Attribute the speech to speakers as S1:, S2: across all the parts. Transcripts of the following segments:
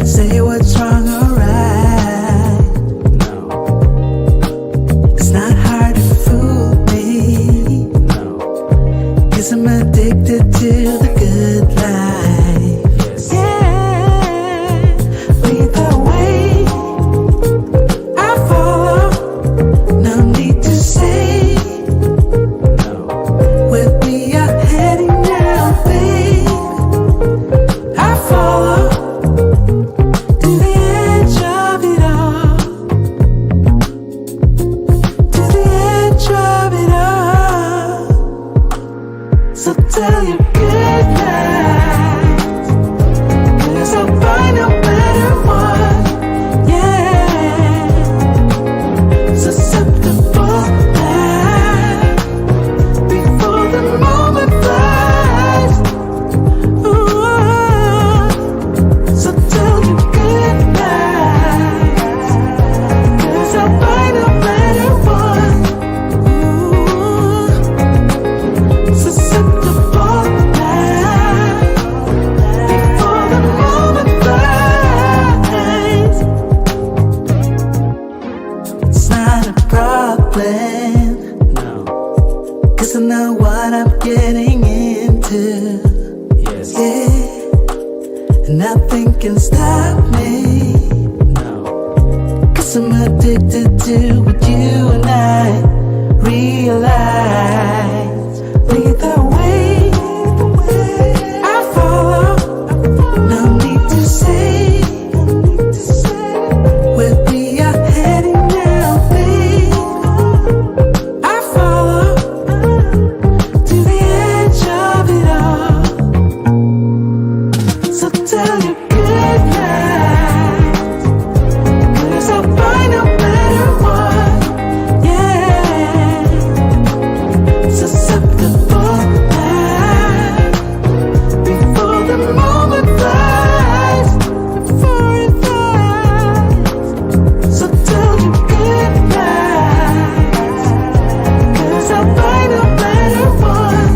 S1: say what's wrong or right.
S2: No.
S1: It's not hard to fool me.
S2: No.
S1: 'Cause I'm addicted to the good life.
S2: Yes.
S1: Yeah. Lead the way. I follow. No need to say.
S2: No.
S1: Where we are heading now, babe. I follow to the edge of it all. To the edge of it all. So tell your good night. 'Cause I'll find no better one. Yeah. Susceptible now. Before the moment flies. Ooh. So tell your good night. 'Cause I'll find a better one. Ooh. Susceptible now. Before the moment flies. It's not a problem.
S2: No.
S1: 'Cause I know what I'm getting into.
S2: Yes.
S1: Yeah, and nothing can stop me.
S2: No.
S1: 'Cause I'm addicted to what you and I realize. Lead the way. I follow. No need to say. Where we are heading now, babe. I follow to the edge of it all. So tell your good night. 'Cause I'll find a better one. Yeah. Susceptible now. Before the moment flies. Before it flies. So tell your good night. 'Cause I'll find a better one.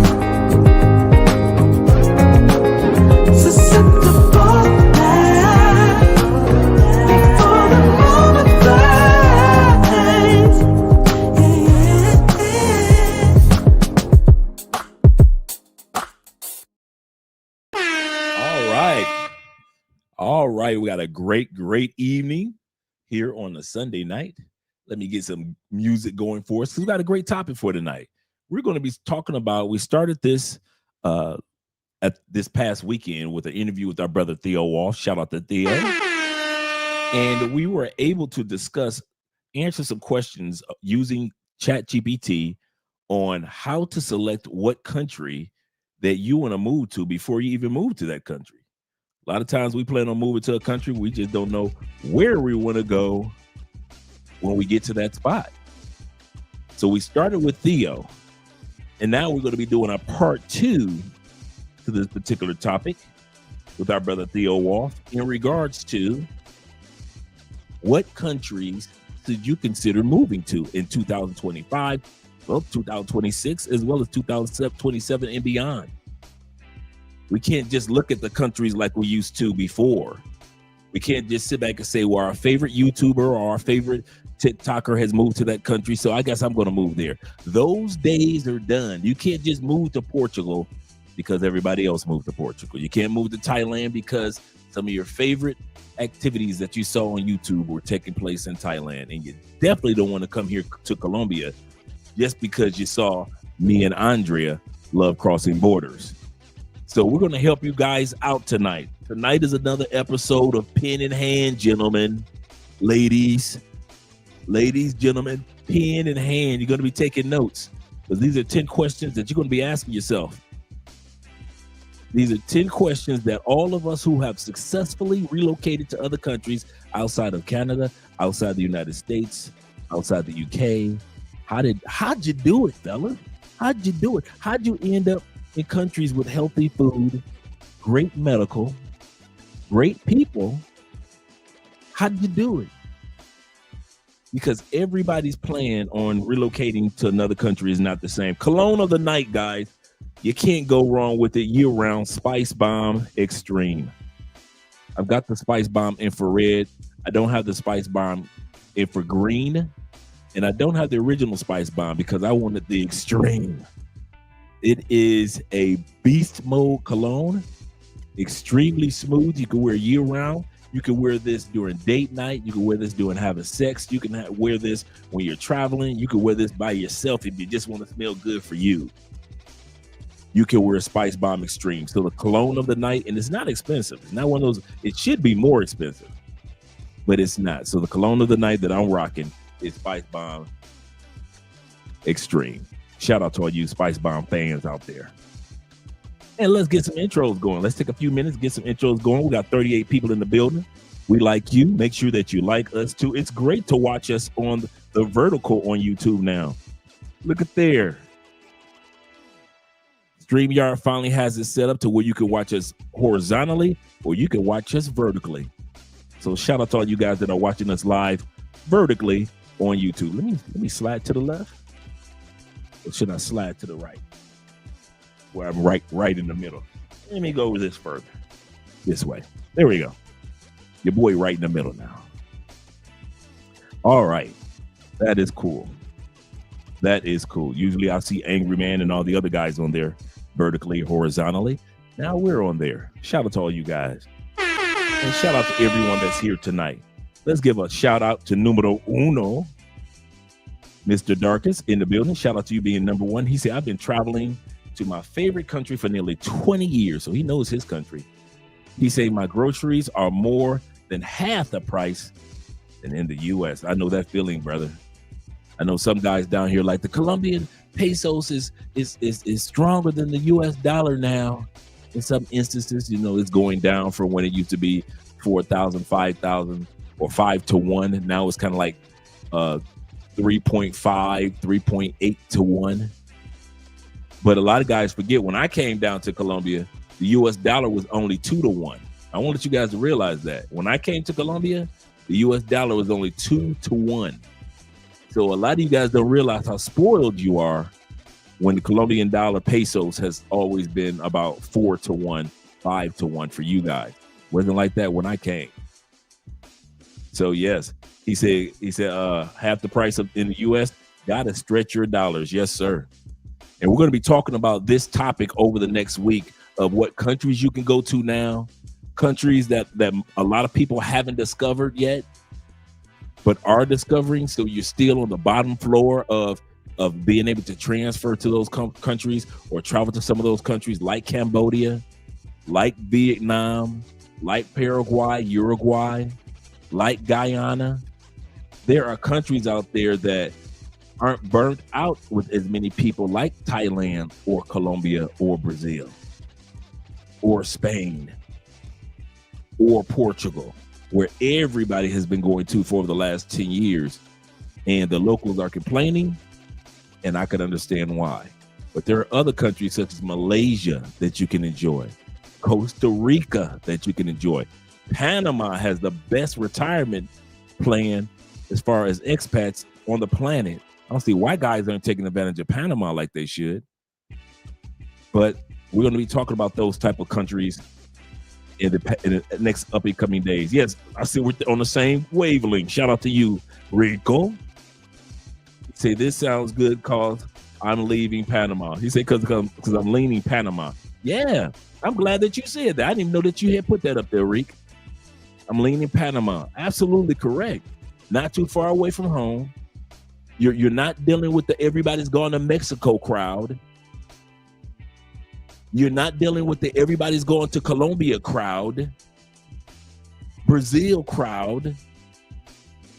S1: Susceptible now. Before the moment flies.
S2: All right. All right. We got a great evening here on a Sunday night. Let me get some music going for us because we got a great topic for tonight. We're going to be talking about, we started this at this past weekend with an interview with our brother Theo Walsh. Shout out to Theo. And we were able to answer some questions using ChatGPT on how to select what country that you want to move to before you even move to that country. A lot of times we plan on moving to a country, we just don't know where we want to go when we get to that spot. So we started with Theo, and now we're going to be doing a part 2 to this particular topic with our brother Theo Walsh in regards to what countries should you consider moving to in 2025, well, 2026, as well as 2027 and beyond. We can't just look at the countries like we used to before. We can't just sit back and say, well, our favorite YouTuber or our favorite TikToker has moved to that country, so I guess I'm going to move there. Those days are done. You can't just move to Portugal because everybody else moved to Portugal. You can't move to Thailand because some of your favorite activities that you saw on YouTube were taking place in Thailand. And you definitely don't want to come here to Colombia just because you saw me and Andrea love crossing borders. So we're going to help you guys out tonight. Tonight is another episode of Pen in Hand, gentlemen, ladies, gentlemen, pen in hand. You're going to be taking notes because these are 10 questions that you're going to be asking yourself. These are 10 questions that all of us who have successfully relocated to other countries outside of Canada, outside the United States, outside the UK. How'd you do it, fella? How'd you do it? How'd you end up in countries with healthy food, great medical, great people? How'd you do it? Because everybody's plan on relocating to another country is not the same. Cologne of the night, guys. You can't go wrong with it year-round. Spice Bomb Extreme. I've got the Spice Bomb infrared. I don't have the Spice Bomb infragreen. And I don't have the original Spice Bomb because I wanted the extreme. It is a beast mode cologne. Extremely smooth. You can wear year round. You can wear this during date night. You can wear this during having sex. You can wear this when you're traveling. You can wear this by yourself if you just want to smell good for you. You can wear Spice Bomb Extreme. So the cologne of the night, and it's not expensive. It's not one of those, it should be more expensive, but it's not. So the cologne of the night that I'm rocking is Spice Bomb Extreme. Shout out to all you Spice Bomb fans out there. And let's get some intros going. Let's take a few minutes, get some intros going. We got 38 people in the building. We like you. Make sure that you like us too. It's great to watch us on the vertical on YouTube now. Look at there. StreamYard finally has it set up to where you can watch us horizontally or you can watch us vertically. So shout out to all you guys that are watching us live vertically on YouTube. Let me slide to the left. Or should I slide to the right? Where I'm right in the middle. Let me go this further. This way. There we go. Your boy right in the middle now. All right. That is cool. That is cool. Usually I see Angry Man and all the other guys on there vertically, horizontally. Now we're on there. Shout out to all you guys. And shout out to everyone that's here tonight. Let's give a shout out to numero uno, Mr. Darkest in the building. Shout out to you being number one. He said, I've been traveling to my favorite country for nearly 20 years. So he knows his country. He said, my groceries are more than half the price than in the U.S. I know that feeling, brother. I know some guys down here like the Colombian pesos is stronger than the U.S. dollar now. In some instances, you know, it's going down from when it used to be 4,000, 5,000, or 5 to 1. Now it's kind of like 3.5, 3.8 to 1. But a lot of guys forget when I came down to Colombia, the U.S. dollar was only 2 to 1. I wanted you guys to realize that. When I came to Colombia, the U.S. dollar was only 2 to 1. So a lot of you guys don't realize how spoiled you are when the Colombian dollar pesos has always been about 4 to 1, 5 to 1 for you guys. Wasn't like that when I came. So yes, he said half the price of in the U.S. Gotta stretch your dollars. Yes, sir. And we're going to be talking about this topic over the next week of what countries you can go to now, countries that a lot of people haven't discovered yet, but are discovering. So you're still on the bottom floor of being able to transfer to those countries or travel to some of those countries like Cambodia, like Vietnam, like Paraguay, Uruguay, like Guyana. There are countries out there that aren't burnt out with as many people like Thailand or Colombia or Brazil or Spain or Portugal, where everybody has been going to for the last 10 years. And the locals are complaining, and I can understand why. But there are other countries such as Malaysia that you can enjoy, Costa Rica that you can enjoy. Panama has the best retirement plan as far as expats on the planet. I don't see why guys aren't taking advantage of Panama like they should. But we're going to be talking about those type of countries in the next upcoming days. Yes, I see we're on the same wavelength. Shout out to you, Rico. Say this sounds good cause I'm leaving Panama. He said because I'm leaving Panama. Yeah, I'm glad that you said that. I didn't even know that you had put that up there, Rick. I'm leaving Panama. Absolutely correct. Not too far away from home. You're not dealing with the everybody's going to Mexico crowd. You're not dealing with the everybody's going to Colombia crowd. Brazil crowd.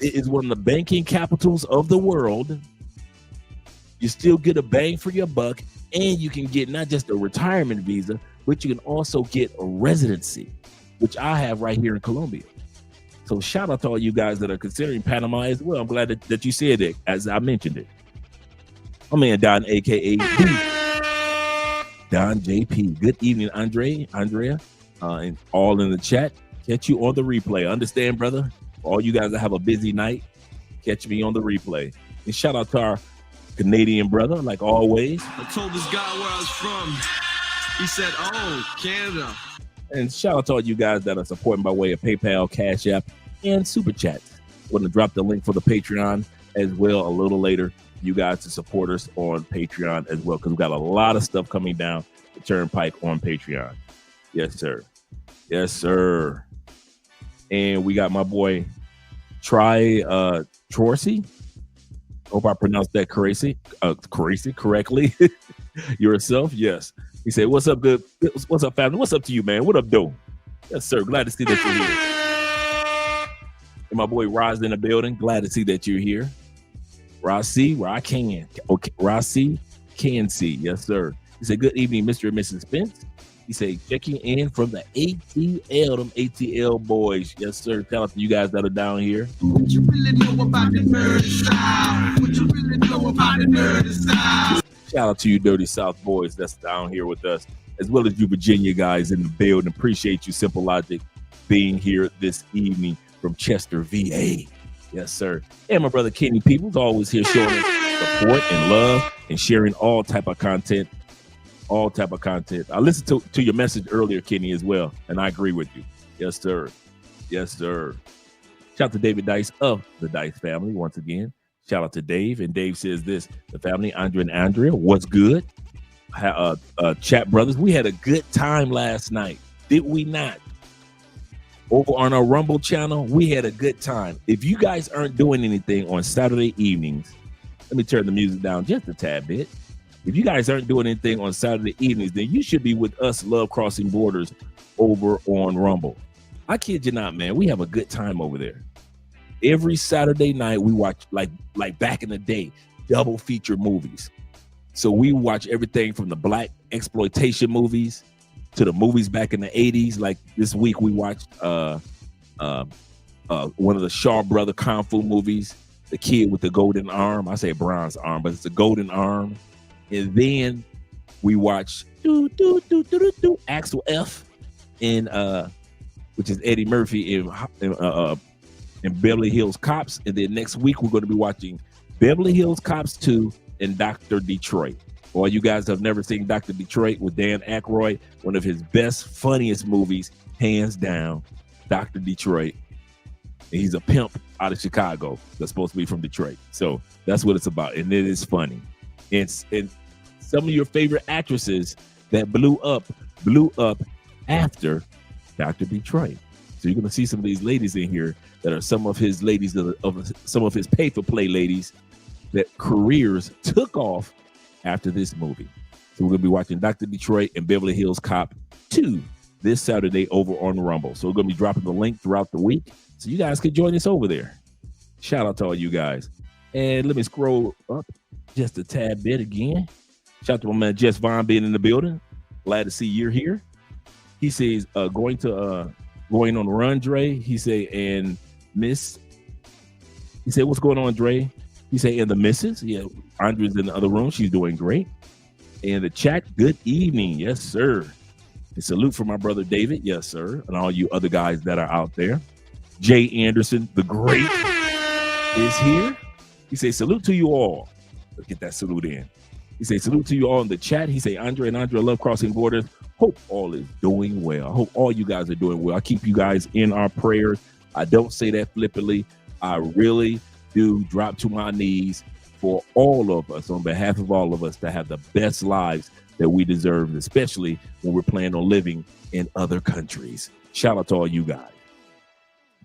S2: It is one of the banking capitals of the world. You still get a bang for your buck, and you can get not just a retirement visa, but you can also get a residency, which I have right here in Colombia. So shout out to all you guys that are considering Panama as well. I'm glad that you said it as I mentioned it. My man Don, aka Don JP. Good evening, Andrea, and all in the chat. Catch you on the replay. Understand, brother? For all you guys that have a busy night, catch me on the replay. And shout out to our Canadian brother, like always.
S3: I told this guy where I was from. He said, "Oh, Canada.
S2: And shout out to all you guys that are supporting by way of PayPal, Cash App, and Super Chats. I'm going to drop the link for the Patreon as well a little later. You guys to support us on Patreon as well, because we got a lot of stuff coming down the turnpike on Patreon. Yes, sir. Yes, sir. And we got my boy Trorsey. Hope I pronounced that correctly. Yourself, yes. He said, "What's up, good? What's up, family? What's up to you, man? What up, though?" Yes, sir. Glad to see that you're here. And my boy Roz in the building. Glad to see that you're here. Roz C, where I can. Okay, Roz C can see. Yes, sir. He said, "Good evening, Mr. and Mrs. Spence." He said, "Checking in from the ATL, them ATL boys." Yes, sir. Shout out to you guys that are down here. What you really know about the Dirty South? What you really know about the Dirty South? Shout out to you, Dirty South boys that's down here with us, as well as you Virginia guys in the building. Appreciate you, Simple Logic, being here this evening from Chester, VA. Yes, sir. And my brother Kenny Peoples, always here showing us support and love and sharing all type of content. All type of content. I listened to your message earlier, Kenny, as well, and I agree with you. Yes, sir. Yes, sir. Shout out to David Dice of the Dice family once again. Shout out to Dave, and Dave says this: the family, Andre and Andrea, what's good? Chat brothers, we had a good time last night, did we not? Over on our Rumble channel, we had a good time. If you guys aren't doing anything on Saturday evenings, let me turn the music down just a tad bit. If you guys aren't doing anything on Saturday evenings, then you should be with us, Love Crossing Borders, over on Rumble. I kid you not, man. We have a good time over there. Every Saturday night, we watch, like back in the day, double feature movies. So we watch everything from the black exploitation movies to the movies back in the 80s. Like this week, we watched one of the Shaw Brother Kung Fu movies, The Kid with the Golden Arm. I say bronze arm, but it's the golden arm. And then we watched Axel F in which is Eddie Murphy in Beverly Hills Cops. And then next week we're going to be watching Beverly Hills Cops 2 and Dr. Detroit. For all you guys have never seen Dr. Detroit with Dan Aykroyd, one of his best, funniest movies, hands down, Dr. Detroit. And he's a pimp out of Chicago that's supposed to be from Detroit. So that's what it's about. And it is funny. And some of your favorite actresses that blew up after Dr. Detroit. So you're going to see some of these ladies in here that are some of his ladies, some of his pay-for-play ladies that careers took off after this movie. So we're going to be watching Dr. Detroit and Beverly Hills Cop 2 this Saturday over on Rumble. So we're going to be dropping the link throughout the week so you guys can join us over there. Shout out to all you guys. And let me scroll up just a tad bit again. Shout out to my man Jess Vaughn being in the building. Glad to see you're here. He says going on the run, Dre. He say, and Miss. He said, what's going on, Dre? He say, and the missus. Yeah, Andrea's in the other room. She's doing great. And the chat, good evening. Yes, sir. And salute for my brother David. Yes, sir. And all you other guys that are out there. Jay Anderson, the great, is here. He say, salute to you all. Let's get that salute in. He say, salute to you all in the chat. He say, Andre and Andrea Love Crossing Borders. Hope all is doing well. I hope all you guys are doing well. I keep you guys in our prayers. I don't say that flippantly. I really do drop to my knees for all of us, on behalf of all of us, to have the best lives that we deserve, especially when we're planning on living in other countries. Shout out to all you guys.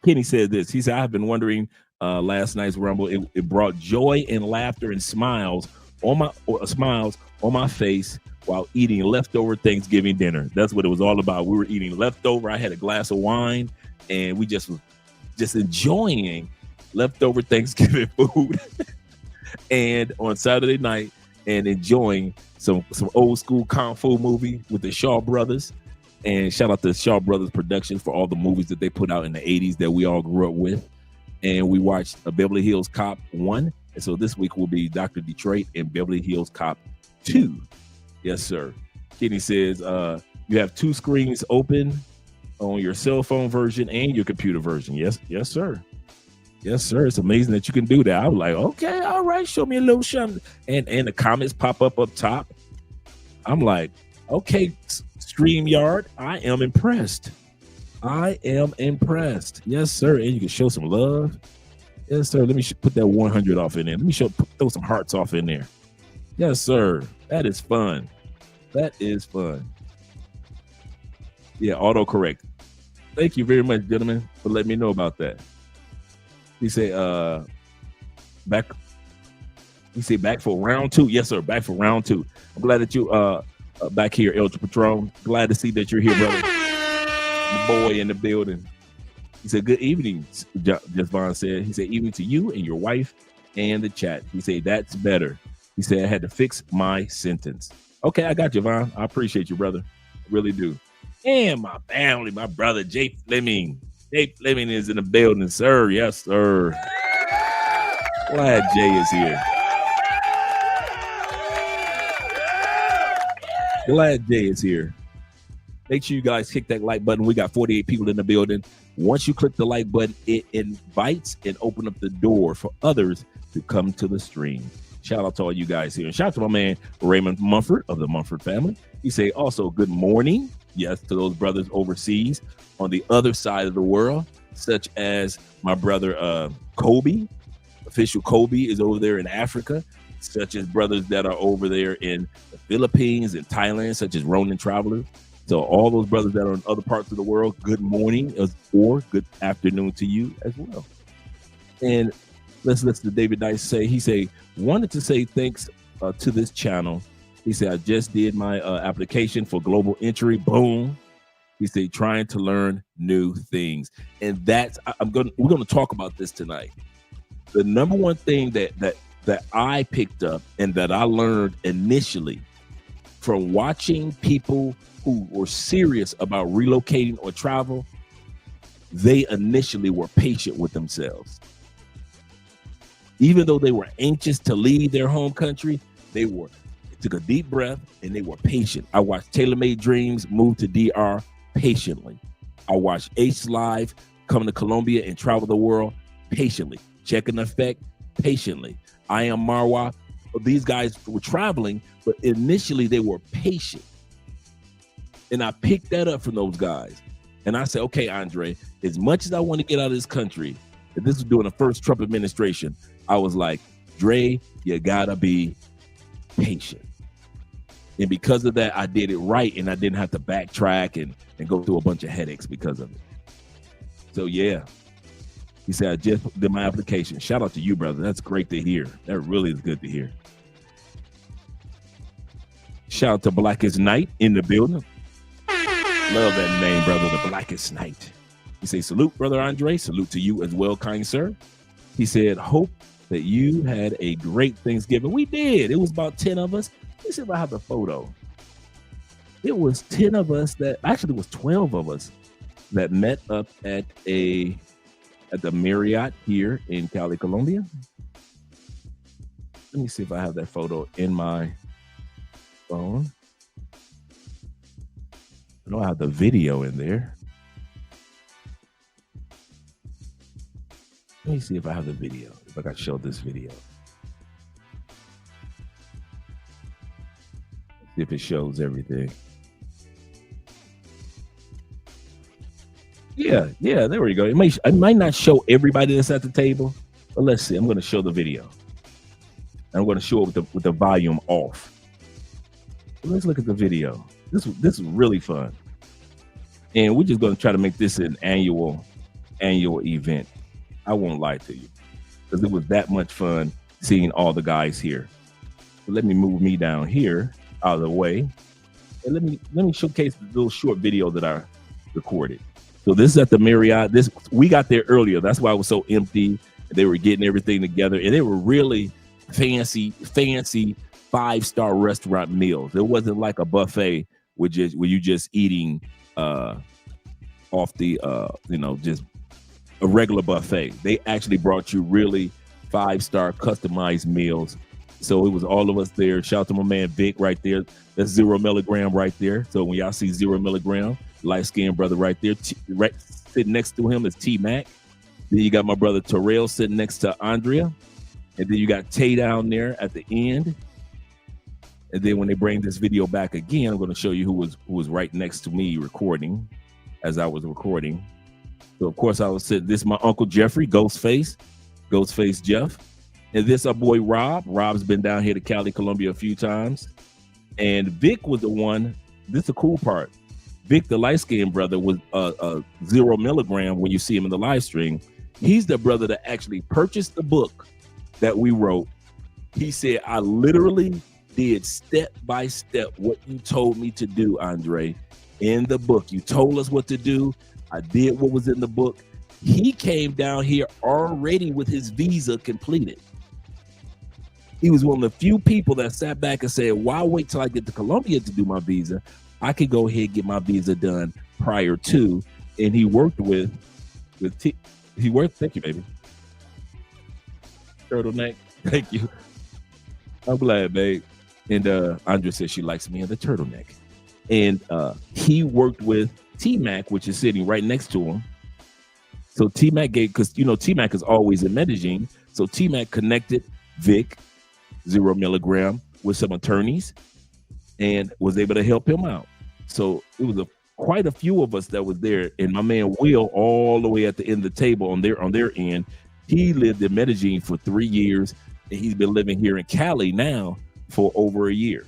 S2: Kenny said this. He said, I've been wondering last night's Rumble. It brought joy and laughter and smiles on my face while eating leftover Thanksgiving dinner. That's what it was all about. We were eating leftover. I had a glass of wine, and we just was enjoying leftover Thanksgiving food. And on Saturday night, and enjoying some old school Kung Fu movie with the Shaw Brothers. And shout out to Shaw Brothers Productions for all the movies that they put out in the 80s that we all grew up with. And we watched Beverly Hills Cop 1. And so this week will be Dr. Detroit and Beverly Hills Cop 2. Yes, sir. Kenny says you have two screens open on your cell phone version and your computer version. Yes, sir. Yes, sir. It's amazing that you can do that. I was like, okay, all right, show me a little something. And the comments pop up top. I'm like, Okay, StreamYard, I am impressed. I am impressed. Yes, sir. And you can show some love. Yes, sir. Let me put that 100 off in there. Let me throw some hearts off in there. Yes, sir. That is fun. That is fun. Yeah, autocorrect. Thank you very much, gentlemen, for letting me know about that. He said, back. He said back for round 2. Yes, sir. Back for round 2. I'm glad that you back here, Elder Patron. Glad to see that you're here, brother. My boy in the building. He said, good evening, Jasvon said. He said, evening to you and your wife and the chat. He said, that's better. He said, I had to fix my sentence. Okay, I got you, Von. I appreciate you, brother. I really do. And my family, my brother, Jay Fleming. Jay Fleming is in the building, sir. Yes, sir. Glad Jay is here. Glad Jay is here. Make sure you guys click that like button. We got 48 people in the building. Once you click the like button, it invites and opens up the door for others to come to the stream. Shout out to all you guys here. And shout out to my man, Raymond Mumford of the Mumford family. He say also good morning. Yes, to those brothers overseas on the other side of the world, such as my brother Kobe. Official Kobe is over there in Africa, such as brothers that are over there in the Philippines and Thailand, such as Ronin Travelers. So all those brothers that are in other parts of the world, good morning or good afternoon to you as well. And let's listen to David Dice say, he say, wanted to say thanks to this channel. He said, I just did my application for global entry. Boom. He said, trying to learn new things. And that's, we're going to talk about this tonight. The number one thing that I picked up and that I learned initially from watching people who were serious about relocating or travel, they initially were patient with themselves. Even though they were anxious to leave their home country, they took a deep breath and they were patient. I watched Taylor Made Dreams move to DR patiently. I watched Ace Live come to Colombia and travel the world patiently. Check in Effect patiently. I Am Marwa. These guys were traveling, but initially they were patient. And I picked that up from those guys. And I said, okay, Andre, as much as I want to get out of this country, and this was during the first Trump administration, I was like, Dre, you gotta be patient. And because of that, I did it right, and I didn't have to backtrack and go through a bunch of headaches because of it. So yeah, he said, I just did my application. Shout out to you, brother. That's great to hear. That really is good to hear. Shout out to Blackest Night in the building. Love that name, brother, the Blackest Night. He said, salute, brother Andre. Salute to you as well, kind sir. He said, hope that you had a great Thanksgiving. We did. It was about 10 of us. Let me see if I have the photo. It was 10 of us that, actually it was 12 of us that met up at the Marriott here in Cali, Colombia. Let me see if I have that photo in my phone. I know I have the video in there. Let me see if I have the video, if I got showed this video. See if it shows everything. Yeah, there we go. It might not show everybody that's at the table, but let's see. I'm going to show the video. I'm going to show it with the volume off. So let's look at the video. This is really fun. And we're just going to try to make this an annual event. I won't lie to you, because it was that much fun seeing all the guys here. So let me move me down here out of the way. And let me showcase the little short video that I recorded. So this is at the Marriott. We got there earlier. That's why it was so empty. They were getting everything together, and they were really fancy 5-star restaurant meals. It wasn't like a buffet where you just eating off the just a regular buffet. They actually brought you really 5-star customized meals. So it was all of us there. Shout out to my man Vic right there. That's 0 milligram right there. So when y'all see 0 milligram, light-skinned brother right there, right sitting next to him is T-Mac. Then you got my brother Terrell sitting next to Andrea. And then you got Tay down there at the end. And then when they bring this video back again, I'm going to show you who was right next to me recording as I was recording. So of course I was sitting, this is my Uncle Jeffrey, Ghostface Jeff. And this our boy Rob. Rob's been down here to Cali, Colombia a few times. And Vic was the one, this is the cool part. Vic, the light-skinned brother, was 0 milligram when you see him in the live stream. He's the brother that actually purchased the book that we wrote. He said, I literally did step by step what you told me to do, Andre, in the book. You told us what to do. I did what was in the book. He came down here already with his visa completed. He was one of the few people that sat back and said, why wait till I get to Colombia to do my visa? I could go ahead and get my visa done prior to. And he worked thank you, baby. Turtleneck, thank you. I'm glad, babe. And Andrea says she likes me in the turtleneck. And he worked with T-Mac, which is sitting right next to him. So T-Mac because T-Mac is always in Medellin. So T-Mac connected Vic, 0 milligram, with some attorneys and was able to help him out. So it was quite a few of us that was there. And my man Will, all the way at the end of the table on their end, he lived in Medellin for 3 years, and he's been living here in Cali now for over a year.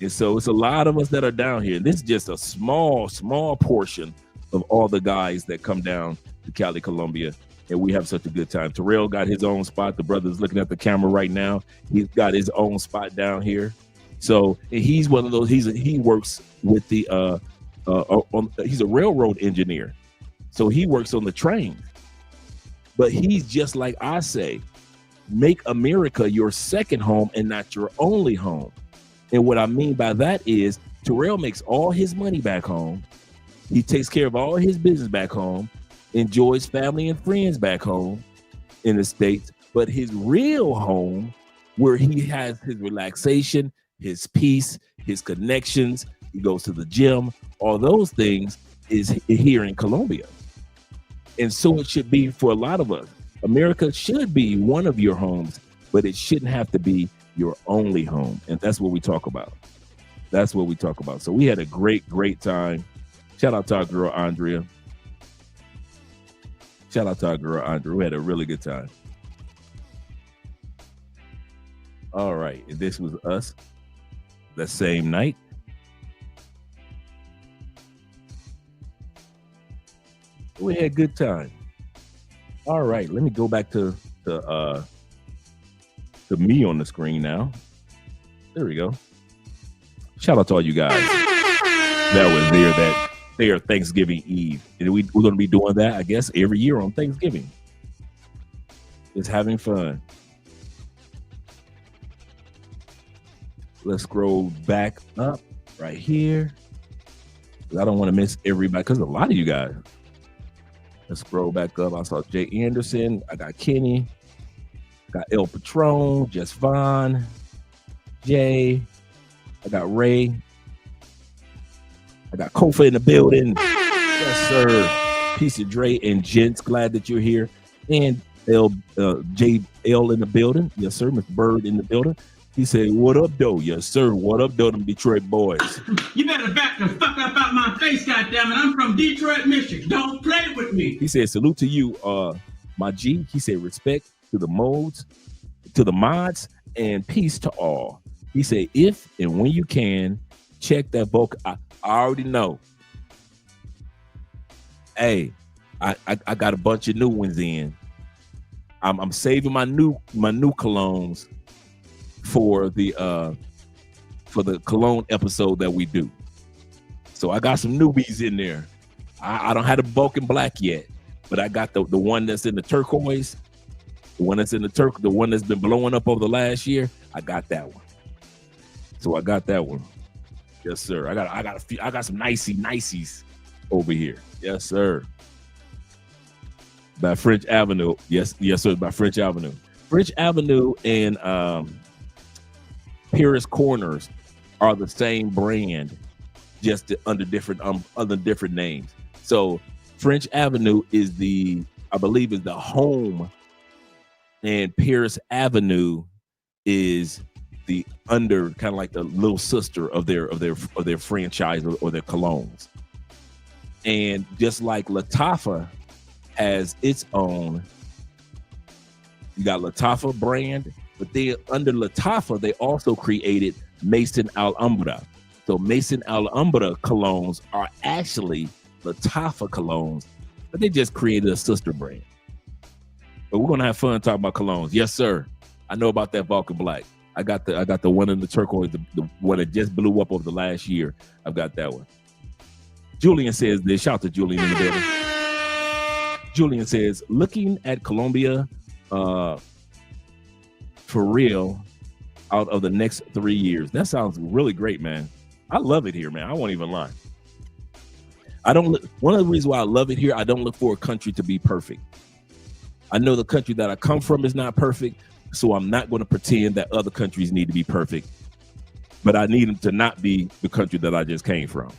S2: And so it's a lot of us that are down here. This is just a small portion of all the guys that come down to Cali, Colombia, and we have such a good time. Terrell got his own spot. The brother's looking at the camera right now. He's got his own spot down here. So he's one of those. He works with the he's a railroad engineer, so he works on the train. But he's just like I say, make America your second home and not your only home. And what I mean by that is Terrell makes all his money back home. He takes care of all his business back home, enjoys family and friends back home in the States. But his real home, where he has his relaxation, his peace, his connections, he goes to the gym, all those things, is here in Colombia. And so it should be for a lot of us. America should be one of your homes, but it shouldn't have to be your only home. And that's what we talk about. That's what we talk about. So we had a great time. Shout out to our girl, Andrea. Shout out to our girl, Andrea. We had a really good time. All right. And this was us that same night. We had a good time. All right. Let me go back to me on the screen now. There we go. Shout out to all you guys that was there Thanksgiving Eve. And we're going to be doing that, I guess, every year on Thanksgiving. It's having fun. Let's scroll back up right here. I don't want to miss everybody because a lot of you guys. Let's scroll back up. I saw Jay Anderson. I got Kenny. I got El Patron, Jess Vaughn, Jay. I got Ray. I got Kofa in the building. Yes, sir. Peace of Dre and gents. Glad that you're here. And JL in the building. Yes, sir. Mr. Bird in the building. He said, what up, though? Yes, sir. What up, though, them Detroit boys?
S3: You better back the fuck up out my face, goddammit. I'm from Detroit, Michigan. Don't play with me.
S2: He said, salute to you, my G. He said, respect to the mods, and peace to all. He said, if and when you can, check that vocal. I already know. Hey, I got a bunch of new ones in. I'm saving my new colognes for the cologne episode that we do. So I got some newbies in there. I don't have the Vulcan black yet, but I got the one that's in the turquoise, the one that's been blowing up over the last year. I got that one. So I got that one. Yes, sir. I got some niceies over here. Yes, sir. By French Avenue. Yes, sir. By French Avenue. French Avenue and Paris Corners are the same brand, just under different names. So French Avenue is I believe is the home, and Paris Avenue is the under, kind of like the little sister of their franchise or their colognes. And just like Lattafa has its own, you got Lattafa brand, but they under Lattafa they also created Maison Alhambra. So Maison Alhambra colognes are actually Lattafa colognes, but they just created a sister brand. But we're gonna have fun talking about colognes. Yes, sir. I know about that Vulcan Black. I got the one in the turquoise, the one that just blew up over the last year. I've got that one. Julian says this. Shout out to Julian in the building. Julian says, looking at Colombia for real out of the next 3 years. That sounds really great, man. I love it here, man. I won't even lie. One of the reasons why I love it here, I don't look for a country to be perfect. I know the country that I come from is not perfect, so I'm not going to pretend that other countries need to be perfect, but I need them to not be the country that I just came from.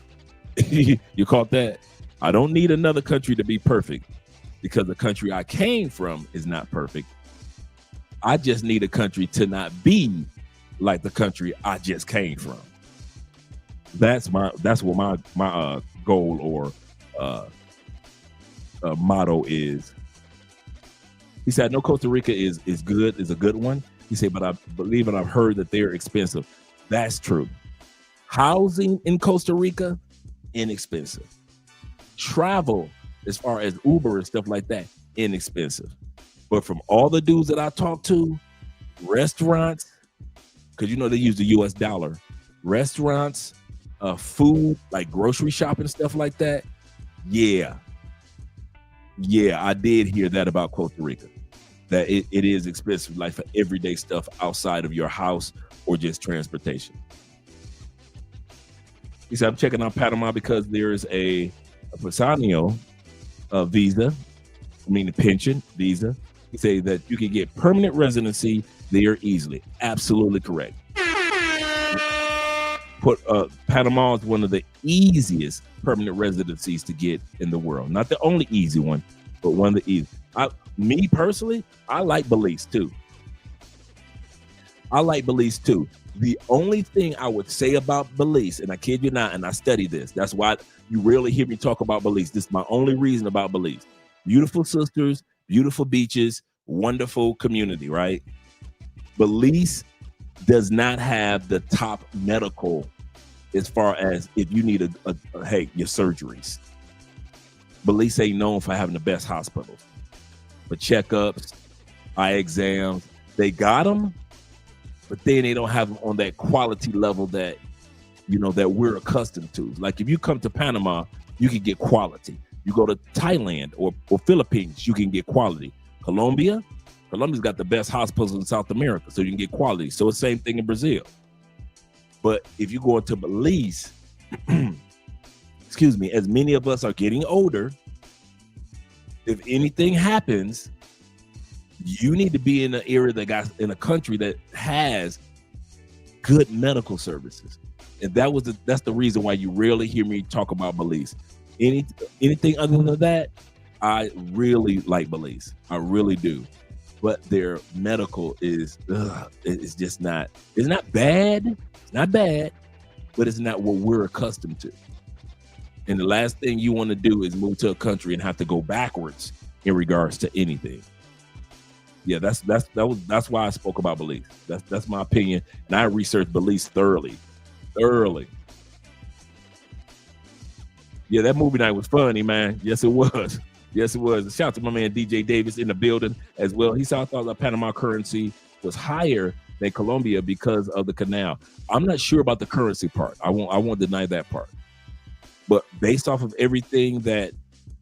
S2: You caught that? I don't need another country to be perfect because the country I came from is not perfect. I just need a country to not be like the country I just came from. That's what my goal or motto is. He said, no, Costa Rica is a good one. He said, but I believe and I've heard that they're expensive. That's true. Housing in Costa Rica, inexpensive. Travel, as far as Uber and stuff like that, inexpensive. But from all the dudes that I talk to, restaurants, because you know they use the US dollar, restaurants, food, like grocery shopping, stuff like that. Yeah, I did hear that about Costa Rica, that it is expensive, like for everyday stuff outside of your house or just transportation. He said, I'm checking out Panama because there is a Paisano visa, the pension visa. He said that you can get permanent residency there easily. Absolutely correct. Panama is one of the easiest permanent residencies to get in the world. Not the only easy one, but one of the easiest. Me personally, I like Belize too. The only thing I would say about Belize, and I kid you not, and I study this, that's why you rarely hear me talk about Belize. This is my only reason about Belize. Beautiful sisters, beautiful beaches, wonderful community, right? Belize does not have the top medical as far as if you need your surgeries. Belize ain't known for having the best hospitals. But checkups, eye exams, they got them, but then they don't have them on that quality level that, that we're accustomed to. Like if you come to Panama, you can get quality. You go to Thailand or Philippines, you can get quality. Colombia's got the best hospitals in South America, so you can get quality. So it's the same thing in Brazil. But if you go into Belize, excuse me, as many of us are getting older, if anything happens, you need to be in an area in a country that has good medical services. And that's the reason why you rarely hear me talk about Belize. Anything other than that, I really like Belize. I really do. But their medical is just not, it's not bad. It's not bad, but it's not what we're accustomed to. And the last thing you want to do is move to a country and have to go backwards in regards to anything. Yeah, that's why I spoke about Belize. That's my opinion. And I researched Belize thoroughly. Yeah, that movie night was funny, man. Yes, it was. Shout out to my man DJ Davis in the building as well. He said I thought the Panama currency was higher than Colombia because of the canal. I'm not sure about the currency part. I won't deny that part. But based off of everything that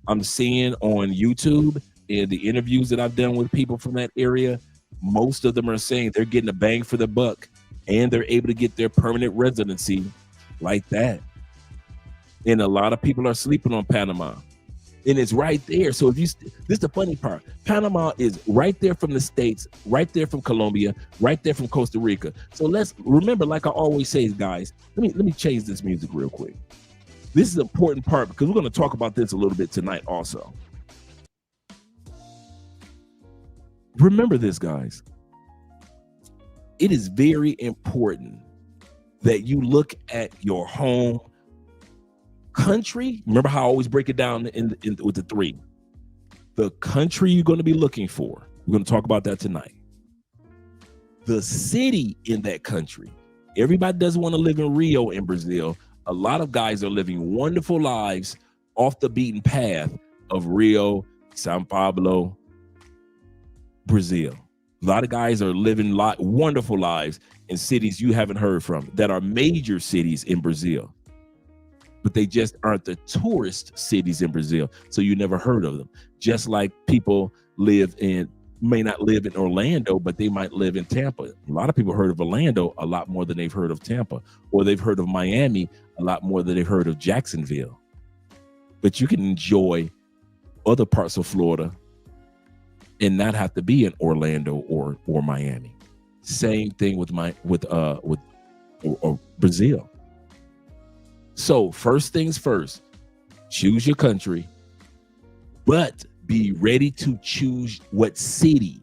S2: I'm seeing on YouTube and the interviews that I've done with people from that area, most of them are saying they're getting a bang for the buck and they're able to get their permanent residency like that. And a lot of people are sleeping on Panama. And it's right there. So this is the funny part. Panama is right there from the States, right there from Colombia, right there from Costa Rica. So let's remember, like I always say, guys, let me change this music real quick. This is an important part because we're going to talk about this a little bit tonight also. Remember this, guys. it is very important that you look at your home country. Remember how I always break it down with the 3. The country you're going to be looking for. We're going to talk about that tonight. The city in that country. Everybody doesn't want to live in Rio in Brazil. A lot of guys are living wonderful lives off the beaten path of Rio, Sao Paulo, Brazil. A lot of guys are living wonderful lives in cities you haven't heard from that are major cities in Brazil. But they just aren't the tourist cities in Brazil, so you never heard of them. Just like people may not live in Orlando, but they might live in Tampa. A lot of people heard of Orlando a lot more than they've heard of Tampa, or they've heard of Miami a lot more than they've heard of Jacksonville. But you can enjoy other parts of Florida and not have to be in Orlando or Miami. Same thing with Brazil. So first things first, choose your country, but be ready to choose what city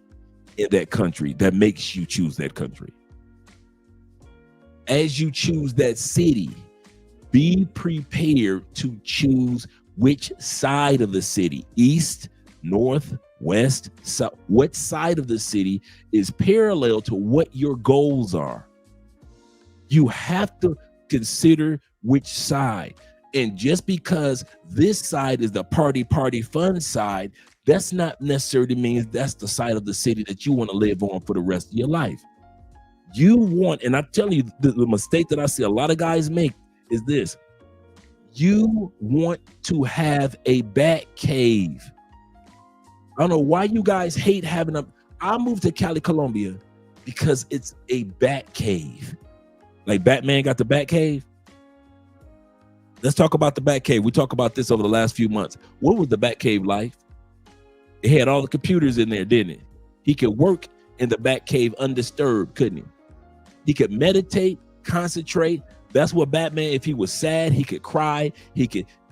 S2: in that country that makes you choose that country. As you choose that city, be prepared to choose which side of the city, east, north, west, south, what side of the city is parallel to what your goals are. You have to consider which side. And just because this side is the party fun side, that's not necessarily means that's the side of the city that you want to live on for the rest of your life. You want, and I'm telling you, the mistake that I see a lot of guys make is this. You want to have a bat cave. I don't know why you guys hate having I moved to Cali, Colombia because it's a bat cave. Like Batman got the bat cave. Let's talk about the bat cave. We talked about this over the last few months. What was the bat cave like? It had all the computers in there, didn't it? He could work in the bat cave undisturbed, couldn't he? He could meditate, concentrate. That's what Batman, if he was sad, he could cry.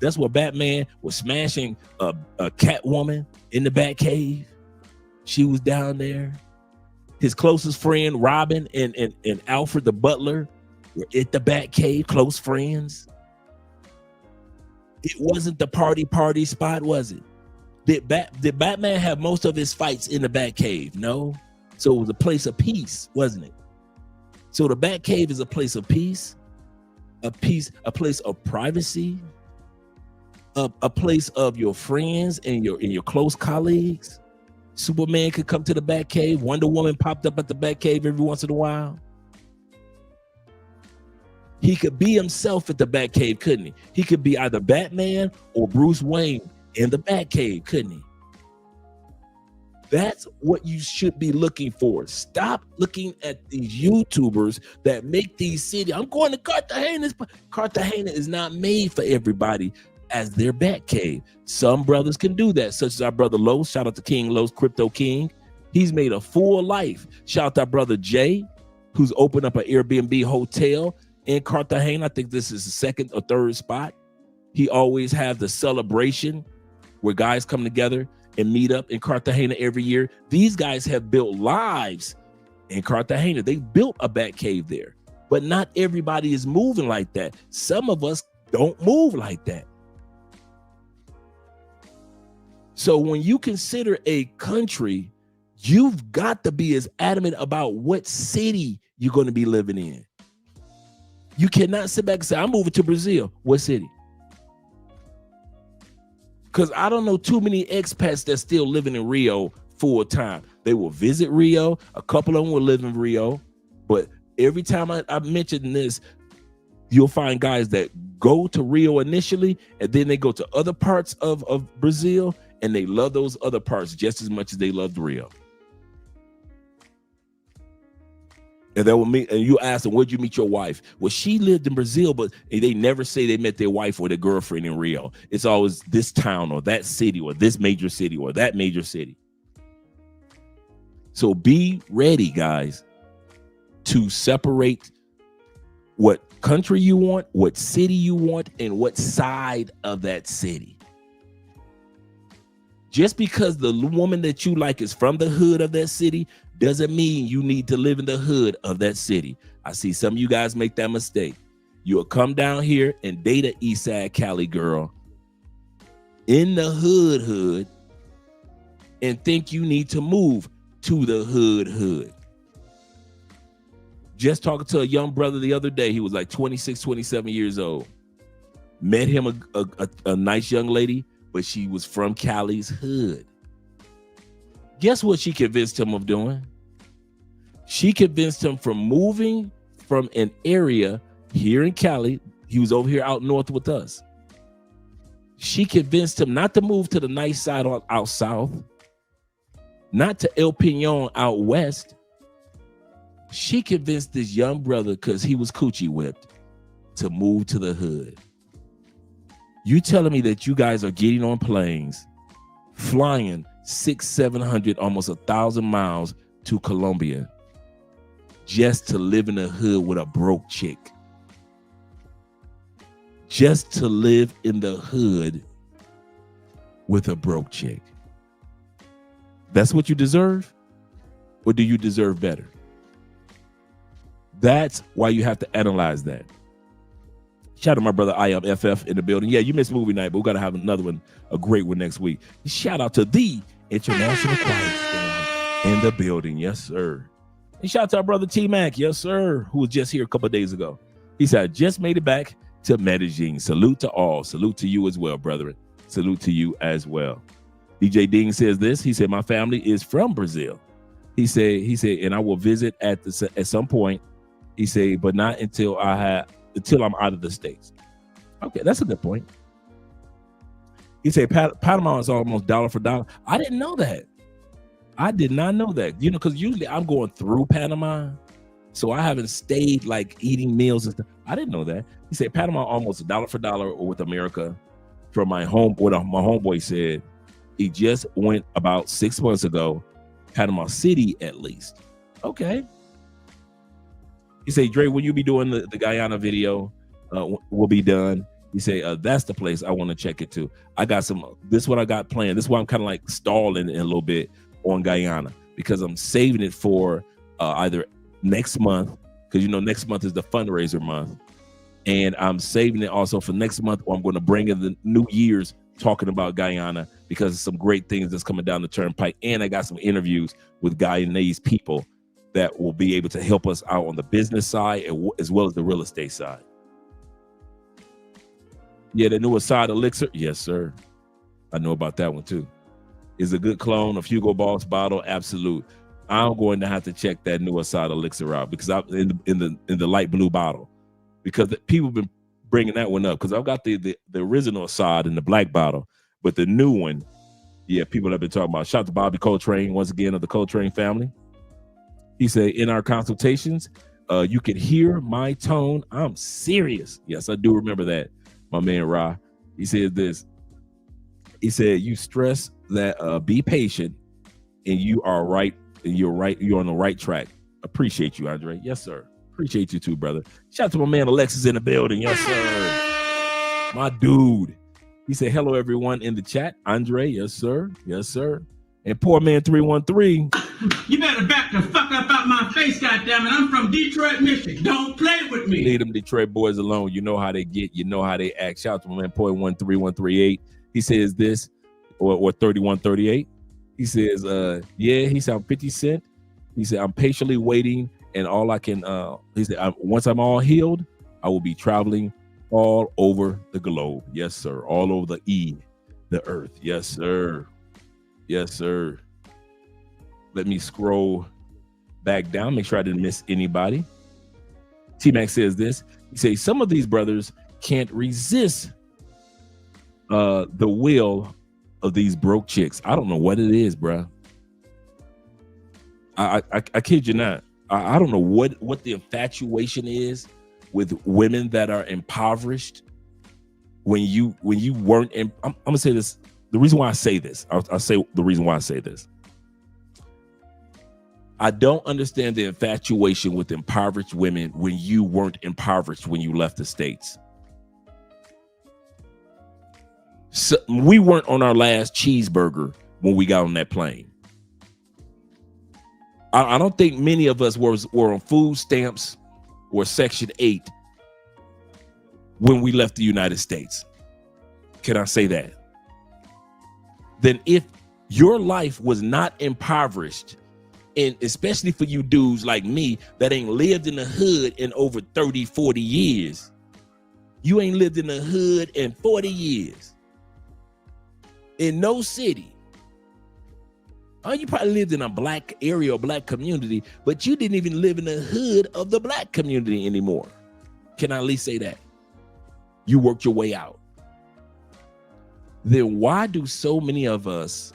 S2: That's what Batman was smashing a Catwoman in the bat cave. She was down there. His closest friend, Robin and Alfred the butler were at the bat cave, close friends. It wasn't the party spot, was it? Did Batman have most of his fights in the Batcave? No. So it was a place of peace, wasn't it? So the Batcave is a place of peace, a place of privacy, a place of your friends and your close colleagues. Superman could come to the Batcave. Wonder Woman popped up at the Batcave every once in a while. He could be himself at the Batcave, couldn't he? He could be either Batman or Bruce Wayne in the Batcave, couldn't he? That's what you should be looking for. Stop looking at these YouTubers that make these cities. I'm going to Cartagena. Cartagena is not made for everybody as their Batcave. Some brothers can do that, such as our brother Los. Shout out to King Los, Crypto King. He's made a full life. Shout out to our brother Jay, who's opened up an Airbnb hotel in Cartagena. I think this is the second or third spot. He always has the celebration where guys come together and meet up in Cartagena every year. These guys have built lives in Cartagena. They built a Batcave there, but not everybody is moving like that. Some of us don't move like that. So when you consider a country, you've got to be as adamant about what city you're going to be living in. You cannot sit back and say, I'm moving to Brazil. What city? Because I don't know too many expats that's still living in Rio full time. They will visit Rio. A couple of them will live in Rio. But every time I mention this, you'll find guys that go to Rio initially, and then they go to other parts of Brazil, and they love those other parts just as much as they loved Rio. And they will meet, and you ask them, where'd you meet your wife? Well, she lived in Brazil, but they never say they met their wife or their girlfriend in Rio. It's always this town or that city or this major city or that major city. So be ready, guys, to separate what country you want, what city you want, and what side of that city. Just because the woman that you like is from the hood of that city doesn't mean you need to live in the hood of that city. I see some of you guys make that mistake. You'll come down here and date an East Side Cali girl in the hood and think you need to move to the hood. Just talking to a young brother the other day. He was like 26, 27 years old. Met him a nice young lady, but she was from Cali's hood. Guess what she convinced him of doing? She convinced him from moving from an area here in Cali. He was over here out north with us. She convinced him not to move to the nice side out south, not to El Peñon out west. She convinced this young brother, because he was coochie whipped, to move to the hood. You telling me that you guys are getting on planes, flying 600, 700, almost 1,000 miles to Colombia just to live in the hood with a broke chick? Just to live in the hood with a broke chick. That's what you deserve? Or do you deserve better? That's why you have to analyze that. Shout out to my brother I Am FF in the building. Yeah, you missed movie night, but we're going to have another one, a great one next week. Shout out to the International Quiet Storm in the building. Yes, sir. And shout out to our brother T-Mac. Yes, sir. Who was just here a couple of days ago. He said, I just made it back to Medellin. Salute to all. Salute to you as well, brethren. Salute to you as well. DJ Ding says this. He said, my family is from Brazil. He said, and I will visit at some point. He said, but not until I'm out of the States. Okay, that's a good point. He said, Panama is almost dollar for dollar. I didn't know that. I did not know that. You know, because usually I'm going through Panama, so I haven't stayed like eating meals and stuff. I didn't know that. He said Panama almost dollar for dollar with America. From my homeboy said, he just went about 6 months ago, Panama City at least. Okay. He said, Dre, when you be doing the Guyana video, will be done. He said, that's the place I want to check it to. I got this is what I got planned. This is why I'm kind of like stalling in a little bit on Guyana, because I'm saving it for either next month, because, you know, next month is the fundraiser month. And I'm saving it also for next month, or I'm going to bring in the New Year's talking about Guyana, because of some great things that's coming down the turnpike. And I got some interviews with Guyanese people that will be able to help us out on the business side as well as the real estate side. Yeah, the new Assad elixir. Yes, sir. I know about that one too. Is a good clone of Hugo Boss bottle. Absolute. I'm going to have to check that new Assad elixir out, because I'm in the light blue bottle, because people have been bringing that one up, because I've got the original Assad in the black bottle, but the new one, yeah, people have been talking about. Shout out to Bobby Coltrane once again of the Coltrane family. He said, in our consultations, you could hear my tone. I'm serious. Yes, I do remember that. My man Ra. He said this. He said, you stress that be patient, and you are right, and you're right. You're on the right track. Appreciate you, Andre. Yes, sir. Appreciate you too, brother. Shout out to my man Alexis in the building. Yes, sir. My dude. He said, hello, everyone in the chat. Andre, yes, sir. Yes, sir. And poor man 313.
S3: You better back the fuck up out my face, goddammit. I'm from Detroit, Michigan. Don't play with me.
S2: Leave them Detroit boys alone. You know how they get. You know how they act. Shout out to my man Poy 13138. He says this, or 3138. He says, yeah, he said, I'm 50 Cent. He said, I'm patiently waiting, and all I can, he said, once I'm all healed, I will be traveling all over the globe. Yes, sir. All over the earth. Yes, sir. Yes, sir. Let me scroll back down, make sure I didn't miss anybody. T-Mac says this. He says, some of these brothers can't resist the will of these broke chicks. I don't know what it is, bro. I kid you not. I don't know what the infatuation is with women that are impoverished. When you weren't, I'm gonna say this. The reason why I say this, I'll say the reason why I say this. I don't understand the infatuation with impoverished women when you weren't impoverished when you left the States. So we weren't on our last cheeseburger when we got on that plane. I don't think many of us were on food stamps or Section 8 when we left the United States. Can I say that? Then if your life was not impoverished, and especially for you dudes like me that ain't lived in the hood in over 30, 40 years, you ain't lived in the hood in 40 years. In no city. Oh, you probably lived in a black area or black community, but you didn't even live in the hood of the black community anymore. Can I at least say that? You worked your way out. Then why do so many of us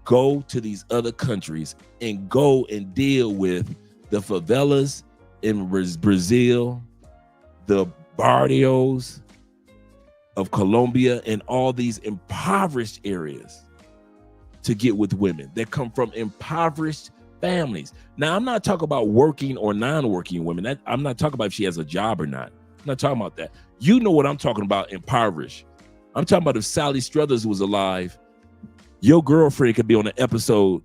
S2: go to these other countries and go and deal with the favelas in Brazil, the barrios of Colombia, and all these impoverished areas to get with women that come from impoverished families? Now, I'm not talking about working or non-working women. I'm not talking about if she has a job or not. I'm not talking about that. You know what I'm talking about, impoverished. I'm talking about if Sally Struthers was alive, your girlfriend could be on an episode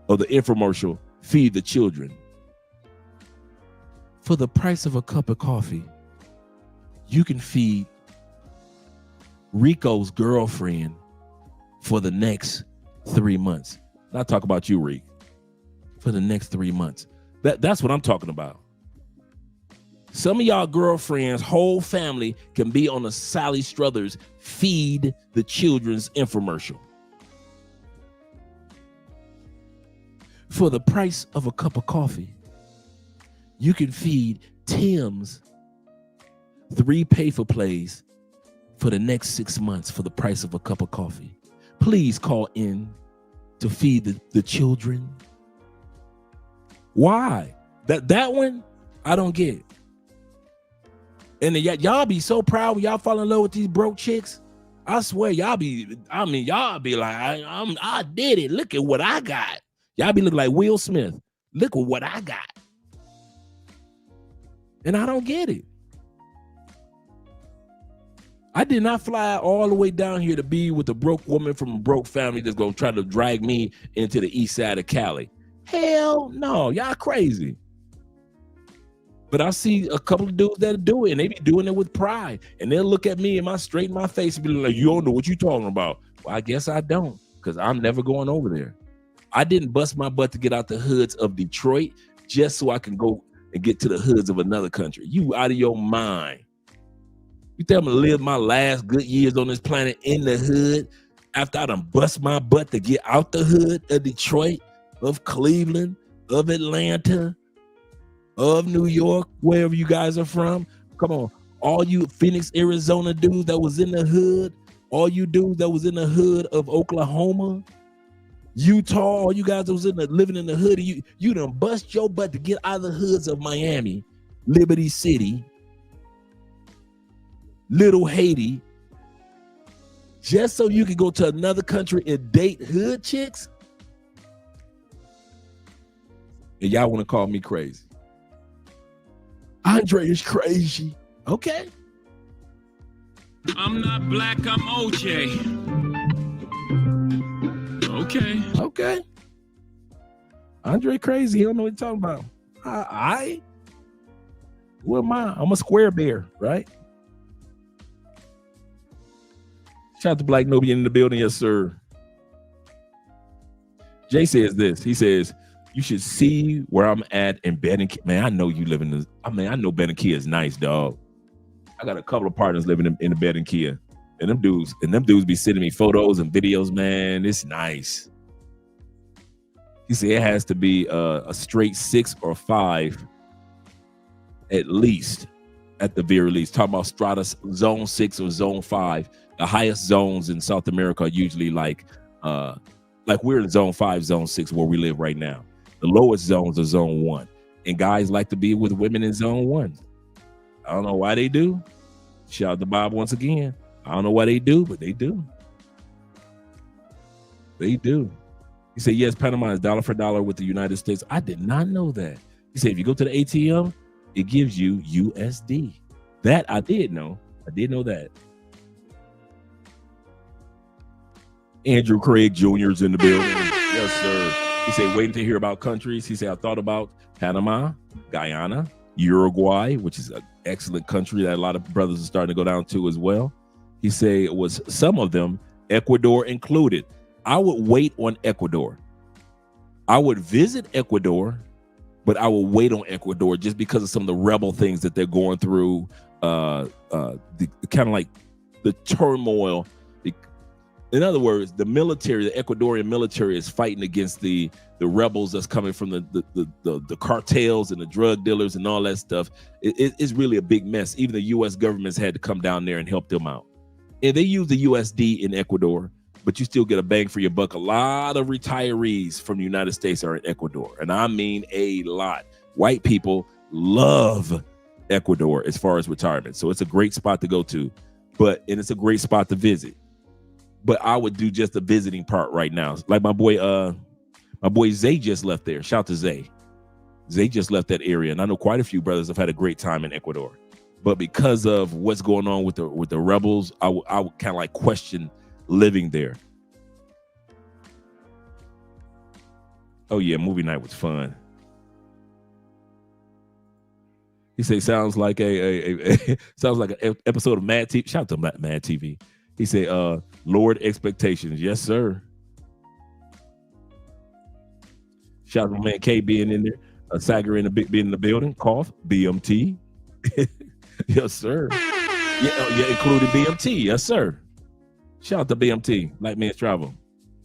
S2: of the infomercial, Feed the Children. For the price of a cup of coffee, you can feed Rico's girlfriend for the next 3 months. Not talk about you, Rick. For the next 3 months. That's what I'm talking about. Some of y'all girlfriends' whole family can be on a Sally Struthers Feed the Children's infomercial. For the price of a cup of coffee, you can feed Tim's 3 pay-for-plays for the next 6 months for the price of a cup of coffee. Please call in to feed the children. Why? That one, I don't get. And y'all be so proud when y'all fall in love with these broke chicks. I swear, y'all be like, I did it. Look at what I got. Y'all be looking like Will Smith. Look at what I got. And I don't get it. I did not fly all the way down here to be with a broke woman from a broke family that's going to try to drag me into the east side of Cali. Hell no, y'all crazy. But I see a couple of dudes that do it, and they be doing it with pride. And they'll look at me and straight in my face and be like, you don't know what you talking about. Well, I guess I don't, because I'm never going over there. I didn't bust my butt to get out the hoods of Detroit just so I can go and get to the hoods of another country. You out of your mind. You think I'm gonna live my last good years on this planet in the hood after I done bust my butt to get out the hood of Detroit, of Cleveland, of Atlanta, of New York, wherever you guys are from? Come on, all you Phoenix, Arizona dudes that was in the hood, all you dudes that was in the hood of Oklahoma, Utah, all you guys that was living in the hood, you done bust your butt to get out of the hoods of Miami, Liberty City, Little Haiti, just so you can go to another country and date hood chicks? And y'all want to call me crazy. Andre is crazy. Okay.
S4: I'm not black, I'm OJ.
S2: Okay. Andre crazy. He don't know what he's talking about. Who am I? I'm a square bear, right? Shout out to Black Nubian in the building, yes, sir. Jay says this. He says, you should see where I'm at in Bennekia. Man, I know you live in I know Bennekia is nice, dog. I got a couple of partners living in the Bennekia. And them dudes be sending me photos and videos, man. It's nice. He said it has to be a straight 6 or 5 at least, at the very least. Talking about strata zone 6 or zone 5. The highest zones in South America are usually like we're in zone 5, zone 6 where we live right now. The lowest zones are zone 1. And guys like to be with women in zone 1. I don't know why they do. Shout out to Bob once again. I don't know why they do, but they do. They do. He said, yes, Panama is dollar for dollar with the United States. I did not know that. He said, if you go to the ATM, it gives you USD. That I did know. I did know that. Andrew Craig Jr. is in the building. Yes, sir. He said, waiting to hear about countries. He said, I thought about Panama, Guyana, Uruguay, which is an excellent country that a lot of brothers are starting to go down to as well. He said it was some of them, Ecuador included. I would wait on Ecuador. I would visit Ecuador, but I will wait on Ecuador just because of some of the rebel things that they're going through, the kind of like the turmoil. In other words, the military, the Ecuadorian military, is fighting against the rebels that's coming from the cartels and the drug dealers and all that stuff. It's really a big mess. Even the U.S. government's had to come down there and help them out. And they use the USD in Ecuador, but you still get a bang for your buck. A lot of retirees from the United States are in Ecuador, and I mean a lot. White people love Ecuador as far as retirement, so it's a great spot to go to, and it's a great spot to visit. But I would do just the visiting part right now. Like my boy Zay just left there. Shout out to Zay. Zay just left that area, and I know quite a few brothers have had a great time in Ecuador. But because of what's going on with the rebels, I would kind of like question living there. Oh yeah, movie night was fun. He said sounds like sounds like an episode of Mad TV. Shout out to Mad TV. He said, lowered expectations. Yes, sir. Shout out to my man K being in there. Sager being in the building. Cough. BMT. Yes, sir. Yeah, including BMT. Yes, sir. Shout out to BMT. Like Man's Travel.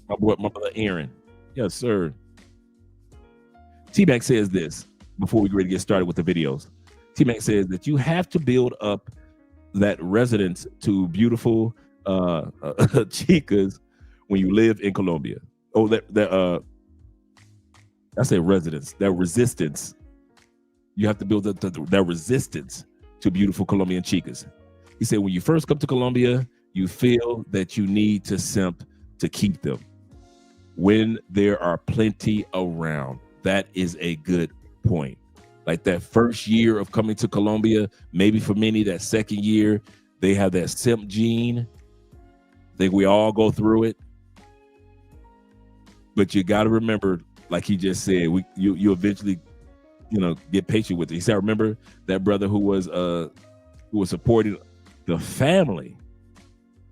S2: My brother Aaron. Yes, sir. T-Mac says this before we ready to get started with the videos. T-Mac says that you have to build up that residence to beautiful chicas when you live in Colombia. Oh, I say residence, that resistance. You have to build up that resistance to beautiful Colombian chicas. He said when you first come to Colombia, you feel that you need to simp to keep them. When there are plenty around, that is a good point. Like that first year of coming to Colombia, maybe for many that second year, they have that simp gene. I think we all go through it. But you got to remember, like he just said, you eventually, get patient with it. He said, I remember that brother who was supporting the family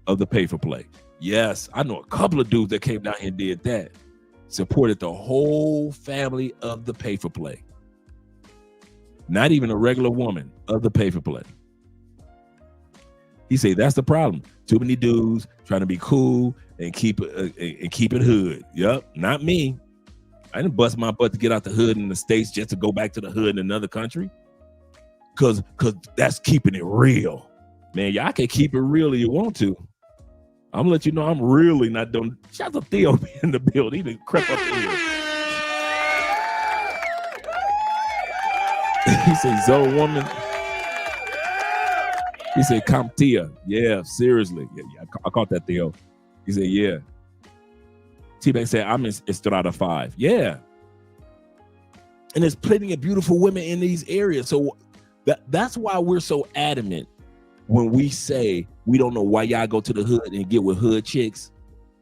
S2: of the pay for play. Yes, I know a couple of dudes that came down here and did that. Supported the whole family of the pay for play. Not even a regular woman of the pay for play. He said that's the problem. Too many dudes trying to be cool and keep it hood. Yep, not me. I didn't bust my butt to get out the hood in the States just to go back to the hood in another country. Cause that's keeping it real. Man, y'all can keep it real if you want to. I'm gonna let you know I'm really not doing. Shout out to Theo in the building. He done crept up here. He said, Zoe woman. He said, Comptia. Yeah, seriously. Yeah, I caught that, Theo. He said, yeah. T-Mac said, I'm in Estrada 5. Yeah. And there's plenty of beautiful women in these areas. So that's why we're so adamant when we say we don't know why y'all go to the hood and get with hood chicks.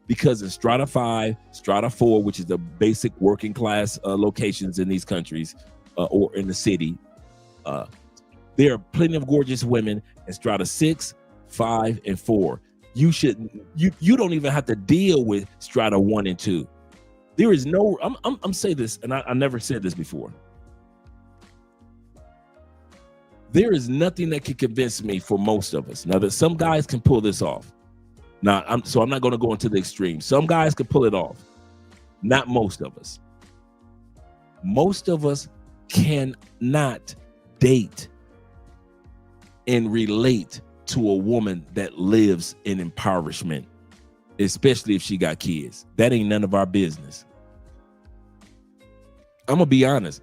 S2: Because in Strata 5, Strata 4, which is the basic working class locations in these countries, or in the city, there are plenty of gorgeous women in Strata 6, 5, and 4. You don't even have to deal with Strata 1 and 2. There is no. I'm saying this, and I never said this before. There is nothing that can convince me for most of us. Now that some guys can pull this off. Now I'm not going to go into the extreme. Some guys can pull it off. Not most of us. Most of us cannot date and relate to a woman that lives in impoverishment, especially if she got kids. That ain't none of our business. I'm gonna be honest.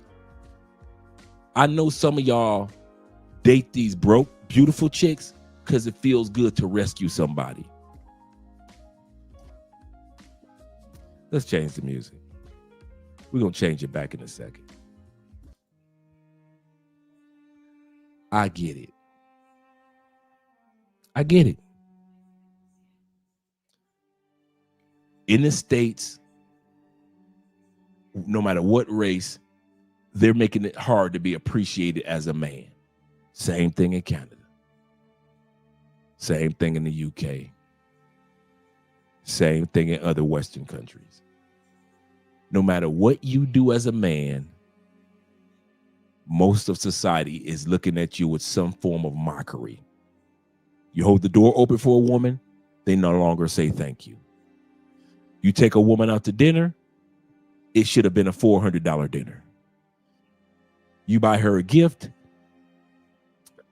S2: I know some of y'all date these broke, beautiful chicks because it feels good to rescue somebody. Let's change the music. We're gonna change it back in a second. I get it. In the States, no matter what race, they're making it hard to be appreciated as a man. Same thing in Canada. Same thing in the UK. Same thing in other Western countries. No matter what you do as a man, most of society is looking at you with some form of mockery. You hold the door open for a woman, they no longer say thank you. You take a woman out to dinner, it should have been a $400 dinner. You buy her a gift,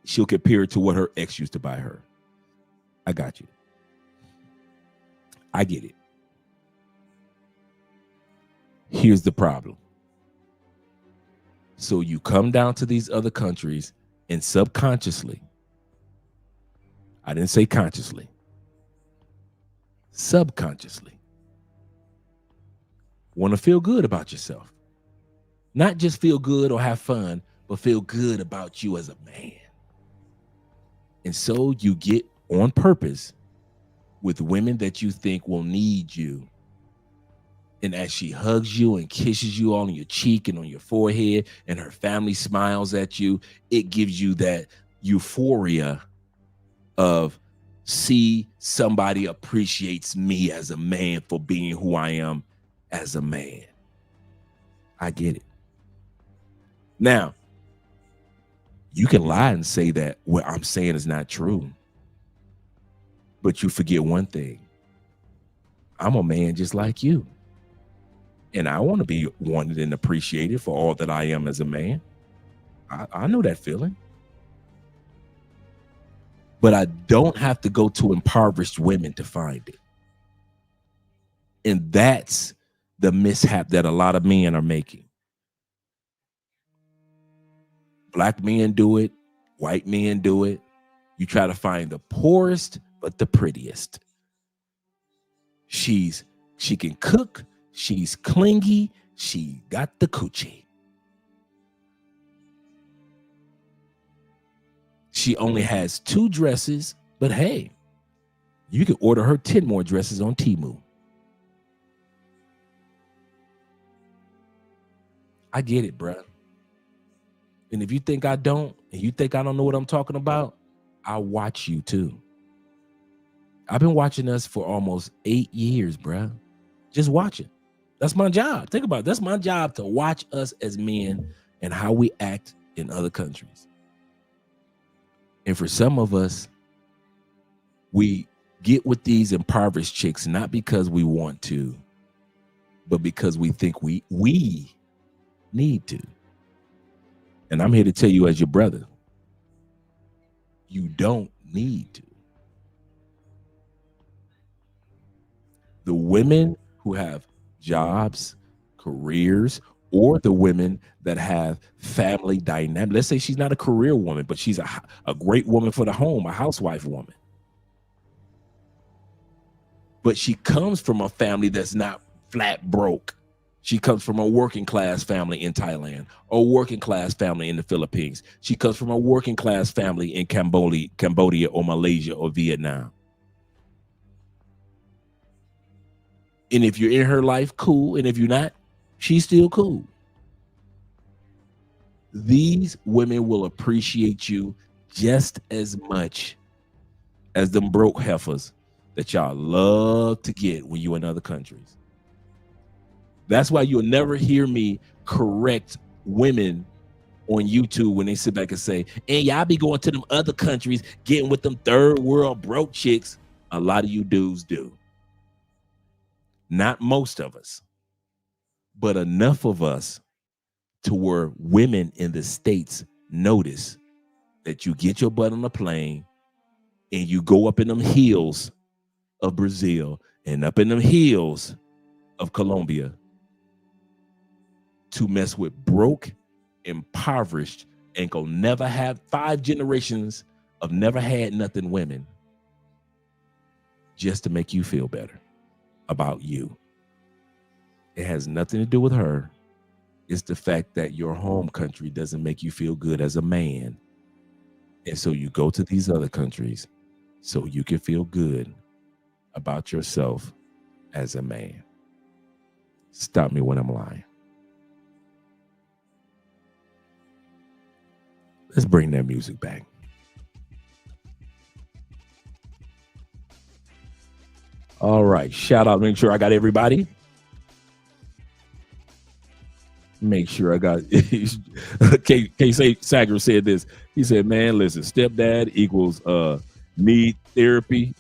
S2: she'll compare it to what her ex used to buy her. I got you. I get it. Here's the problem. So you come down to these other countries and subconsciously, I didn't say consciously, subconsciously, want to feel good about yourself. Not just feel good or have fun, but feel good about you as a man. And so you get on purpose with women that you think will need you. And as she hugs you and kisses you on your cheek and on your forehead, and her family smiles at you, it gives you that euphoria of, see, somebody appreciates me as a man for being who I am as a man. I get it. Now, you can lie and say that what I'm saying is not true. But you forget one thing. I'm a man just like you. And I want to be wanted and appreciated for all that I am as a man. I know that feeling. But I don't have to go to impoverished women to find it. And that's the mishap that a lot of men are making. Black men do it. White men do it. You try to find the poorest, but the prettiest. She can cook. She's clingy. She got the coochie. She only has 2 dresses, but hey, you can order her 10 more dresses on Temu. I get it, bruh. And if you think I don't, and you think I don't know what I'm talking about, I watch you too. I've been watching us for almost 8 years, bruh. Just watching. That's my job. Think about it. That's my job, to watch us as men and how we act in other countries. And for some of us, we get with these impoverished chicks not because we want to, but because we think we need to. And I'm here to tell you as your brother, you don't need to. The women who have jobs, careers, or the women that have family dynamic. Let's say she's not a career woman, but she's a great woman for the home, a housewife woman. But she comes from a family that's not flat broke. She comes from a working class family in Thailand, or working class family in the Philippines. She comes from a working class family in Cambodia or Malaysia or Vietnam. And if you're in her life, cool. And if you're not, she's still cool. These women will appreciate you just as much as them broke heifers that y'all love to get when you're in other countries. That's why you'll never hear me correct women on YouTube when they sit back and say, and y'all be going to them other countries getting with them third world broke chicks. A lot of you dudes do. Not most of us, but enough of us to where women in the States notice that you get your butt on a plane and you go up in them hills of Brazil and up in them hills of Colombia to mess with broke, impoverished, and go never have 5 generations of never had nothing women just to make you feel better about you. It has nothing to do with her. It's the fact that your home country doesn't make you feel good as a man. And so you go to these other countries so you can feel good about yourself as a man. Stop me when I'm lying. Let's bring that music back. All right. Shout out. Make sure I got everybody. Make sure I got K Sager said this. He said, man, listen, stepdad equals need therapy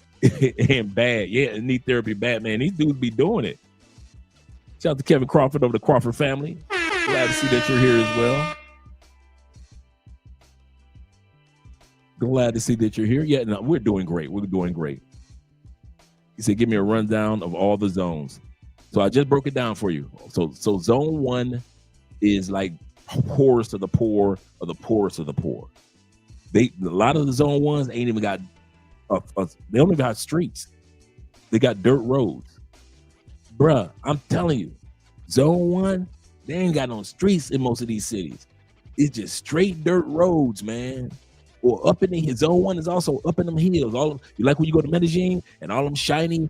S2: and bad. Yeah, need therapy bad, man. These dudes be doing it. Shout out to Kevin Crawford of the Crawford family. Glad to see that you're here as well. Glad to see that you're here. Yeah, no, we're doing great. We're doing great. He said, give me a rundown of all the zones. So I just broke it down for you. So zone 1 is like poorest of the poor or the poorest of the poor. A lot of the zone 1s ain't even got they only got streets. They got dirt roads. Bruh, I'm telling you, zone 1, they ain't got no streets in most of these cities. It's just straight dirt roads, man. Or up in the zone 1 is also up in them hills. You like when you go to Medellin and all them shiny,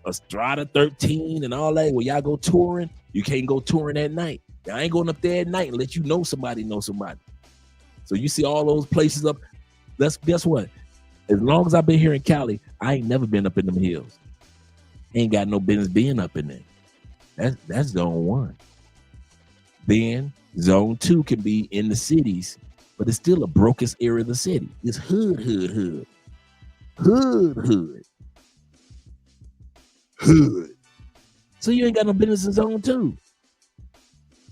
S2: Estrada 13 and all that, where y'all go touring. You can't go touring at night. I ain't going up there at night unless you know somebody. So you see all those places up. Guess what? As long as I've been here in Cali, I ain't never been up in them hills. Ain't got no business being up in there. That's zone 1. Then zone 2 can be in the cities, but it's still a brokest area of the city. It's hood. So you ain't got no business in zone 2.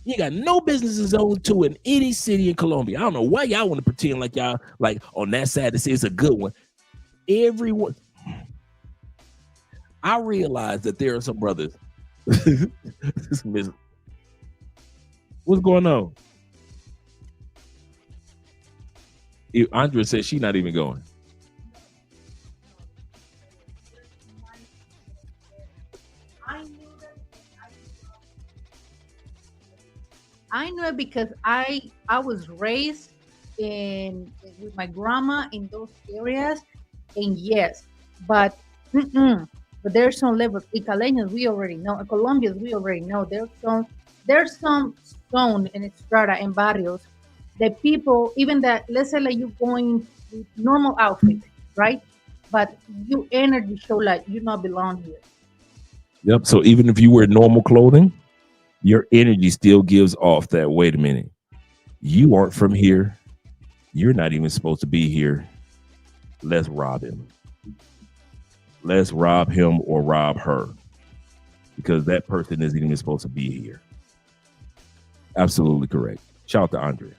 S2: You ain't got no business in zone 2 in any city in Colombia. I don't know why y'all want to pretend like y'all like on that side to say it's a good one. Everyone, I realize that there are some brothers. What's going on? Andrea says she's not even going.
S5: I know it because I was raised with my grandma in those areas, and yes, but there's some levels. Icaleños, we already know. In Colombians, we already know. There's some zone in Estrada and barrios that people, even that, let's say like you going with normal outfit, right? But your energy show like you not belong here.
S2: Yep. So even if you wear normal clothing, your energy still gives off that, wait a minute, you aren't from here. You're not even supposed to be here. Let's rob him. Let's rob him or rob her, because that person isn't even supposed to be here. Absolutely correct. Shout out to Andrea.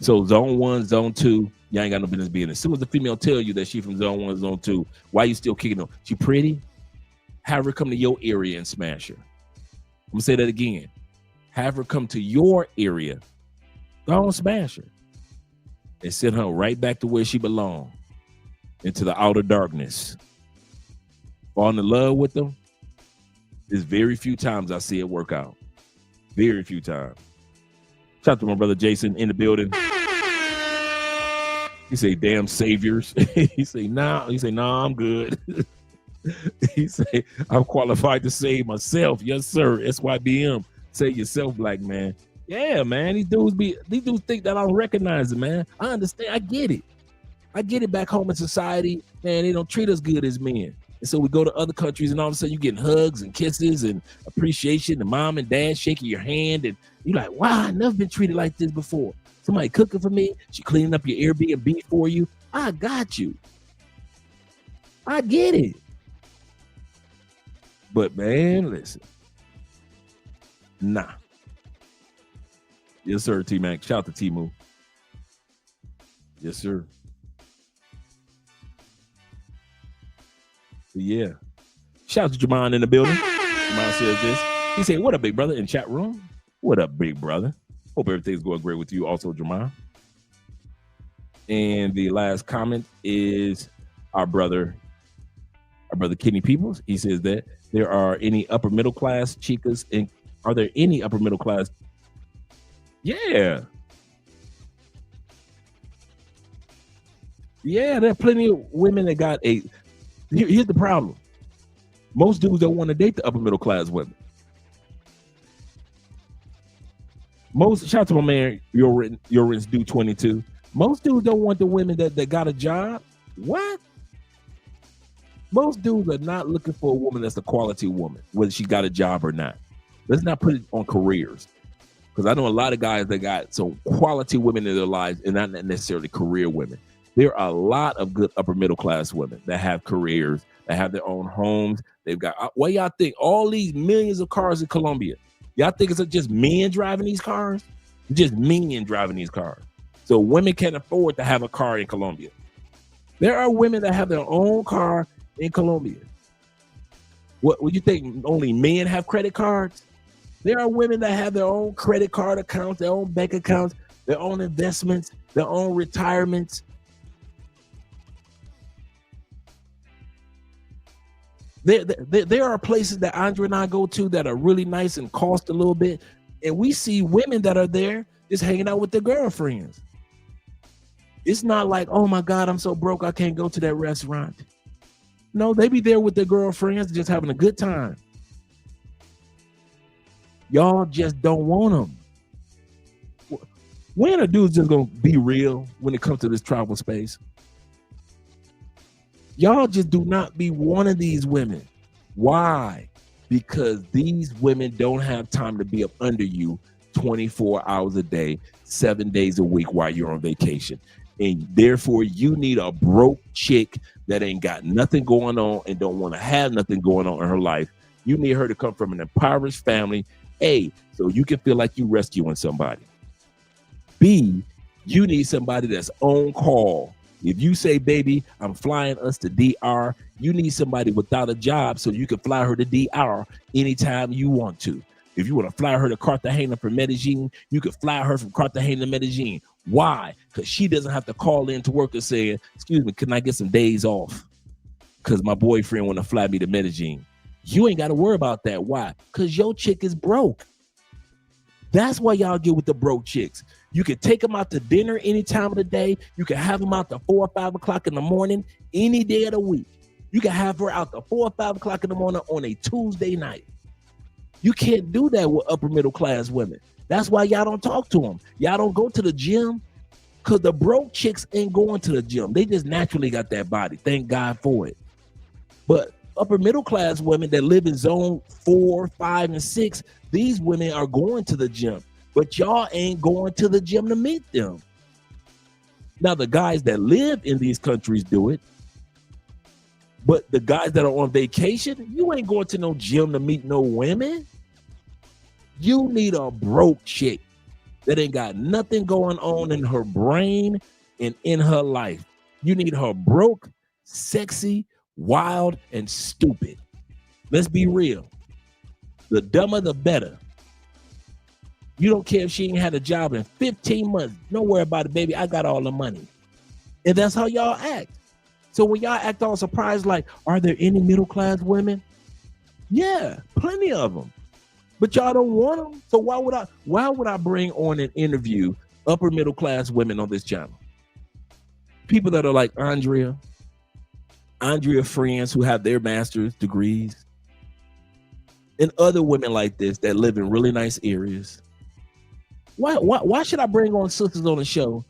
S2: So zone 1, zone 2, y'all ain't got no business being there. As soon as the female tell you that she from zone 1, zone 2, why you still kicking them? She pretty? Have her come to your area and smash her. I'm gonna say that again. Have her come to your area. Go and smash her. And send her right back to where she belongs. Into the outer darkness. Falling in love with them. There's very few times I see it work out. Very few times. Shout out to my brother Jason in the building. He say, damn saviors. He say, nah, I'm good. He say, I'm qualified to save myself. Yes, sir. SYBM. Save yourself, black man. Yeah, man. These dudes think that I don't recognize it, man. I understand. I get it. Back home in society, man, they don't treat us good as men. And so we go to other countries and all of a sudden you getting hugs and kisses and appreciation and mom and dad shaking your hand. And you're like, wow, I never been treated like this before. Somebody cooking for me. She cleaning up your Airbnb for you. I got you. I get it. But man, listen. Nah. Yes, sir, T-Mac. Shout out to T-Moo. Yes, sir. Yeah. Shout out to Jamon in the building. Jamon says this. He said, what up, big brother? In chat room. What up, big brother? Hope everything's going great with you also, Jamon. And the last comment is our brother Kenny Peoples. He says that there are any upper middle class chicas, and are there any upper middle class? Yeah. Yeah, there are plenty of women that got Here's the problem. Most dudes don't want to date the upper middle class women. Shout out to my man, Yorin's Dude 22. Most dudes don't want the women that got a job. What? Most dudes are not looking for a woman that's a quality woman, whether she got a job or not. Let's not put it on careers. Because I know a lot of guys that got some quality women in their lives and not necessarily career women. There are a lot of good upper middle class women that have careers, that have their own homes. They've got, what y'all think? All these millions of cars in Colombia. Y'all think it's just men driving these cars? Just men driving these cars. So women can't afford to have a car in Colombia. There are women that have their own car in Colombia. What would you think? Only men have credit cards? There are women that have their own credit card accounts, their own bank accounts, their own investments, their own retirements. There are places that Andre and I go to that are really nice and cost a little bit. And we see women that are there just hanging out with their girlfriends. It's not like, oh my God, I'm so broke, I can't go to that restaurant. No, they be there with their girlfriends just having a good time. Y'all just don't want them. When are dudes just gonna be real when it comes to this travel space? Y'all just do not be one of these women. Why? Because these women don't have time to be up under you 24 hours a day, 7 days a week while you're on vacation. And therefore, you need a broke chick that ain't got nothing going on and don't want to have nothing going on in her life. You need her to come from an impoverished family. A, so you can feel like you rescuing somebody. B, you need somebody that's on call. If you say, baby, I'm flying us to DR, you need somebody without a job so you can fly her to DR anytime you want to. If you want to fly her to Cartagena from Medellin, you can fly her from Cartagena to Medellin. Why? Because she doesn't have to call in to work and say, excuse me, can I get some days off? Because my boyfriend want to fly me to Medellin. You ain't got to worry about that. Why? Because your chick is broke. That's why y'all get with the broke chicks. You can take them out to dinner any time of the day. You can have them out to 4 or 5 o'clock in the morning, any day of the week. You can have her out to 4 or 5 o'clock in the morning on a Tuesday night. You can't do that with upper middle class women. That's why y'all don't talk to them. Y'all don't go to the gym because the broke chicks ain't going to the gym. They just naturally got that body. Thank God for it. But upper middle class women that live in zone 4, 5, and 6, these women are going to the gym, but y'all ain't going to the gym to meet them. Now, the guys that live in these countries do it, but the guys that are on vacation, you ain't going to no gym to meet no women. You need a broke chick that ain't got nothing going on in her brain and in her life. You need her broke, sexy, wild, and stupid. Let's be real. The dumber, the better. You don't care if she ain't had a job in 15 months. Don't worry about it, baby. I got all the money. And that's how y'all act. So when y'all act all surprised, like, are there any middle-class women? Yeah, plenty of them. But y'all don't want them. So why would I bring on an interview upper middle-class women on this channel? People that are like Andrea friends who have their master's degrees, and other women like this that live in really nice areas. Why should I bring on sisters on the show?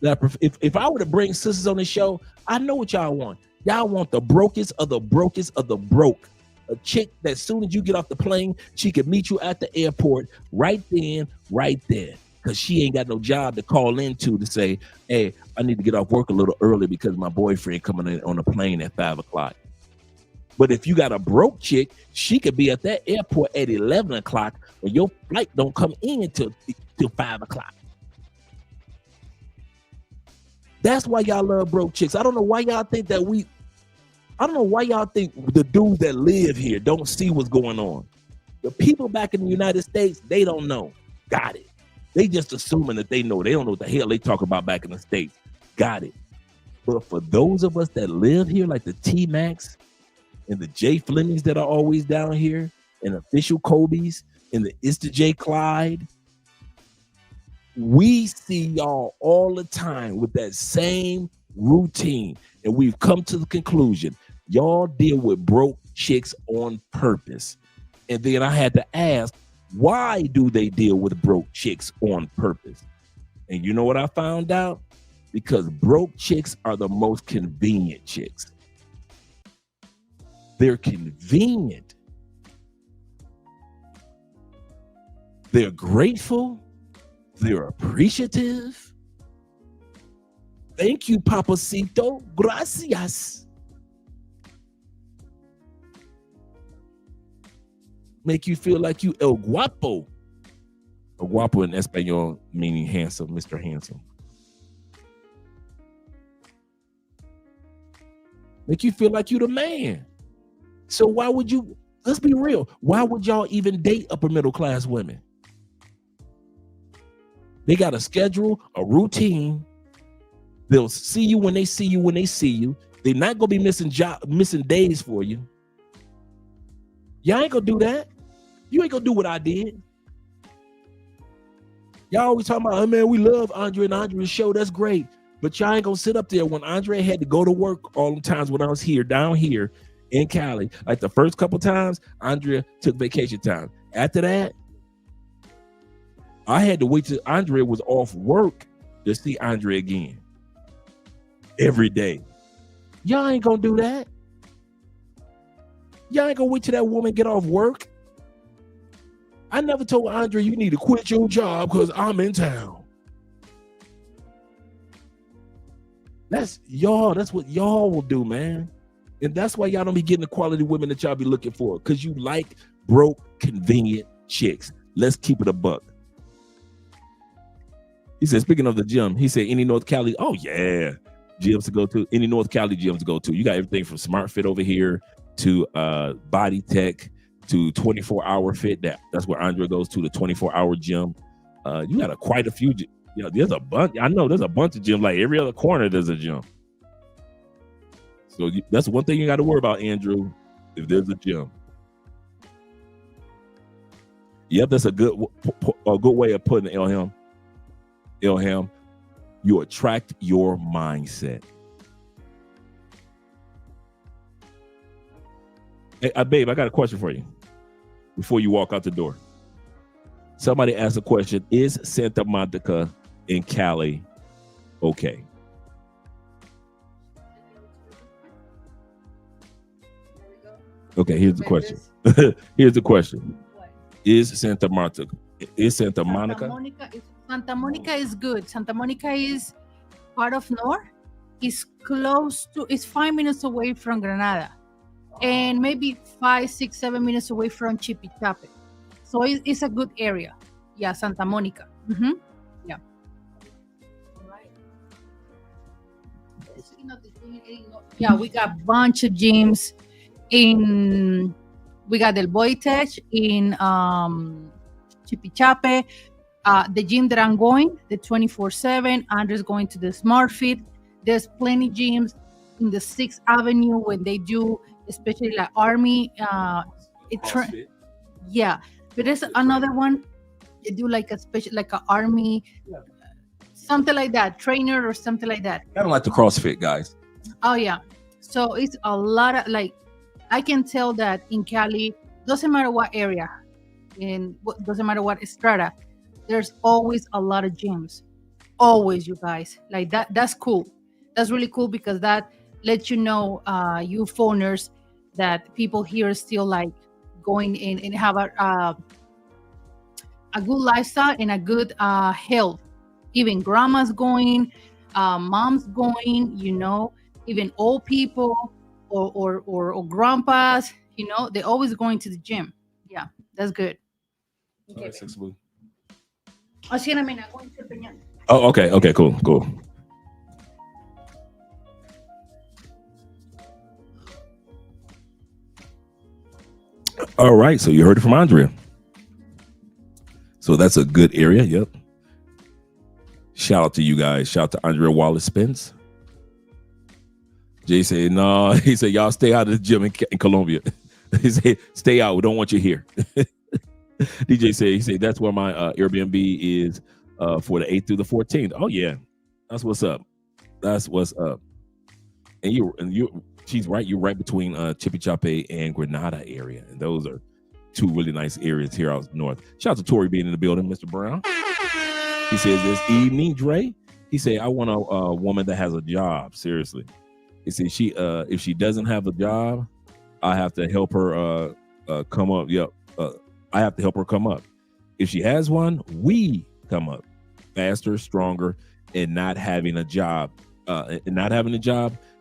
S2: If I were to bring sisters on the show, I know what y'all want. Y'all want the brokest of the brokest of the broke. A chick that as soon as you get off the plane, she can meet you at the airport right then, right there. Because she ain't got no job to call into to say, hey, I need to get off work a little early because my boyfriend coming in on a plane at 5 o'clock. But if you got a broke chick, she could be at that airport at 11 o'clock when your flight don't come in till 5 o'clock. That's why y'all love broke chicks. I don't know why y'all think the dudes that live here don't see what's going on. The people back in the United States, they don't know. Got it. They just assuming that they know. They don't know what the hell they talk about back in the States. Got it. But for those of us that live here, like the T-Max and the J Flemings that are always down here, and Official Kobe's and the Mr. J Clyde, we see y'all all the time with that same routine. And we've come to the conclusion Y'all deal with broke chicks on purpose. And then I had to ask, why do they deal with broke chicks on purpose? And you know what I found out? Because broke chicks are the most convenient chicks. They're convenient. They're grateful. They're appreciative. Thank you, Papacito. Gracias. Make you feel like you el guapo. El guapo in Espanol meaning handsome, Mr. Handsome. Make you feel like you the man. So why would you, let's be real, why would y'all even date upper middle class women? They got a schedule, a routine. They'll see you when they see you when they see you. They're not gonna be missing days for you. Y'all ain't gonna do that. You ain't gonna do what I did. Y'all always talking about, oh man, we love Andre and Andre's show. That's great. But y'all ain't gonna sit up there when Andre had to go to work all the times when I was here, down here in Cali. Like the first couple times, Andrea took vacation time. After that, I had to wait till Andrea was off work to see Andre again. Every day. Y'all ain't gonna do that. Y'all ain't gonna wait till that woman get off work. I never told Andre you need to quit your job because I'm in town. That's y'all. That's what y'all will do, man. And that's why y'all don't be getting the quality women that y'all be looking for, because you like broke, convenient chicks. Let's keep it a buck. He said, speaking of the gym, he said, any North Cali? Oh, yeah. Gyms to go to. Any North Cali gyms to go to. You got everything from Smart Fit over here to Body Tech to 24-hour fit. That's where Andre goes to, the 24-hour gym. You got quite a few. There's a bunch. I know there's a bunch of gyms. Like every other corner, there's a gym. So that's one thing you got to worry about, Andrew, if there's a gym. Yep, that's a good way of putting it, Ilham. Ilham, you attract your mindset. Hey, babe, I got a question for you before you walk out the door. Somebody asked a question, is Santa Monica in Cali okay? Okay, here's the question. Here's the question. Is Santa Monica?
S5: Santa Monica is good. Santa Monica is part of North. It's close to, it's 5 minutes away from Granada. And maybe 5, 6, 7 minutes away from Chipichape. So it's a good area. Yeah, Santa Monica. Mm-hmm. Yeah. Right. Yeah, we got a bunch of gyms we got Del Boitech in Chipichape. The gym that I'm going, the 24/7, Andre's going to the Smart Fit. There's plenty gyms in the 6th Avenue when they do, especially like Army. Yeah, but there's another one. They do like a special, like an Army, something like that, trainer or something like that.
S2: I don't like the CrossFit guys.
S5: Oh yeah, so it's a lot of like. I can tell that in Cali, doesn't matter what area, and doesn't matter what strata, there's always a lot of gyms. Always, you guys. Like that. That's cool. That's really cool because that lets you know, you phoners, that people here still like going in and have a good lifestyle and a good health. Even grandma's going, mom's going, even old people or grandpas, they're always going to the gym. Yeah, that's good. Okay.
S2: Oh, okay. Okay, cool. All right, so you heard it from Andrea. So that's a good area. Yep. Shout out to you guys. Shout out to Andrea Wallace Spence. Jay said, no, he said, y'all stay out of the gym in Colombia. He said, stay out. We don't want you here. DJ said, he said, that's where my Airbnb is for the 8th through the 14th. Oh, yeah. That's what's up. That's what's up. And you she's right. You're right between Chipichape and Grenada area, and those are two really nice areas here out north. Shout out to Tori being in the building, Mr. Brown. He says this evening, Dre. He said, I want a woman that has a job. Seriously. He said if she doesn't have a job, I have to help her come up. Yep. I have to help her come up. If she has one, we come up faster, stronger, and not having a job.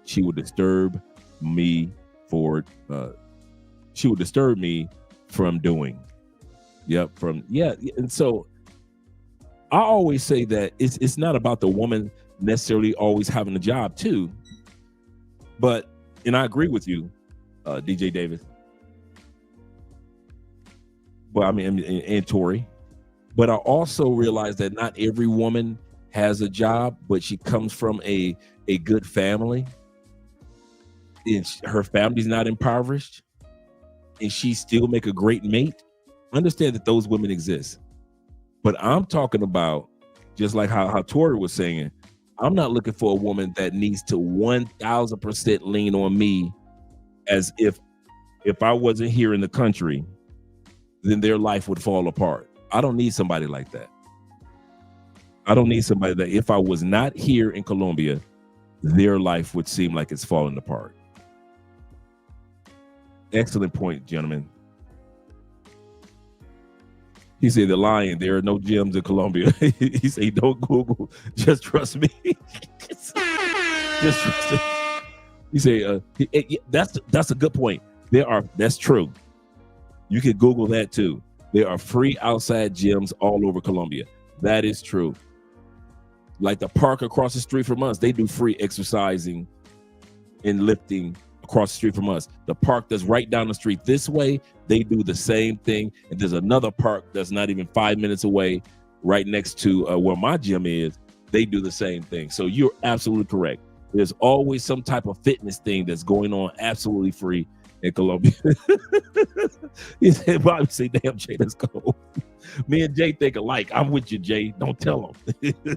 S2: She would disturb me from doing. Yep. And so I always say that it's not about the woman necessarily always having a job too. But, and I agree with you, DJ Davis. But I mean, and Tori. But I also realize that not every woman has a job, but she comes from a good family. And her family's not impoverished. And she still make a great mate. Understand that those women exist. But I'm talking about, just like how Tori was saying, I'm not looking for a woman that needs to 1,000% lean on me as if I wasn't here in the country, then their life would fall apart. I don't need somebody like that. I don't need somebody that if I was not here in Colombia, their life would seem like it's falling apart. Excellent point, gentlemen. He said, the lion, there are no gyms in Colombia. He said, don't Google, just trust me. Just trust me. He said, that's a good point. That's true. You can Google that too. There are free outside gyms all over Colombia. That is true. Like the park across the street from us, they do free exercising and lifting across the street from us. The park that's right down the street this way, they do the same thing. And there's another park that's not even 5 minutes away, right next to where my gym is. They do the same thing. So you're absolutely correct. There's always some type of fitness thing that's going on absolutely free in Colombia. He said, Bobby say, damn, Jay, let's go. Me and Jay think alike. I'm with you, Jay. Don't tell him.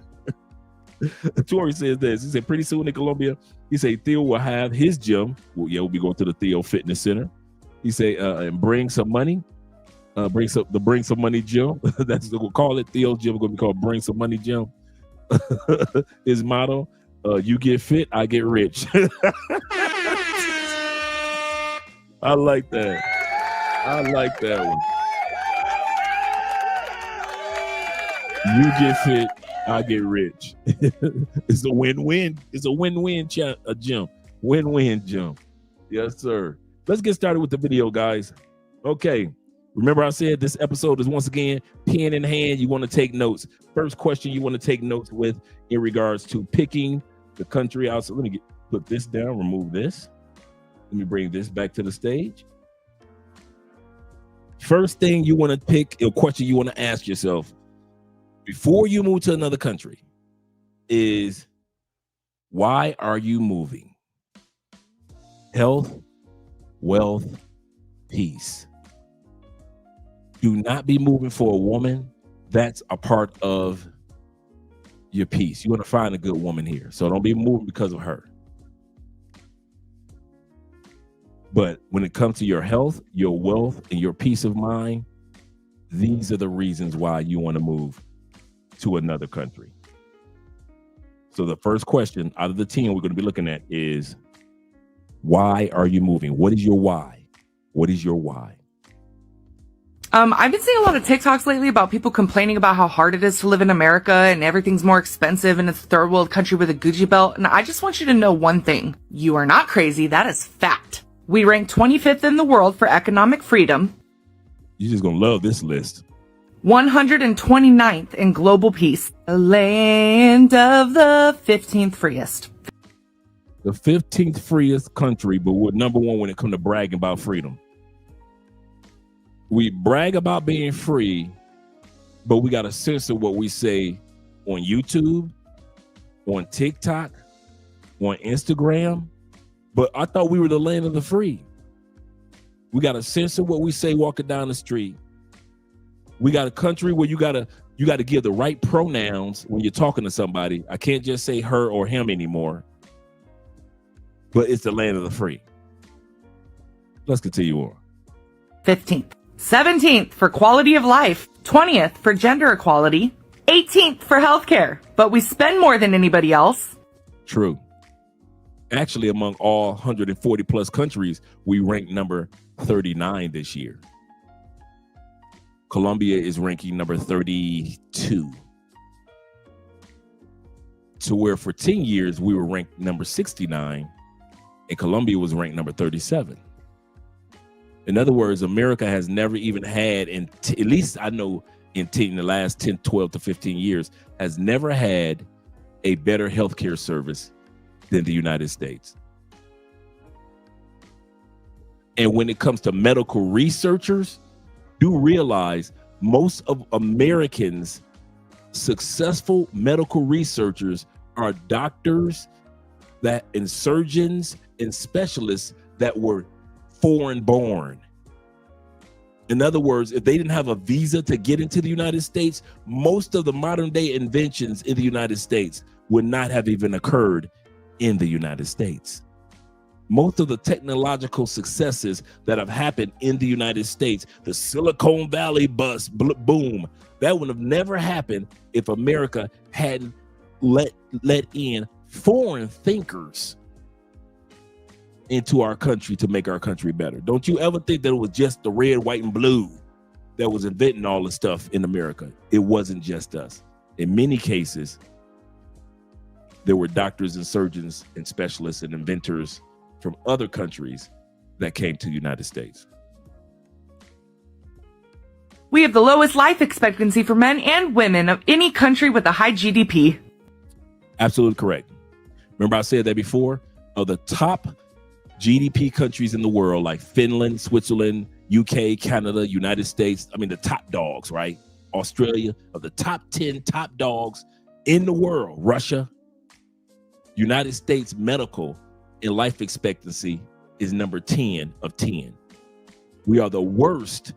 S2: Tori says this. He said, pretty soon in Colombia, he said, Theo will have his gym. Well, yeah, we'll be going to the Theo Fitness Center. He said, and bring some money. Bring some money gym. That's what we'll call it. Theo Gym. We're going to be called Bring Some Money Gym. His motto, you get fit, I get rich. I like that. I like that one. You get fit, I get rich. It's a win-win. It's a win-win gym. Win-win gym. Yes, sir. Let's get started with the video, guys. Okay. Remember I said this episode is once again pen in hand. You want to take notes. First question you want to take notes with in regards to picking the country out. So let me put this down, remove this. Let me bring this back to the stage. First thing you want to pick, a question you want to ask yourself before you move to another country is, why are you moving? Health, wealth, peace. Do not be moving for a woman. That's a part of your peace. You want to find a good woman here. So don't be moving because of her. But when it comes to your health, your wealth, and your peace of mind, these are the reasons why you want to move to another country. So the first question out of the 10 we're going to be looking at is, why are you moving? What is your why? What is your why?
S6: I've been seeing a lot of TikToks lately about people complaining about how hard it is to live in America and everything's more expensive and it's a third world country with a Gucci belt. And I just want you to know one thing. You are not crazy. That is fact. We rank 25th in the world for economic freedom.
S2: You're just going to love this list.
S6: 129th in global peace. The land of the 15th freest.
S2: The 15th freest country, but we're number one when it comes to bragging about freedom. We brag about being free, but we got to censor what we say on YouTube, on TikTok, on Instagram. But I thought we were the land of the free. We got to censor what we say walking down the street. We got a country where you got to give the right pronouns when you're talking to somebody. I can't just say her or him anymore. but it's the land of the free. Let's continue on.
S6: 15th. 17th for quality of life. 20th for gender equality. 18th for healthcare. But we spend more than anybody else.
S2: True. Actually, among all 140 plus countries, we rank number 39 this year. Colombia is ranking number 32. To where for 10 years, we were ranked number 69, and Colombia was ranked number 37. In other words, America has never even had, at least I know in the last 10, 12 to 15 years, has never had a better healthcare service than the United States. And when it comes to medical researchers, do realize most of Americans, successful medical researchers, are doctors and surgeons and specialists that were foreign born. In other words, if they didn't have a visa to get into the United States, most of the modern day inventions in the United States would not have even occurred in the United States. Most of the technological successes that have happened in the United States, the Silicon Valley boom, that would have never happened if America hadn't let in foreign thinkers into our country to make our country better. Don't you ever think that it was just the red, white, and blue that was inventing all the stuff in America. It wasn't just us. In many cases, there were doctors and surgeons and specialists and inventors from other countries that came to the United States.
S6: We have the lowest life expectancy for men and women of any country with a high GDP.
S2: Absolutely correct. Remember I said that before? Of the top GDP countries in the world, like Finland, Switzerland, UK, Canada, United States, I mean the top dogs, right? Australia, of the top 10 top dogs in the world, Russia, United States medical and life expectancy is number 10 of 10. We are the worst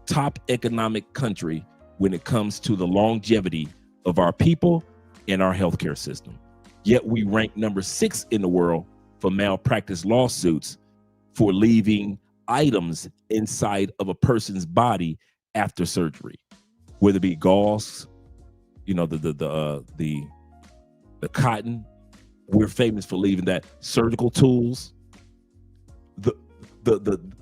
S2: top economic country when it comes to the longevity of our people and our healthcare system. Yet we rank number 6 in the world for malpractice lawsuits for leaving items inside of a person's body after surgery, whether it be gauze, you know, the cotton. We're famous for leaving that. Surgical tools.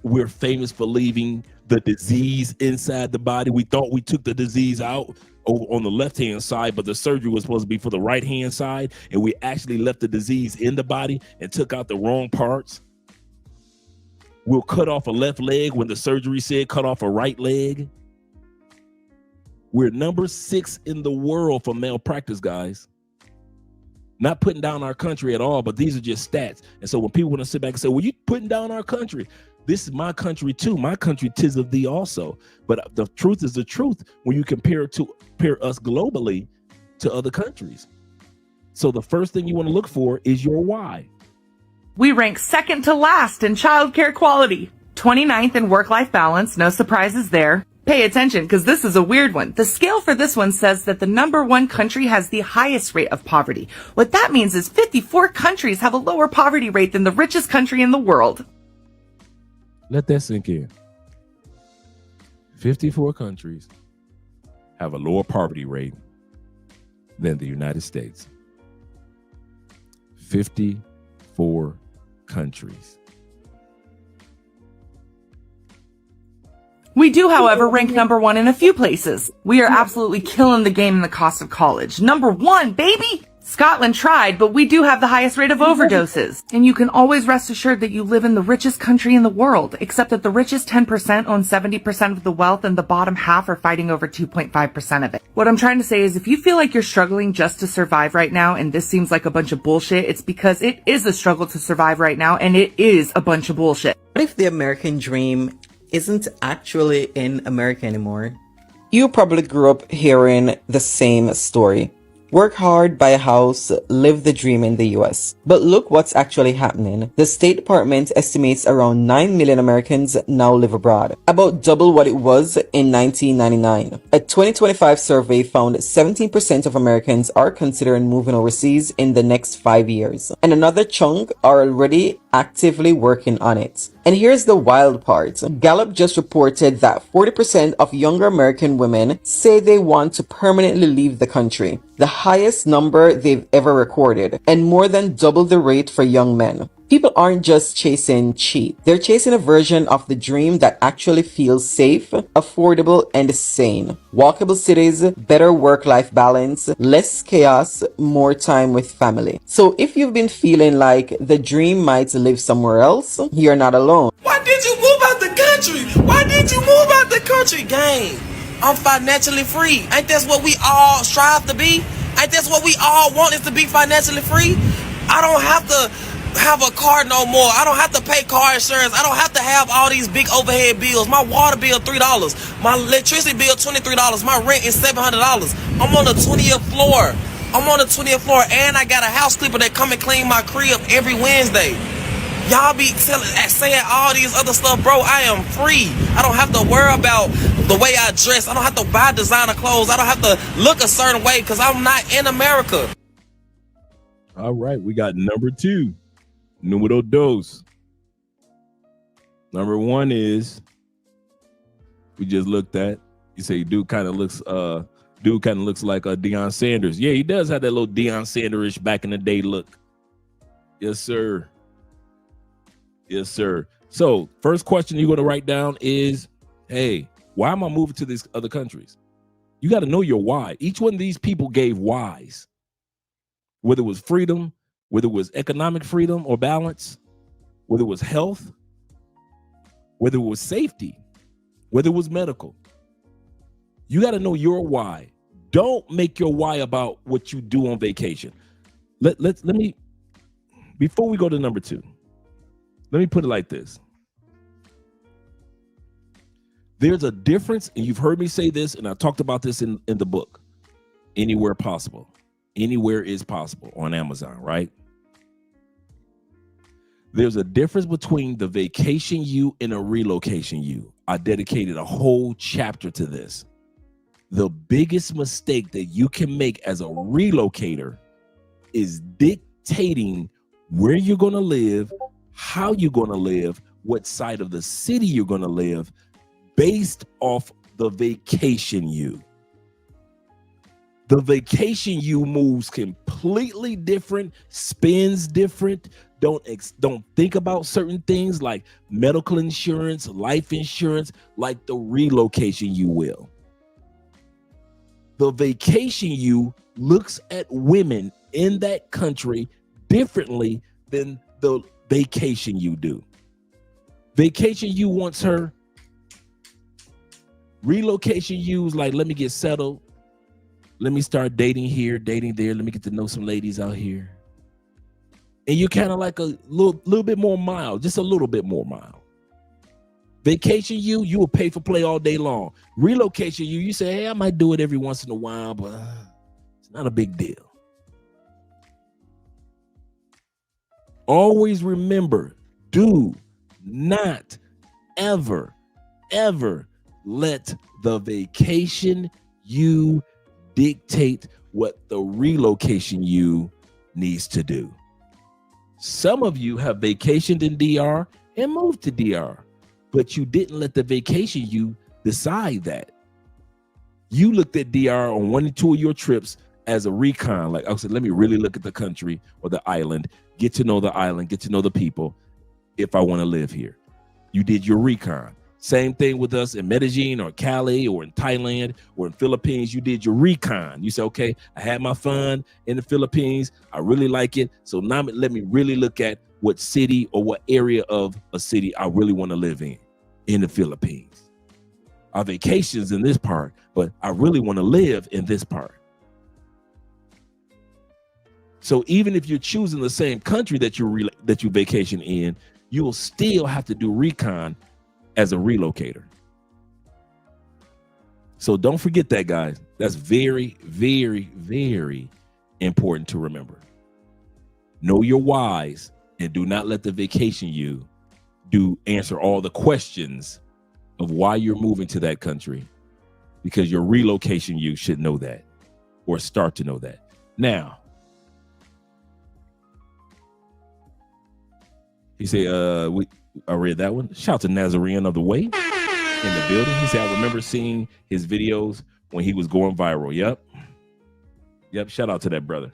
S2: We're famous for leaving the disease inside the body. We thought we took the disease out over on the left-hand side, but the surgery was supposed to be for the right-hand side, and we actually left the disease in the body and took out the wrong parts. We'll cut off a left leg when the surgery said cut off a right leg. We're number 6 in the world for malpractice, guys. Not putting down our country at all, but these are just stats. And so when people want to sit back and say, well, you putting down our country. This is my country too. My country, 'tis of thee also. But the truth is the truth when you compare us globally to other countries. So the first thing you want to look for is your why.
S6: We rank second to last in childcare quality. 29th in work-life balance. No surprises there. Pay attention, because this is a weird one. The scale for this one says that the number 1 country has the highest rate of poverty. What that means is 54 countries have a lower poverty rate than the richest country in the world.
S2: Let that sink in. 54 countries have a lower poverty rate than the United States. 54 countries.
S6: We do, however, rank number 1 in a few places. We are absolutely killing the game in the cost of college. Number 1, baby! Scotland tried, but we do have the highest rate of overdoses. And you can always rest assured that you live in the richest country in the world, except that the richest 10% own 70% of the wealth and the bottom half are fighting over 2.5% of it. What I'm trying to say is if you feel like you're struggling just to survive right now and this seems like a bunch of bullshit, it's because it is a struggle to survive right now and it is a bunch of bullshit.
S7: What if the American dream isn't actually in America anymore? You probably grew up hearing the same story. Work hard, buy a house, live the dream in the US. But look what's actually happening. The State Department estimates around 9 million Americans now live abroad, about double what it was in 1999. A 2025 survey found 17% of Americans are considering moving overseas in the next 5 years, and another chunk are already actively working on it. And here's the wild part. Gallup just reported that 40% of younger American women say they want to permanently leave the country, the highest number they've ever recorded, and more than double the rate for young men. People aren't just chasing cheap. They're chasing a version of the dream that actually feels safe, affordable, and sane. Walkable cities, better work-life balance, less chaos, more time with family. So if you've been feeling like the dream might live somewhere else, you're not alone.
S8: Why did you move out the country? Why did you move out the country, gang? I'm financially free. Ain't that what we all strive to be? Ain't that what we all want, is to be financially free? I don't have to have a car no more. I don't have to pay car insurance. I don't have to have all these big overhead bills. My water bill $3. My electricity bill $23. My rent is $700. I'm on the 20th floor. And I got a house clipper that come and clean my crib every Wednesday. Y'all be saying all these other stuff, bro. I am free. I don't have to worry about the way I dress. I don't have to buy designer clothes. I don't have to look a certain way because I'm not in America.
S2: All right, we got number 2. Numero dos. Number 1 is, we just looked at. You say dude kind of looks like a Deion Sanders. Yeah, he does have that little Deion Sanders-ish back in the day look. Yes, sir. Yes, sir. So first question you're going to write down is, hey, why am I moving to these other countries? You got to know your why. Each one of these people gave whys, whether it was freedom, whether it was economic freedom or balance, whether it was health, whether it was safety, whether it was medical. You got to know your why. Don't make your why about what you do on vacation. Let me, before we go to number 2, let me put it like this. There's a difference, and you've heard me say this, and I talked about this in the book, Anywhere Possible. Anywhere is Possible on Amazon, right? There's a difference between the vacation you and a relocation you. I dedicated a whole chapter to this. The biggest mistake that you can make as a relocator is dictating where you're going to live, how you're going to live, what side of the city you're going to live based off the vacation you. The vacation you moves completely different, spends different. Don't think about certain things like medical insurance, life insurance, like the relocation you will. The vacation you looks at women in that country differently than the vacation you do. Vacation you wants her. Relocation you is like, let me get settled. Let me start dating here, dating there. Let me get to know some ladies out here. And you're kind of like a little bit more mild, just a little bit more mild. Vacation you will pay for play all day long. Relocation you say, hey, I might do it every once in a while, but it's not a big deal. Always remember, do not ever let the vacation you dictate what the relocation you needs to do. Some of you have vacationed in DR and moved to DR, but you didn't let the vacation you decide that. You looked at DR on 1 or 2 of your trips as a recon. Like I said, let me really look at the country or the island, get to know the island, get to know the people if I want to live here. You did your recon. Same thing with us in Medellin or Cali or in Thailand or in Philippines. You did your recon. You said, okay, I had my fun in the Philippines. I really like it. So now let me really look at what city or what area of a city I really want to live in the Philippines. Our vacations in this part, but I really want to live in this part. So even if you're choosing the same country that you vacation in, you will still have to do recon as a relocator. So don't forget that, guys. That's very, very, very important to remember. Know your whys and do not let the vacation you answer all the questions of why you're moving to that country, because your relocation you should know that or start to know that. Now, he said, I read that one. Shout out to Nazarene of the Way in the building. He said, I remember seeing his videos when he was going viral. Yep. Shout out to that brother.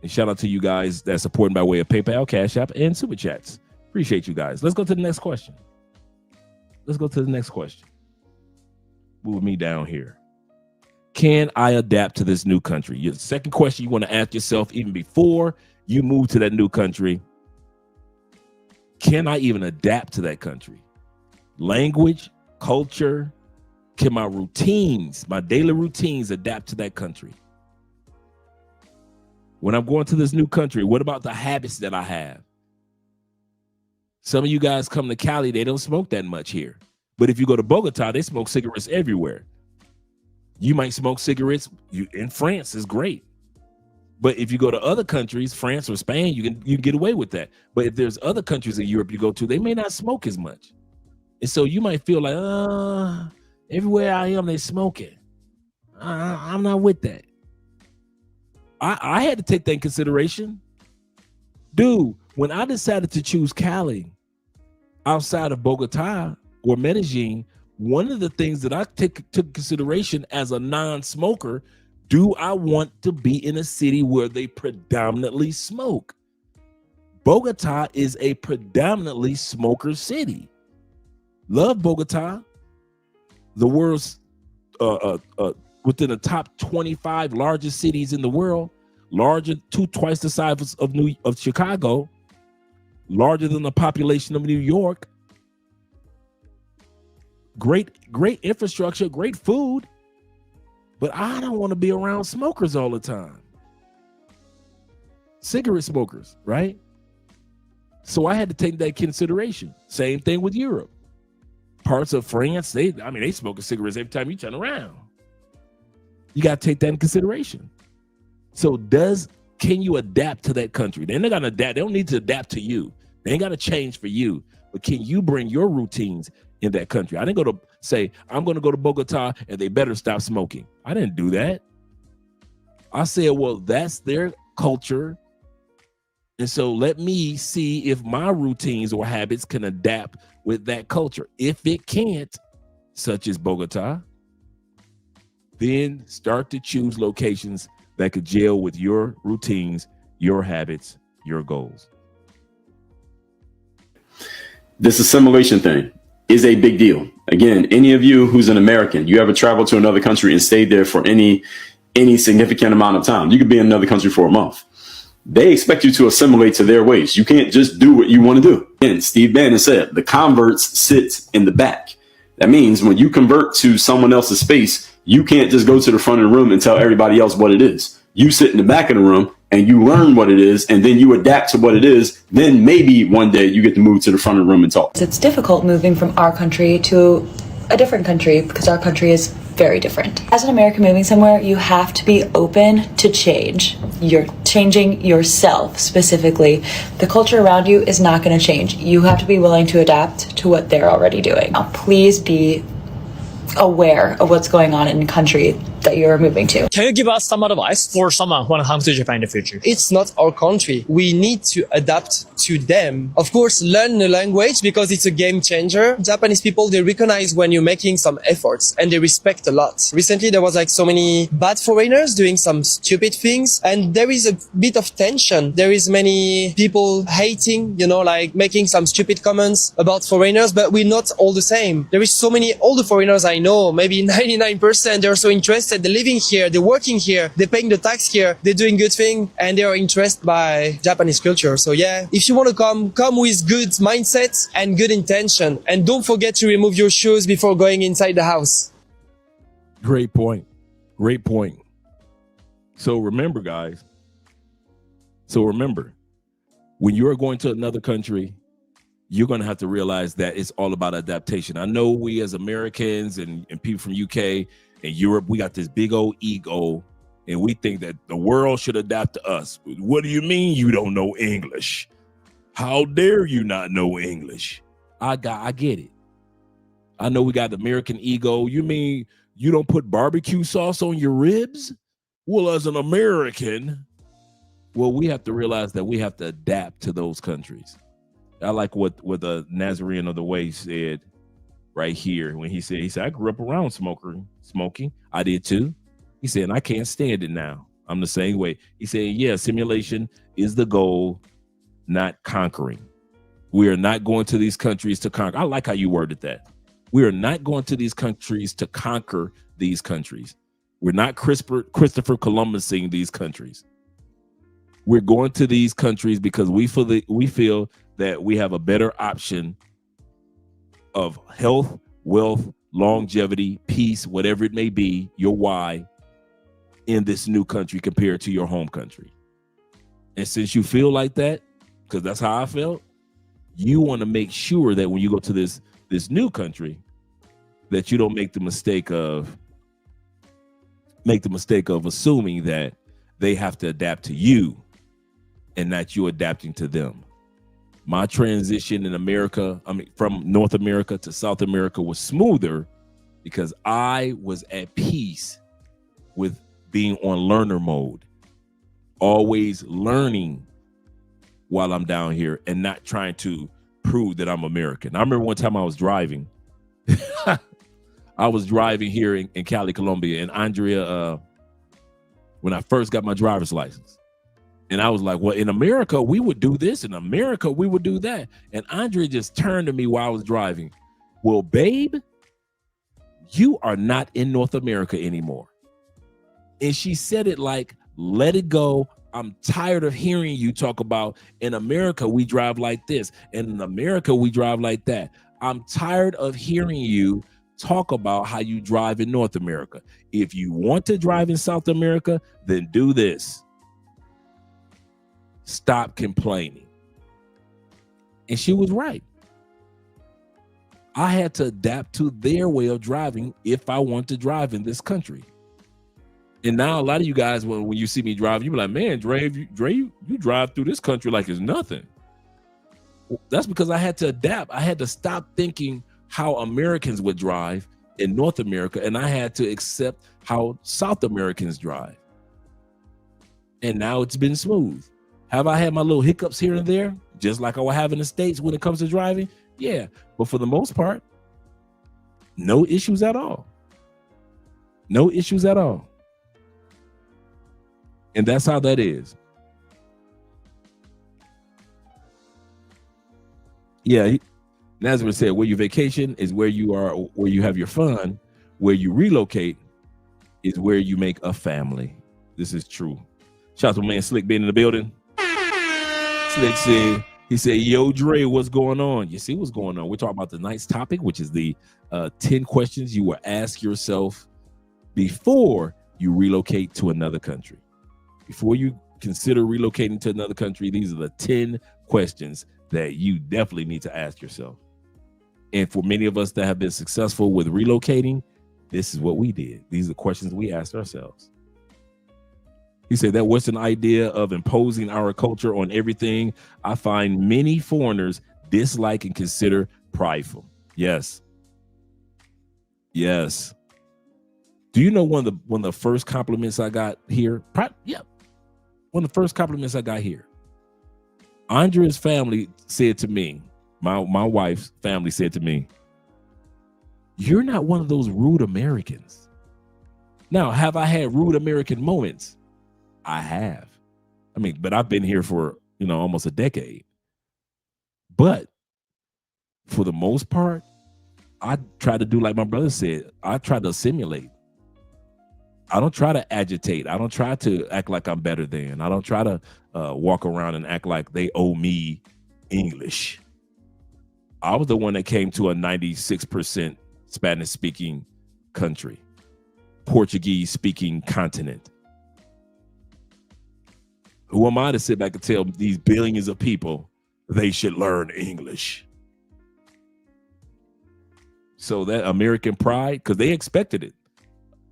S2: And shout out to you guys that supporting by way of PayPal, Cash App, and Super Chats. Appreciate you guys. Let's go to the next question. Move me down here. Can I adapt to this new country? Your second question you want to ask yourself even before you move to that new country. Can I even adapt to that country? Language, culture, can my routines, my daily routines adapt to that country? When I'm going to this new country, what about the habits that I have? Some of you guys come to Cali, they don't smoke that much here. But if you go to Bogota, they smoke cigarettes everywhere. You might smoke cigarettes in France, is great. But if you go to other countries, France or Spain, you can get away with that. But if there's other countries in Europe you go to, they may not smoke as much. And so you might feel like, everywhere I am, they smoking. I'm not with that. I had to take that in consideration. Dude, when I decided to choose Cali outside of Bogota or Medellin, one of the things that I took consideration as a non-smoker, do I want to be in a city where they predominantly smoke? Bogota is a predominantly smoker city. Love Bogota. The world's within the top 25 largest cities in the world, larger, twice the size of Chicago, larger than the population of New York. Great infrastructure, great food, but I don't want to be around smokers all the time. Cigarette smokers, right? So I had to take that into consideration. Same thing with Europe. Parts of France, they smoke cigarettes every time you turn around. You got to take that in consideration. So can you adapt to that country? They're not going to adapt. They don't need to adapt to you. They ain't got to change for you. But can you bring your routines in that country? I didn't go to say, I'm going to go to Bogota and they better stop smoking. I didn't do that. I said, well, that's their culture. And so let me see if my routines or habits can adapt with that culture. If it can't, such as Bogota, then start to choose locations that could gel with your routines, your habits, your goals.
S9: This assimilation thing is a big deal. Again, any of you who's an American, you ever traveled to another country and stayed there for any significant amount of time, you could be in another country for a month. They expect you to assimilate to their ways. You can't just do what you want to do. And Steve Bannon said, the converts sit in the back. That means when you convert to someone else's space, you can't just go to the front of the room and tell everybody else what it is. You sit in the back of the room and you learn what it is, and then you adapt to what it is. Then maybe one day you get to move to the front of the room and talk.
S10: It's difficult moving from our country to a different country because our country is very different. As an American moving somewhere, you have to be open to change. You're changing yourself specifically. The culture around you is not going to change. You have to be willing to adapt to what they're already doing. Now, please be aware of what's going on in the country that you're moving to.
S11: Can you give us some advice for someone who wants to come to Japan in the future?
S12: It's not our country. We need to adapt to them. Of course, learn the language because it's a game changer. Japanese people, they recognize when you're making some efforts and they respect a lot. Recently, there was like so many bad foreigners doing some stupid things and there is a bit of tension. There is many people hating, like making some stupid comments about foreigners, but we're not all the same. There is so many older foreigners I know, maybe 99%, they're so interested. They're living here, they're working here, they're paying the tax here, they're doing good thing, and they are interested by Japanese culture. So yeah, if you want to come with good mindset and good intention, and don't forget to remove your shoes before going inside the house.
S2: Great point. Great point. So remember, guys. When you're going to another country, you're going to have to realize that it's all about adaptation. I know we as Americans and people from UK and Europe, we got this big old ego And we think that the world should adapt to us. What do you mean you don't know English? How dare you not know English? I get it. I know we got the American ego. You mean you don't put barbecue sauce on your ribs? Well, as an American, well, we have to realize that we have to adapt to those countries. I like what the Nazarene of the Way said right here when he said, I grew up around smoking. I did too. He said, and I can't stand it now. I'm the same way. He said, yeah, simulation is the goal, not conquering. We are not going to these countries to conquer. I like how you worded that. We are not going to these countries to conquer these countries. We're not Christopher Columbusing these countries. We're going to these countries because we feel that we have a better option of health, wealth, longevity, peace, whatever it may be, your why, in this new country compared to your home country. And since you feel like that, because that's how I felt, you want to make sure that when you go to this new country, that you don't make the mistake of assuming that they have to adapt to you and not you adapting to them. My transition in America, from North America to South America, was smoother because I was at peace with being on learner mode, always learning while I'm down here and not trying to prove that I'm American. I remember one time I was driving. I was driving here in Cali, Colombia, and Andrea, when I first got my driver's license, and I was like, well, in America, we would do this. In America, we would do that. And Andrea just turned to me while I was driving. Well, babe, you are not in North America anymore. And she said it like, let it go. I'm tired of hearing you talk about in America, we drive like this. And in America, we drive like that. I'm tired of hearing you talk about how you drive in North America. If you want to drive in South America, then do this. Stop complaining. And she was right. I had to adapt to their way of driving if I want to drive in this country. And now a lot of you guys, when you see me drive, you be like, man, Dre, you drive through this country like it's nothing. That's because I had to adapt. I had to stop thinking how Americans would drive in North America, and I had to accept how South Americans drive. And now it's been smooth. Have I had my little hiccups here and there, just like I would have in the States when it comes to driving? Yeah, but for the most part, no issues at all. No issues at all. And that's how that is. Yeah, Nazareth said, where you vacation is where you are, where you have your fun. Where you relocate is where you make a family. This is true. Shout out to my man Slick being in the building. Slick said, he said, yo, Dre, what's going on? You see what's going on? We're talking about the night's topic, which is the 10 questions you will ask yourself before you relocate to another country. Before you consider relocating to another country, these are the 10 questions that you definitely need to ask yourself. And for many of us that have been successful with relocating, this is what we did. These are the questions we asked ourselves. He said that Western idea of imposing our culture on everything, I find many foreigners dislike and consider prideful. Yes. Yes. Do you know one of the first compliments I got here? Yeah. One of the first compliments I got here. Andrea's family said to me, my wife's family said to me, you're not one of those rude Americans. Now, have I had rude American moments? I have. But I've been here for, almost a decade. But for the most part, I try to do like my brother said. I try to assimilate. I don't try to agitate. I don't try to act like I'm better than. I don't try to walk around and act like they owe me English. I was the one that came to a 96% Spanish-speaking country, Portuguese-speaking continent. Who am I to sit back and tell these billions of people they should learn English? So that American pride, because they expected it.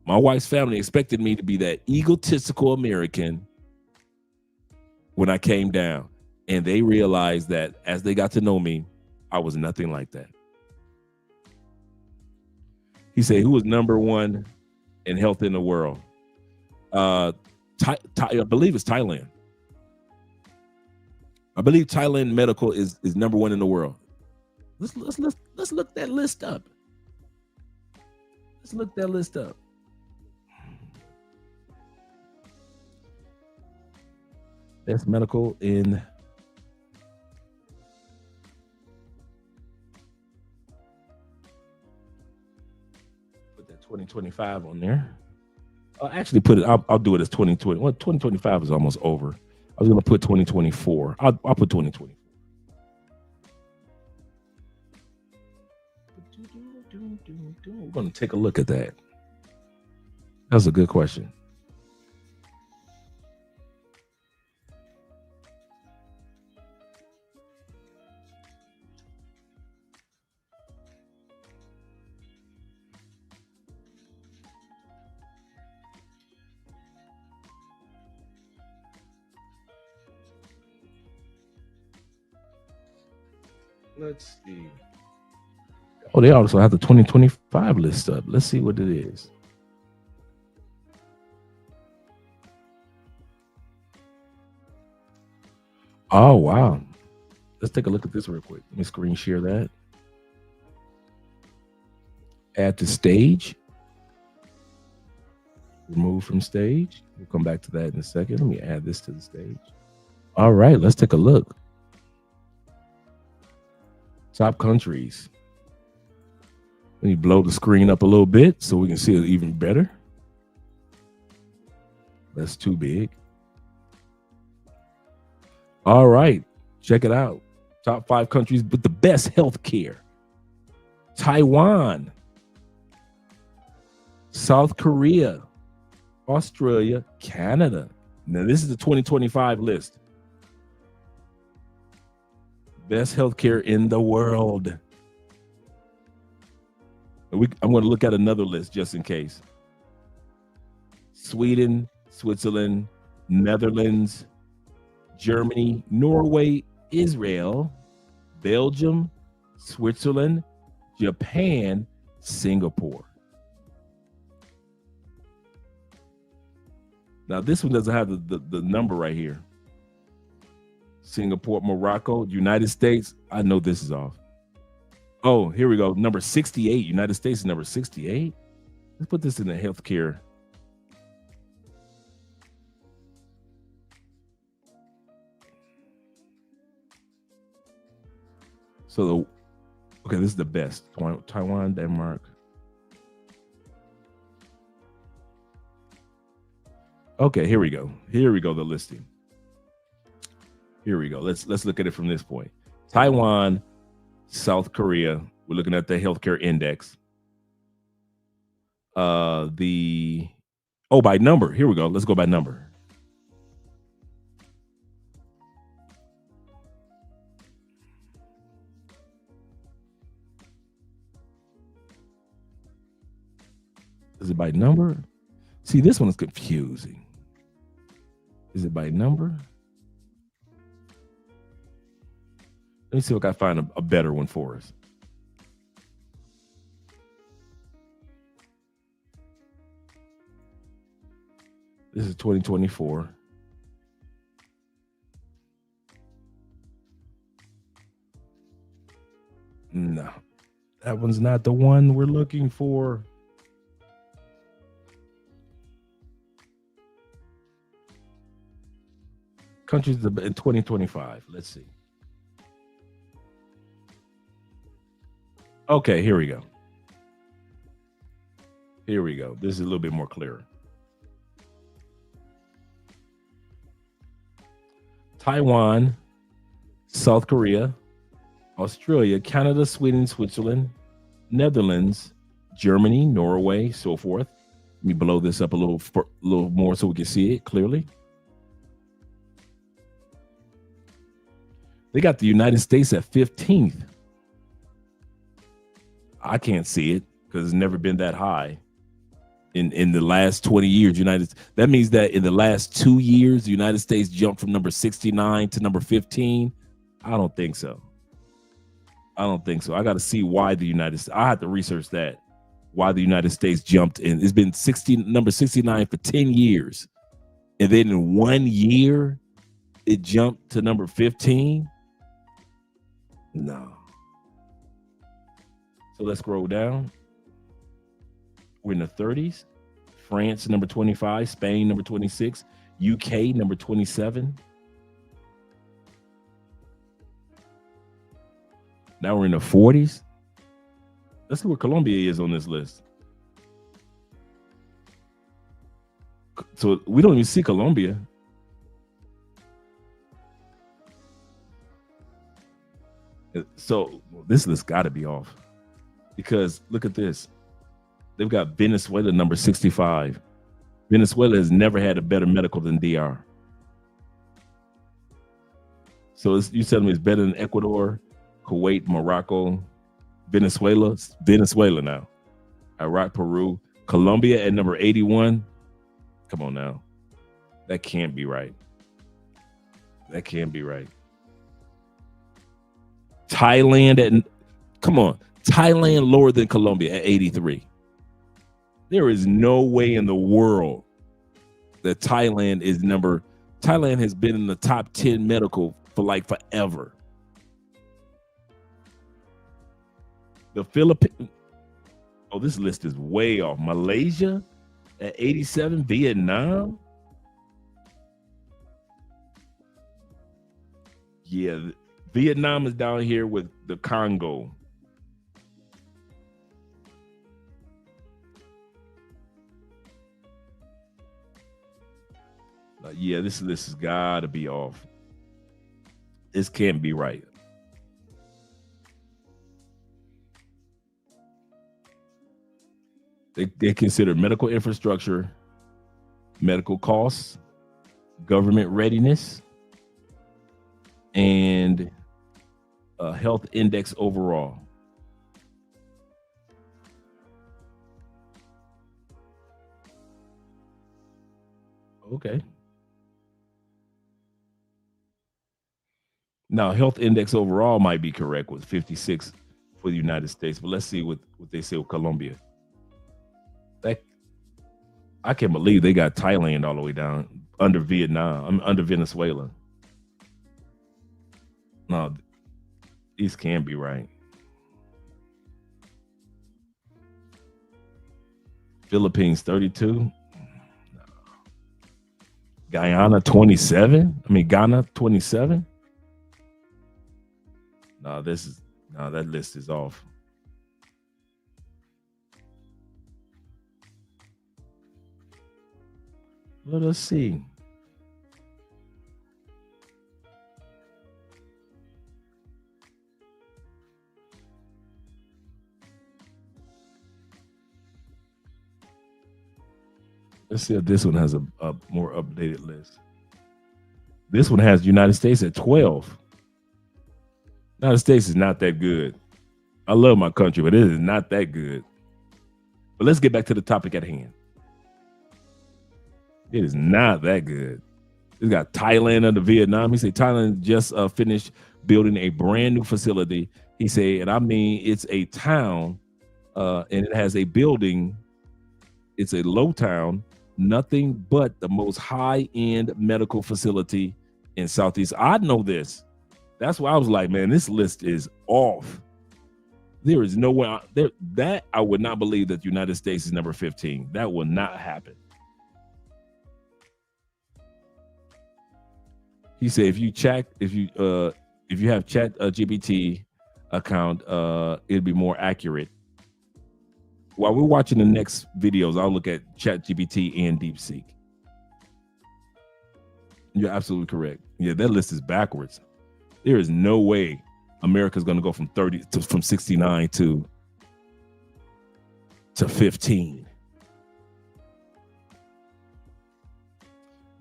S2: My wife's family expected me to be that egotistical American when I came down. And they realized that as they got to know me, I was nothing like that. He said, who was number one in health in the world? I believe it's Thailand. I believe Thailand medical is number one in the world. Let's look that list up. Let's look that list up. Best medical in put that 2025 on there. I'll actually put it. I'll do it as 2020. Well, 2025 is almost over. I was gonna put 2024. I'll put 2020. We're gonna take a look at that. That's a good question. Let's see. Oh, they also have the 2025 list up. Let's see what it is. Oh, wow. Let's take a look at this real quick. Let me screen share that. Add to stage. Remove from stage. We'll come back to that in a second. Let me add this to the stage. All right, let's take a look. Top countries. Let me blow the screen up a little bit so we can see it even better. That's too big. All right, check it out. Top 5 countries with the best health care. Taiwan, South Korea, Australia, Canada. Now this is the 2025 list. Best healthcare in the world. I'm going to look at another list just in case. Sweden, Switzerland, Netherlands, Germany, Norway, Israel, Belgium, Switzerland, Japan, Singapore. Now this one doesn't have the number right here. Singapore, Morocco, United States. I know this is off. Oh, here we go. Number 68. United States is number 68. Let's put this in the healthcare. So, okay, this is the best. Taiwan, Denmark. Okay, here we go. Here we go, the listing. Here we go. Let's look at it from this point. Taiwan, South Korea. We're looking at the healthcare index. By number. Here we go. Let's go by number. Is it by number? See, this one is confusing. Is it by number? Let me see if I can find a better one for us. This is 2024. No, that one's not the one we're looking for. Countries in 2025. Let's see. Okay, here we go. Here we go. This is a little bit more clear. Taiwan, South Korea, Australia, Canada, Sweden, Switzerland, Netherlands, Germany, Norway, so forth. Let me blow this up a little more so we can see it clearly. They got the United States at 15th. I can't see it because it's never been that high. in the last 20 years, that means that in the last 2 years, the United States jumped from number 69 to number 15. I don't think so. I got to see why the United States. I had to research that, why the United States jumped in. It's been number 69 for 10 years. And then in 1 year, it jumped to number 15. No. So let's scroll down. We're in the 30s. France, number 25. Spain, number 26. UK, number 27. Now we're in the 40s. Let's see where Colombia is on this list. So we don't even see Colombia. So this list got to be off, because look at this. They've got Venezuela, number 65. Venezuela has never had a better medical than DR. So you telling me it's better than Ecuador, Kuwait, Morocco, Venezuela now. Iraq, Peru, Colombia at number 81. Come on now. That can't be right. Thailand lower than Colombia at 83. There is no way in the world that Thailand has been in the top 10 medical for like forever. The Philippines. Oh, this list is way off. Malaysia at 87. Vietnam. Yeah, Vietnam is down here with the Congo. Yeah, this list has got to be off. This can't be right. They consider medical infrastructure, medical costs, government readiness, and health index overall. Okay. Now, health index overall might be correct with 56 for the United States, but let's see what they say with Colombia. I can't believe they got Thailand all the way down under Venezuela. No, these can't be right. Philippines 32. Ghana 27. Ghana 27. No, that list is off. Let us see. Let's see if this one has a more updated list. This one has the United States at 12. United States is not that good. I love my country, but it is not that good. But let's get back to the topic at hand. It is not that good. It's got Thailand under Vietnam. He said Thailand just finished building a brand new facility. He said, and it's a town, and it has a building. It's a low town, nothing but the most high-end medical facility in Southeast. I know this. That's why I was like, man, this list is off. There is no way that I would not believe that the United States is number 15. That will not happen. He said, if you have Chat GPT account, it'll be more accurate. While we're watching the next videos, I'll look at Chat GPT and DeepSeek. You're absolutely correct. Yeah, that list is backwards. There is no way America's going to go from 69 to 15.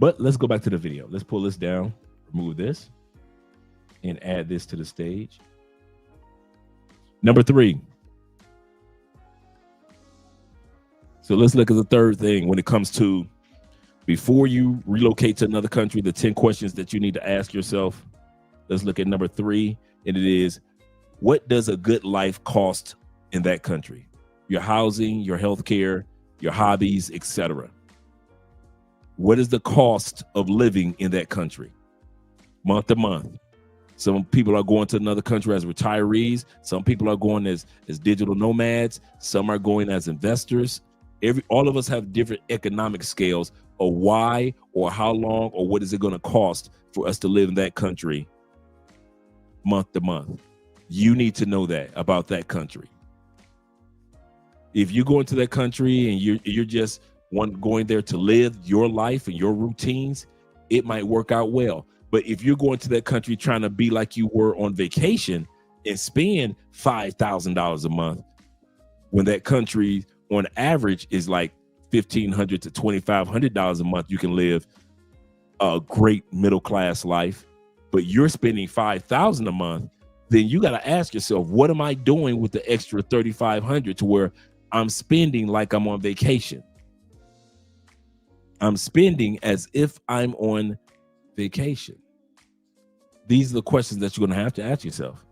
S2: But let's go back to the video. Let's pull this down, remove this, and add this to the stage. Number 3. So let's look at the third thing when it comes to before you relocate to another country, the 10 questions that you need to ask yourself. Let's look at number 3, and it is, what does a good life cost in that country? Your housing, your health care, your hobbies, etc. What is the cost of living in that country? Month to month. Some people are going to another country as retirees. Some people are going as digital nomads. Some are going as investors. All of us have different economic scales of why or how long or what is it going to cost for us to live in that country month to month. You need to know that about that country. If you go into that country and you're just going there to live your life and your routines, it might work out well. But if you're going to that country trying to be like you were on vacation and spend $5,000 a month, when that country on average is like $1,500 to $2,500 a month, you can live a great middle class life. But you're spending $5,000 a month, then you got to ask yourself, what am I doing with the extra $3,500 to where I'm spending like I'm on vacation? I'm spending as if I'm on vacation. These are the questions that you're going to have to ask yourself.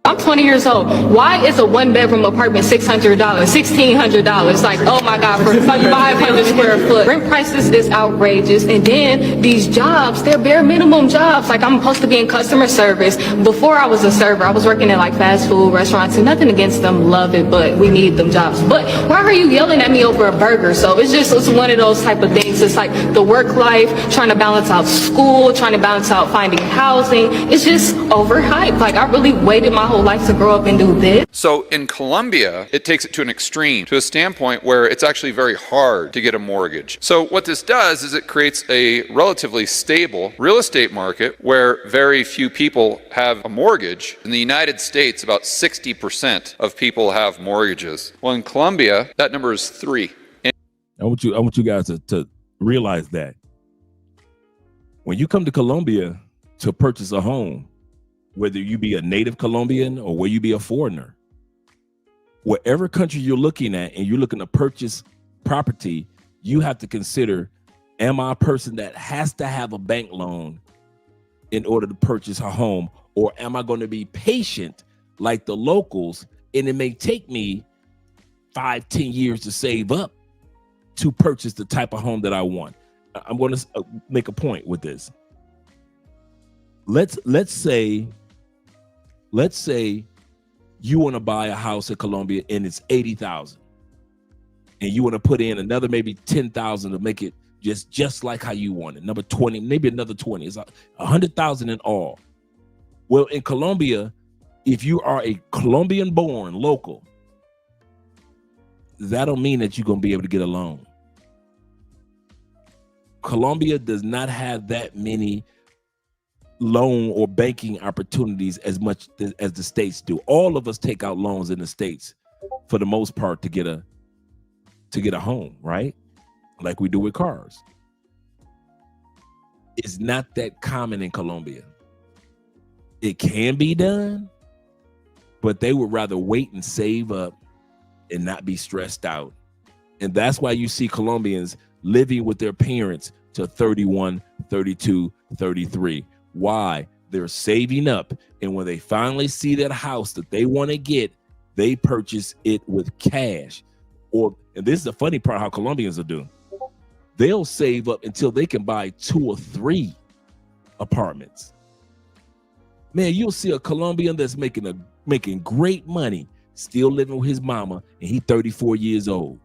S13: I'm 20 years old. Why is a 1-bedroom apartment $600, $1,600? Like, oh my God, for 500 square foot. Rent prices is outrageous. And then these jobs, they're bare minimum jobs. Like, I'm supposed to be in customer service. Before I was a server, I was working in like fast food restaurants, and nothing against them, love it, but we need them jobs. But why are you yelling at me over a burger? So it's one of those type of things. It's like the work life, trying to balance out school, trying to balance out finding housing. It's just overhyped. Like, I really waited my whole life to grow up and do this.
S14: So in Colombia, it takes it to an extreme, to a standpoint where it's actually very hard to get a mortgage. So what this does is it creates a relatively stable real estate market where very few people have a mortgage. In the United States, about 60% of people have mortgages. Well, in Colombia, that number is 3.
S2: I want you guys to realize that when you come to Colombia to purchase a home, whether you be a native Colombian or whether you be a foreigner, whatever country you're looking at and you're looking to purchase property, you have to consider, am I a person that has to have a bank loan in order to purchase a home? Or am I going to be patient like the locals, and it may take me 5-10 years to save up to purchase the type of home that I want? I'm going to make a point with this. Let's say you want to buy a house in Colombia and it's $80,000, and you want to put in another maybe $10,000 to make it just like how you want it. Number 20, maybe another 20. It's $100,000 in all. Well, in Colombia, if you are a Colombian-born local, that don't mean that you're gonna be able to get a loan. Colombia does not have that many loan or banking opportunities as much as the States do. All of us take out loans in the States for the most part to get a home, right? Like we do with cars. It's not that common in Colombia. It can be done, but they would rather wait and save up and not be stressed out. And that's why you see Colombians living with their parents to 31, 32, 33. Why? They're saving up, and when they finally see that house that they want to get, they purchase it with cash. And this is the funny part, how Colombians will do. They'll save up until they can buy 2 or 3 apartments. Man, you'll see a Colombian that's making great money, still living with his mama, and he 34 years old,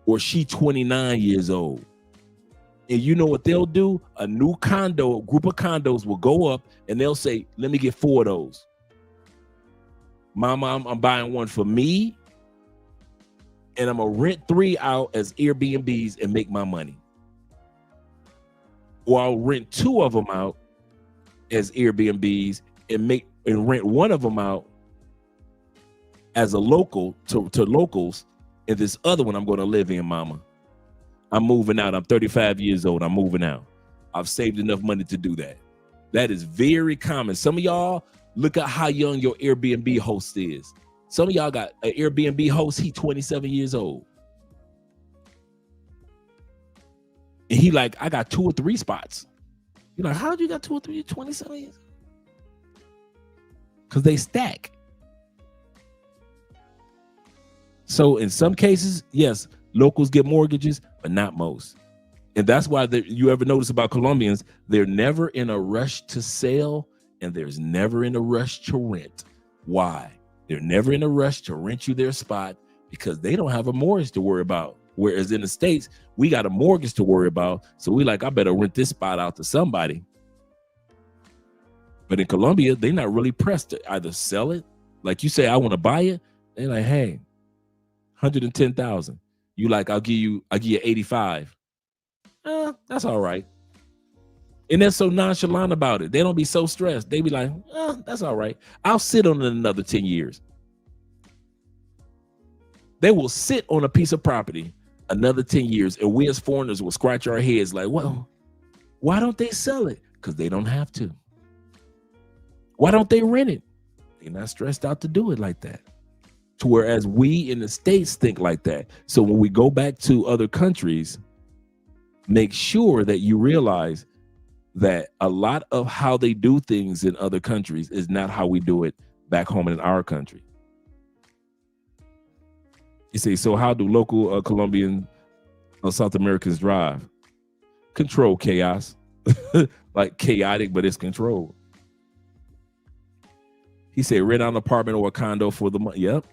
S2: or she 29 years old. And you know what they'll do? A new condo, a group of condos will go up, and they'll say, let me get 4 of those. Mama, I'm buying one for me, and I'm going to rent 3 out as Airbnbs and make my money. Or I'll rent 2 of them out as Airbnbs and rent 1 of them out as a local to locals, and this other one I'm going to live in, mama. I'm moving out. I'm 35 years old. I'm moving out. I've saved enough money to do that. That is very common. Some of y'all Look at how young your Airbnb host is. Some of y'all got an Airbnb host, he 27 years old. And he like, I got 2 or 3 spots. You're like, how'd you got 2 or 3? 27 years? Because they stack. So in some cases, yes, locals get mortgages, but not most. And that's why you ever notice about Colombians, they're never in a rush to sell, and there's never in a rush to rent. Why? They're never in a rush to rent you their spot because they don't have a mortgage to worry about. Whereas in the States, we got a mortgage to worry about. So we like, I better rent this spot out to somebody. But in Colombia, they're not really pressed to either sell it. Like you say, I want to buy it. They're like, hey, 110,000. You like, I'll give you 85. That's all right. And they're so nonchalant about it. They don't be so stressed. They be like, that's all right. I'll sit on it another 10 years. They will sit on a piece of property another 10 years. And we as foreigners will scratch our heads like, well, why don't they sell it? Because they don't have to. Why don't they rent it? They're not stressed out to do it like that. To whereas we in the States think like that. So when we go back to other countries, make sure that you realize that a lot of how they do things in other countries is not how we do it back home in our country. You see, so how do local Colombian or South Americans drive? Control chaos. Like chaotic, but it's controlled. He said, rent out an apartment or a condo for the month. Yep.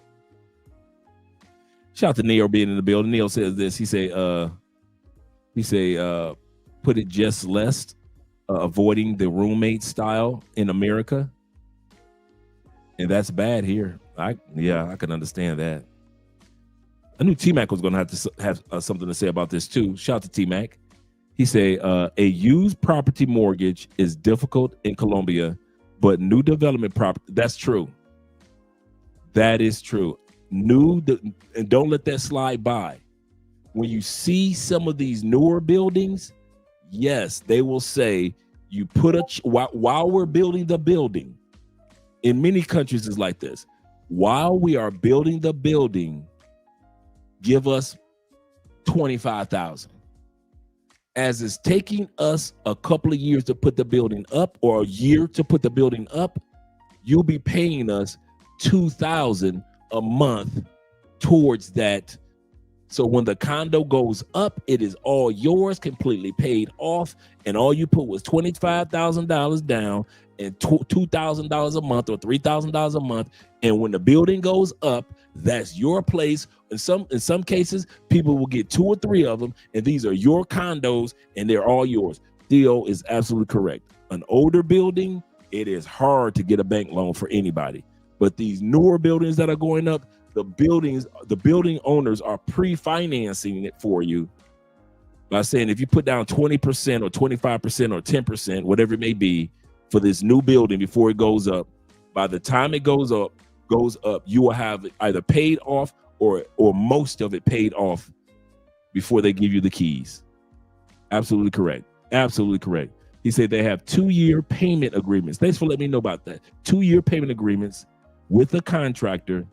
S2: Shout out to Neil being in the building. Neil says this. He say, put it just less, avoiding the roommate style in America. And that's bad here. I can understand that. I knew T-Mac was going to have something to say about this too. Shout out to T-Mac. He say, a used property mortgage is difficult in Colombia, but new development property, that's true. That is true. And don't let that slide by. When you see some of these newer buildings, yes, they will say you put while we're building the building. In many countries, it's like this. While we are building the building, give us 25,000. As it's taking us a couple of years to put the building up, or a year to put the building up, you'll be paying us 2,000 a month towards that. So when the condo goes up, it is all yours, completely paid off, and all you put was $25,000 down and $2,000 a month or $3,000 a month. And when the building goes up, that's your place. In some cases, people will get 2 or 3 of them, and these are your condos, and they're all yours. Theo is absolutely correct. An older building, it is hard to get a bank loan for anybody. But these newer buildings that are going up, the building owners are pre-financing it for you by saying if you put down 20% or 25% or 10%, whatever it may be, for this new building before it goes up, by the time it goes up, you will have either paid off or most of it paid off before they give you the keys. Absolutely correct. Absolutely correct. He said they have 2-year payment agreements. Thanks for letting me know about that. 2-year payment agreements with a contractor,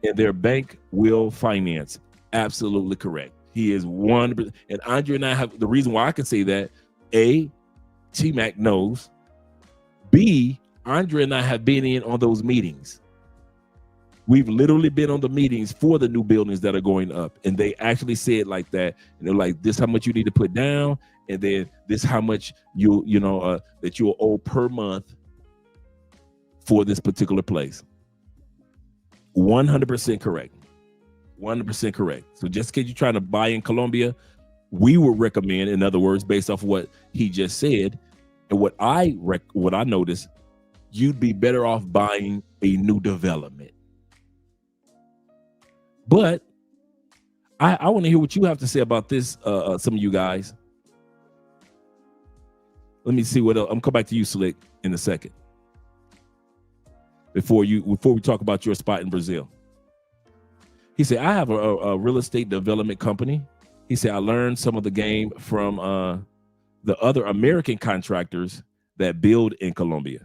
S2: and their bank will finance. Absolutely correct. He is 100%. And Andre and I have the reason why I can say that. A, T-Mac knows. B, Andre and I have been in on those meetings. We've literally been on the meetings for the new buildings that are going up, and they actually say it like that. And they're like, this how much you need to put down, and then this how much that you'll owe per month for this particular place. 100% correct. 100% correct. So just in case you're trying to buy in Colombia, we would recommend, in other words, based off of what he just said, and what I noticed, you'd be better off buying a new development. But I want to hear what you have to say about this, some of you guys. Let me see what else. I'm coming back to you, Slick, in a second. Before we talk about your spot in Brazil. He said, I have a real estate development company. He said, I learned some of the game from the other American contractors that build in Colombia.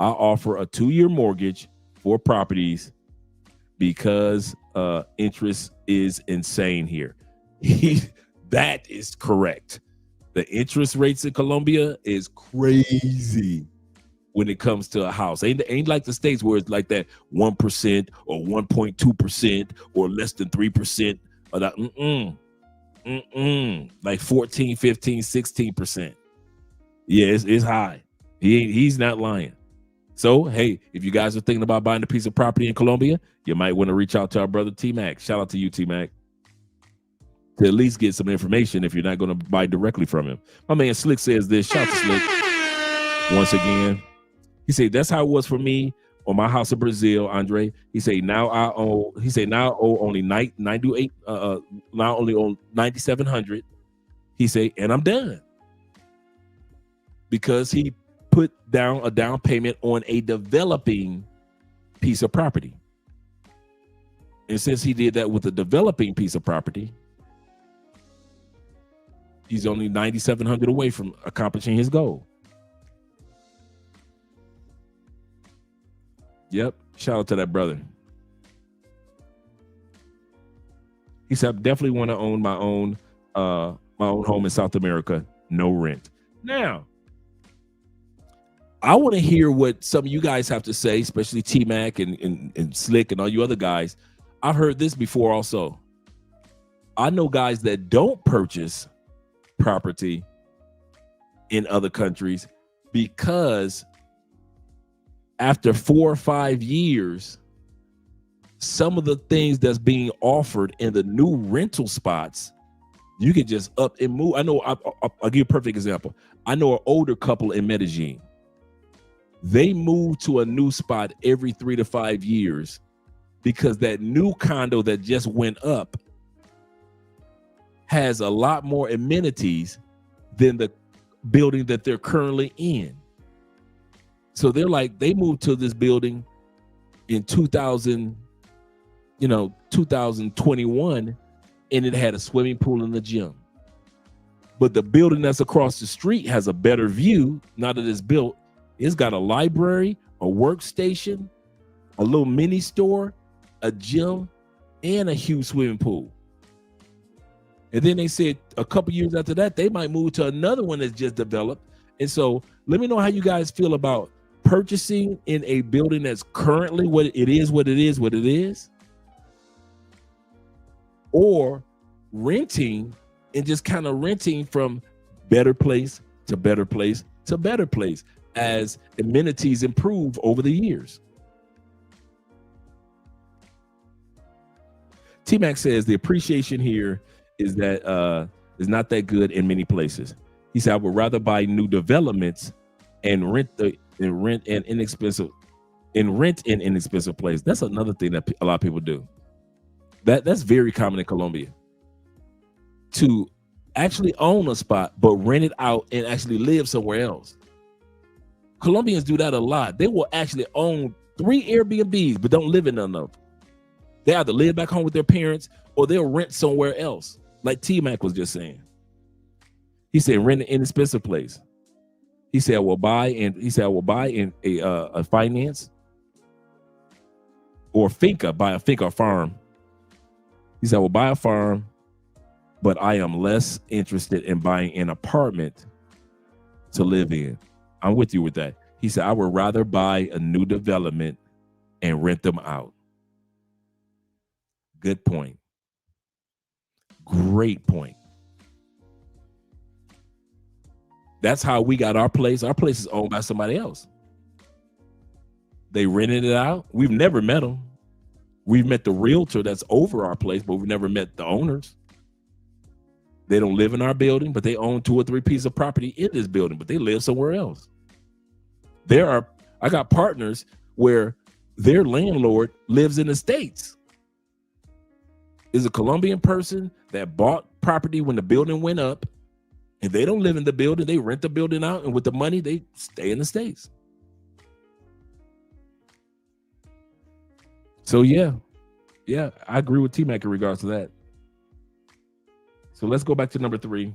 S2: I offer a 2-year mortgage for properties because interest is insane here. That is correct. The interest rates in Colombia is crazy when it comes to a house. Ain't like the States where it's like that 1% or 1.2% or less than 3%. Or that, like 14, 15, 16%. Yeah, it's high. He's not lying. So, hey, if you guys are thinking about buying a piece of property in Colombia, you might want to reach out to our brother T-Mac. Shout out to you, T-Mac, to at least get some information if you're not going to buy directly from him. My man Slick says this. Shout out to Slick once again. He said, that's how it was for me on my house in Brazil, Andre. He said, now I owe only 98, now only own 9,700. He said, and I'm done. Because he put down a down payment on a developing piece of property. And since he did that with a developing piece of property, he's only 9,700 away from accomplishing his goal. Yep. Shout out to that brother. He said, I definitely want to own my own home in South America. No rent. Now, I want to hear what some of you guys have to say, especially T-Mac and Slick and all you other guys. I've heard this before also. I know guys that don't purchase property in other countries because after 4 or 5 years, some of the things that's being offered in the new rental spots, you can just up and move. I know, I'll give you a perfect example. I know an older couple in Medellin. They move to a new spot every 3 to 5 years because that new condo that just went up has a lot more amenities than the building that they're currently in. So they're like, they moved to this building in 2021, and it had a swimming pool and a gym. But the building that's across the street has a better view now that it's built. It's got a library, a workstation, a little mini store, a gym, and a huge swimming pool. And then they said a couple years after that, they might move to another one that's just developed. And so let me know how you guys feel about purchasing in a building that's currently what it is, or renting and just kind of renting from better place to better place to better place as amenities improve over the years. T-Mac says the appreciation here is that is not that good in many places. He said, I would rather buy new developments and rent in inexpensive place. That's another thing that a lot of people do. That's very common in Colombia, to actually own a spot but rent it out and actually live somewhere else. Colombians do that a lot. They will actually own 3 Airbnbs but don't live in none of them. They either live back home with their parents or they'll rent somewhere else, like T-Mac was just saying. He said rent an inexpensive place. He said I will buy in a finance or buy a finca or farm. He said I will buy a farm, but I am less interested in buying an apartment to live in. I'm with you with that. He said I would rather buy a new development and rent them out. Good point. Great point. That's how we got our place. Our place is owned by somebody else. They rented it out. We've never met them. We've met the realtor that's over our place, but we've never met the owners. They don't live in our building, but they own 2 or 3 pieces of property in this building, but they live somewhere else. I got partners where their landlord lives in the States. Is a Colombian person that bought property when the building went up, and they don't live in the building. They rent the building out, and with the money, they stay in the States. So yeah, I agree with T-Mac in regards to that. So let's go back to number 3.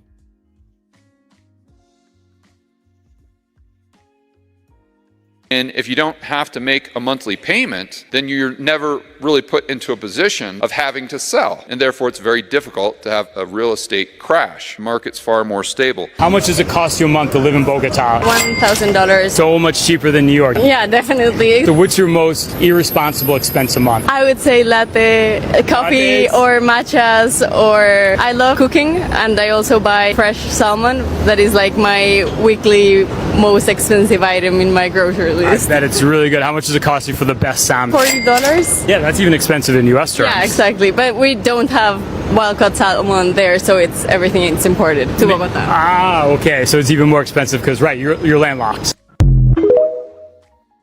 S14: And if you don't have to make a monthly payment, then you're never really put into a position of having to sell. And therefore, it's very difficult to have a real estate crash. The market's far more stable.
S15: How much does it cost you a month to live in Bogota?
S16: $1,000.
S15: So much cheaper than New York.
S16: Yeah, definitely.
S15: So what's your most irresponsible expense a month?
S16: I would say latte, coffee,
S15: Lattes?
S16: or matchas, or I love cooking, and I also buy fresh salmon. That is like my weekly most expensive item in my grocery list.
S15: I bet it's really good. How much does it cost you for the best salmon?
S16: $40.
S15: Yeah, that's even expensive in U.S. terms.
S16: Yeah, exactly. But we don't have wild-caught salmon there, so it's everything is imported to Bogota.
S15: Ah, okay. So it's even more expensive because, right, you're landlocked.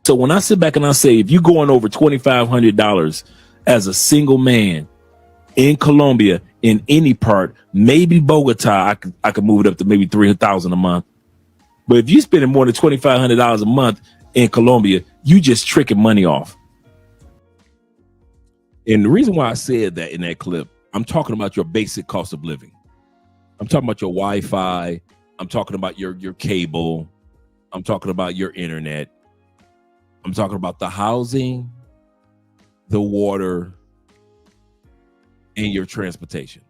S2: So when I sit back and I say, if you're going over $2,500 as a single man in Colombia, in any part, maybe Bogota, I could move it up to maybe $300,000 a month. But if you're spending more than $2,500 a month in Colombia, you just tricking money off. And the reason why I said that in that clip, I'm talking about your basic cost of living. I'm talking about your Wi-Fi. I'm talking about your cable. I'm talking about your internet. I'm talking about the housing, the water, and your transportation.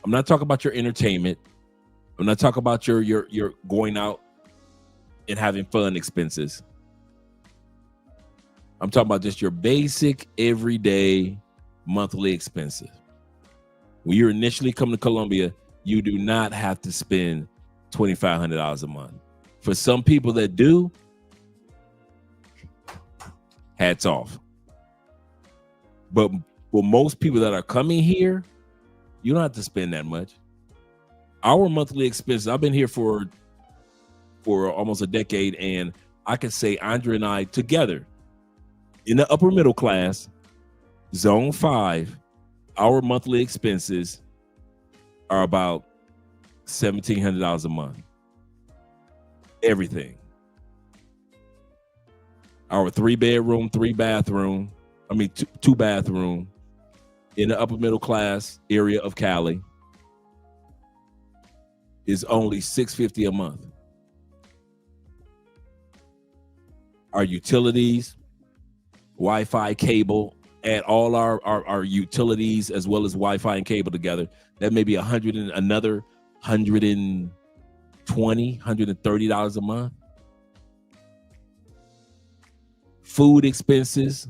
S2: I'm not talking about your entertainment. I'm not talking about your going out and having fun expenses. I'm talking about just your basic everyday monthly expenses. When you're initially coming to Colombia, you do not have to spend $2,500 a month. For some people that do, hats off. But for most people that are coming here, you don't have to spend that much. Our monthly expenses, I've been here for almost a decade, and I can say Andre and I together in the upper middle class, zone 5, our monthly expenses are about $1,700 a month. Everything. Our 3-bedroom, 3-bathroom, two bathroom in the upper middle class area of Cali is only $650 a month. Our utilities, Wi-Fi, cable, add all our utilities as well as Wi-Fi and cable together, that may be another $120, $130 a month. Food expenses.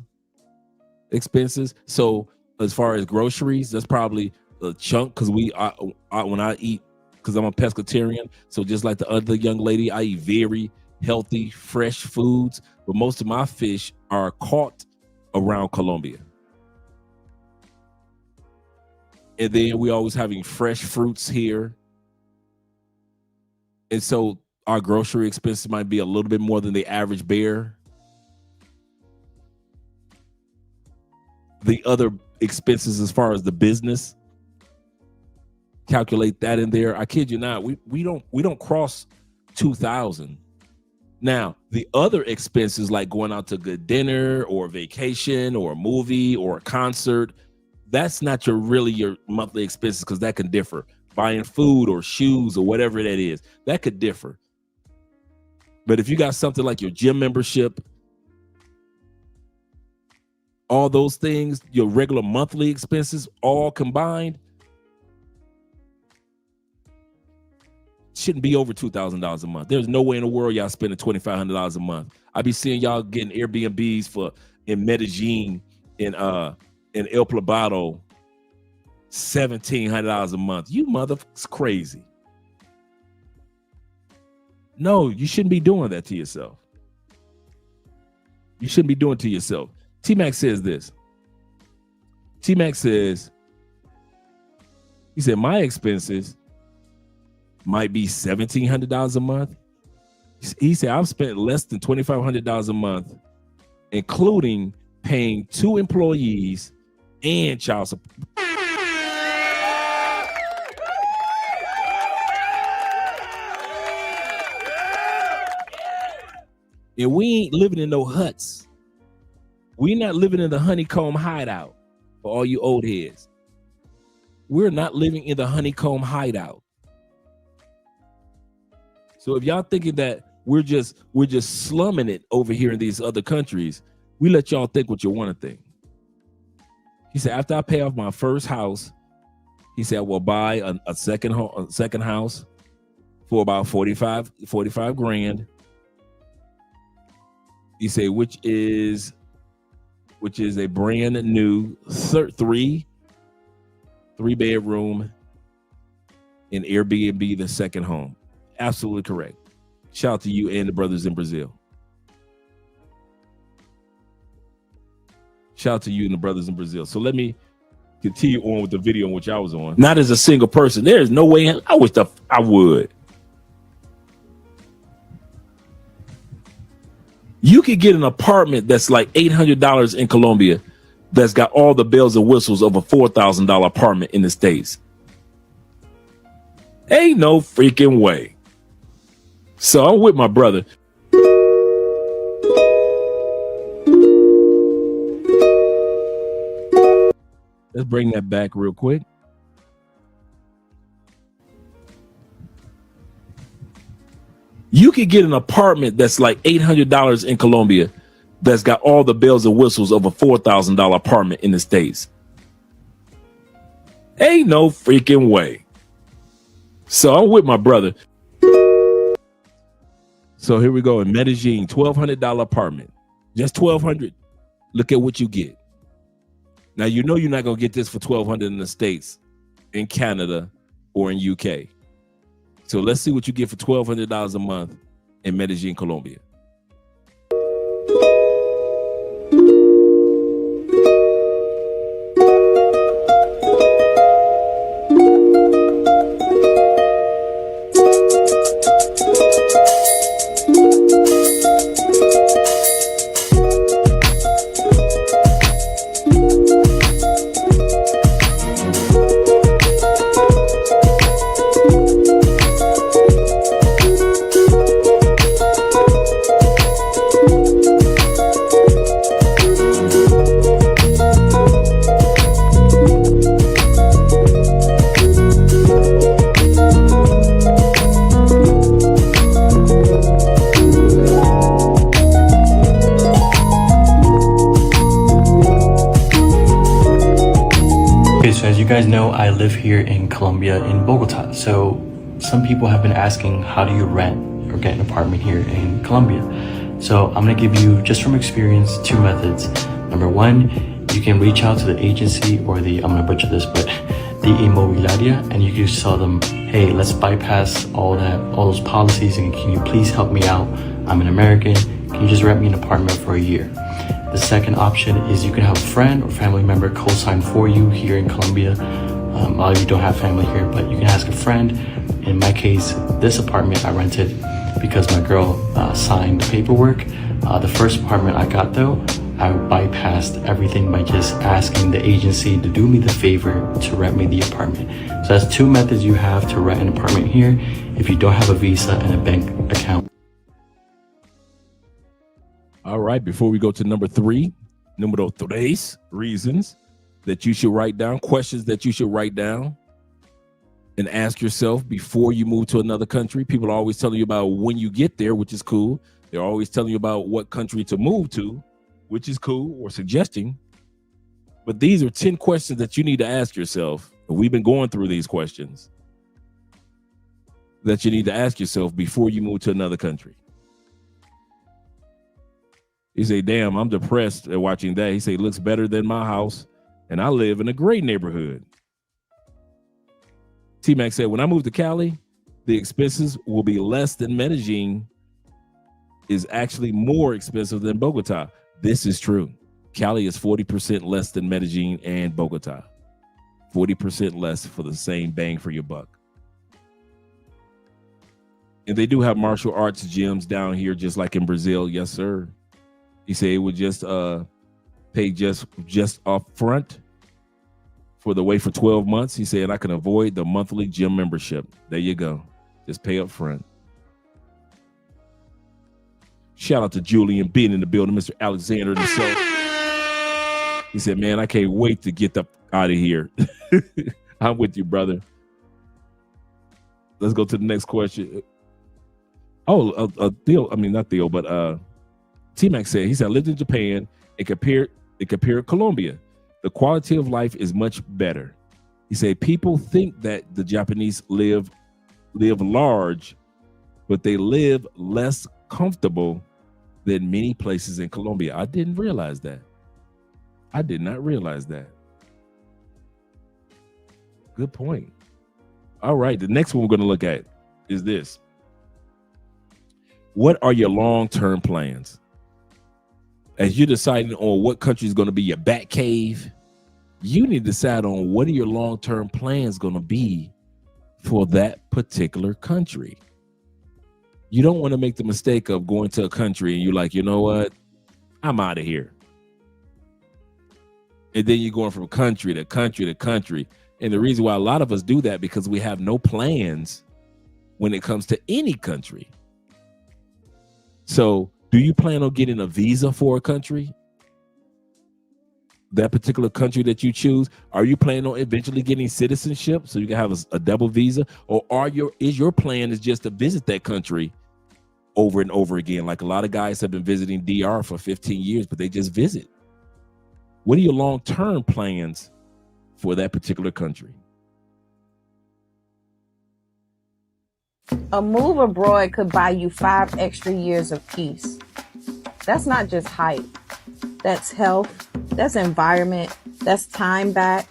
S2: So as far as groceries, that's probably a chunk, because when I eat, because I'm a pescatarian, so just like the other young lady, I eat very healthy, fresh foods, but most of my fish are caught around Colombia. And then we always having fresh fruits here. And so our grocery expenses might be a little bit more than the average bear. The other expenses as far as the business, calculate that in there. I kid you not, we don't cross 2,000. Now, the other expenses like going out to a good dinner or a vacation or a movie or a concert, that's not your monthly expenses, because that can differ. Buying food or shoes or whatever that is, that could differ. But if you got something like your gym membership, all those things, your regular monthly expenses, all combined, shouldn't be over $2,000 a month. There's no way in the world y'all spending $2,500 a month. I be seeing y'all getting Airbnbs in Medellin, in El Poblado, $1,700 a month. You motherfuckers crazy. No, you shouldn't be doing that to yourself. You shouldn't be doing it to yourself. T-Mac says this. T-Mac says, he said, my expenses might be $1,700 a month. He said, I've spent less than $2,500 a month, including paying 2 employees and child support. And we ain't living in no huts. We're not living in the honeycomb hideout for all you old heads. We're not living in the honeycomb hideout. So if y'all thinking that we're just slumming it over here in these other countries. We let y'all think what you want to think. He said, after I pay off my first house, he said, I will buy a second house for about 45 grand. He said, which is a brand new 3-bedroom in Airbnb, the second home. Absolutely correct. Shout out to you and the brothers in Brazil. Shout out to you and the brothers in Brazil. So let me continue on with the video in which I was on. Not as a single person. There's no way. I wish I would. You could get an apartment that's like $800 in Colombia that's got all the bells and whistles of a $4,000 apartment in the States. Ain't no freaking way. So I'm with my brother. Let's bring that back real quick. You could get an apartment that's like $800 in Colombia that's got all the bells and whistles of a $4,000 apartment in the States. Ain't no freaking way. So I'm with my brother. So here we go in Medellin, $1,200 apartment, just $1,200. Look at what you get. Now, you know you're not going to get this for $1,200 in the States, in Canada, or in UK. So let's see what you get for $1,200 a month in Medellin, Colombia.
S17: guys know, I live here in Colombia, in Bogota. So some people have been asking, how do you rent or get an apartment here in Colombia? So I'm gonna give you, just from experience, 2 methods. Number 1, you can reach out to the agency or the, I'm gonna butcher this, but the Inmobiliaria, and you can tell them, hey, let's bypass all those policies, and can you please help me out? I'm an American, can you just rent me an apartment for a year? The second option is you can have a friend or family member co-sign for you here in Colombia. A lot of you don't have family here, but you can ask a friend. In my case, this apartment I rented because my girl signed the paperwork. The first apartment I got though, I bypassed everything by just asking the agency to do me the favor to rent me the apartment. So that's 2 methods you have to rent an apartment here if you don't have a visa and a bank account.
S2: All right, before we go to numero 3 reasons that you should write down, questions that you should write down and ask yourself before you move to another country. People are always telling you about when you get there, which is cool. They're always telling you about what country to move to, which is cool, or suggesting. But these are 10 questions that you need to ask yourself. We've been going through these questions that you need to ask yourself before you move to another country. He say, damn, I'm depressed at watching that. He say, it looks better than my house, and I live in a great neighborhood. T-Mac said, when I move to Cali, the expenses will be less than Medellin is actually more expensive than Bogota. This is true. Cali is 40% less than Medellin and Bogota. 40% less for the same bang for your buck. And they do have martial arts gyms down here, just like in Brazil. Yes, sir. He said it would just pay just up front for the wait for 12 months. He said I can avoid the monthly gym membership. There you go. Just pay up front. Shout out to Julian being in the building, Mr. Alexander himself. He said, man, I can't wait to get out of here. I'm with you, brother. Let's go to the next question. Theo, I mean not Theo, but T-Mac said, he said, I lived in Japan and compared Colombia. The quality of life is much better. He said, people think that the Japanese live large, but they live less comfortable than many places in Colombia. I didn't realize that. I did not realize that. Good point. All right, the next one we're going to look at is this. What are your long-term plans? As you're deciding on what country is going to be your bat cave, you need to decide on what are your long-term plans going to be for that particular country. You don't want to make the mistake of going to a country and you're like, you know what? I'm out of here. And then you're going from country to country to country. And the reason why a lot of us do that because we have no plans when it comes to any country. So do you plan on getting a visa for a country? That particular country that you choose? Are you planning on eventually getting citizenship so you can have a double visa? Or is your plan is just to visit that country over and over again? Like a lot of guys have been visiting DR for 15 years, but they just visit. What are your long-term plans for that particular country?
S18: A move abroad could buy you 5 extra years of peace. That's not just height. That's health. That's environment. That's time back.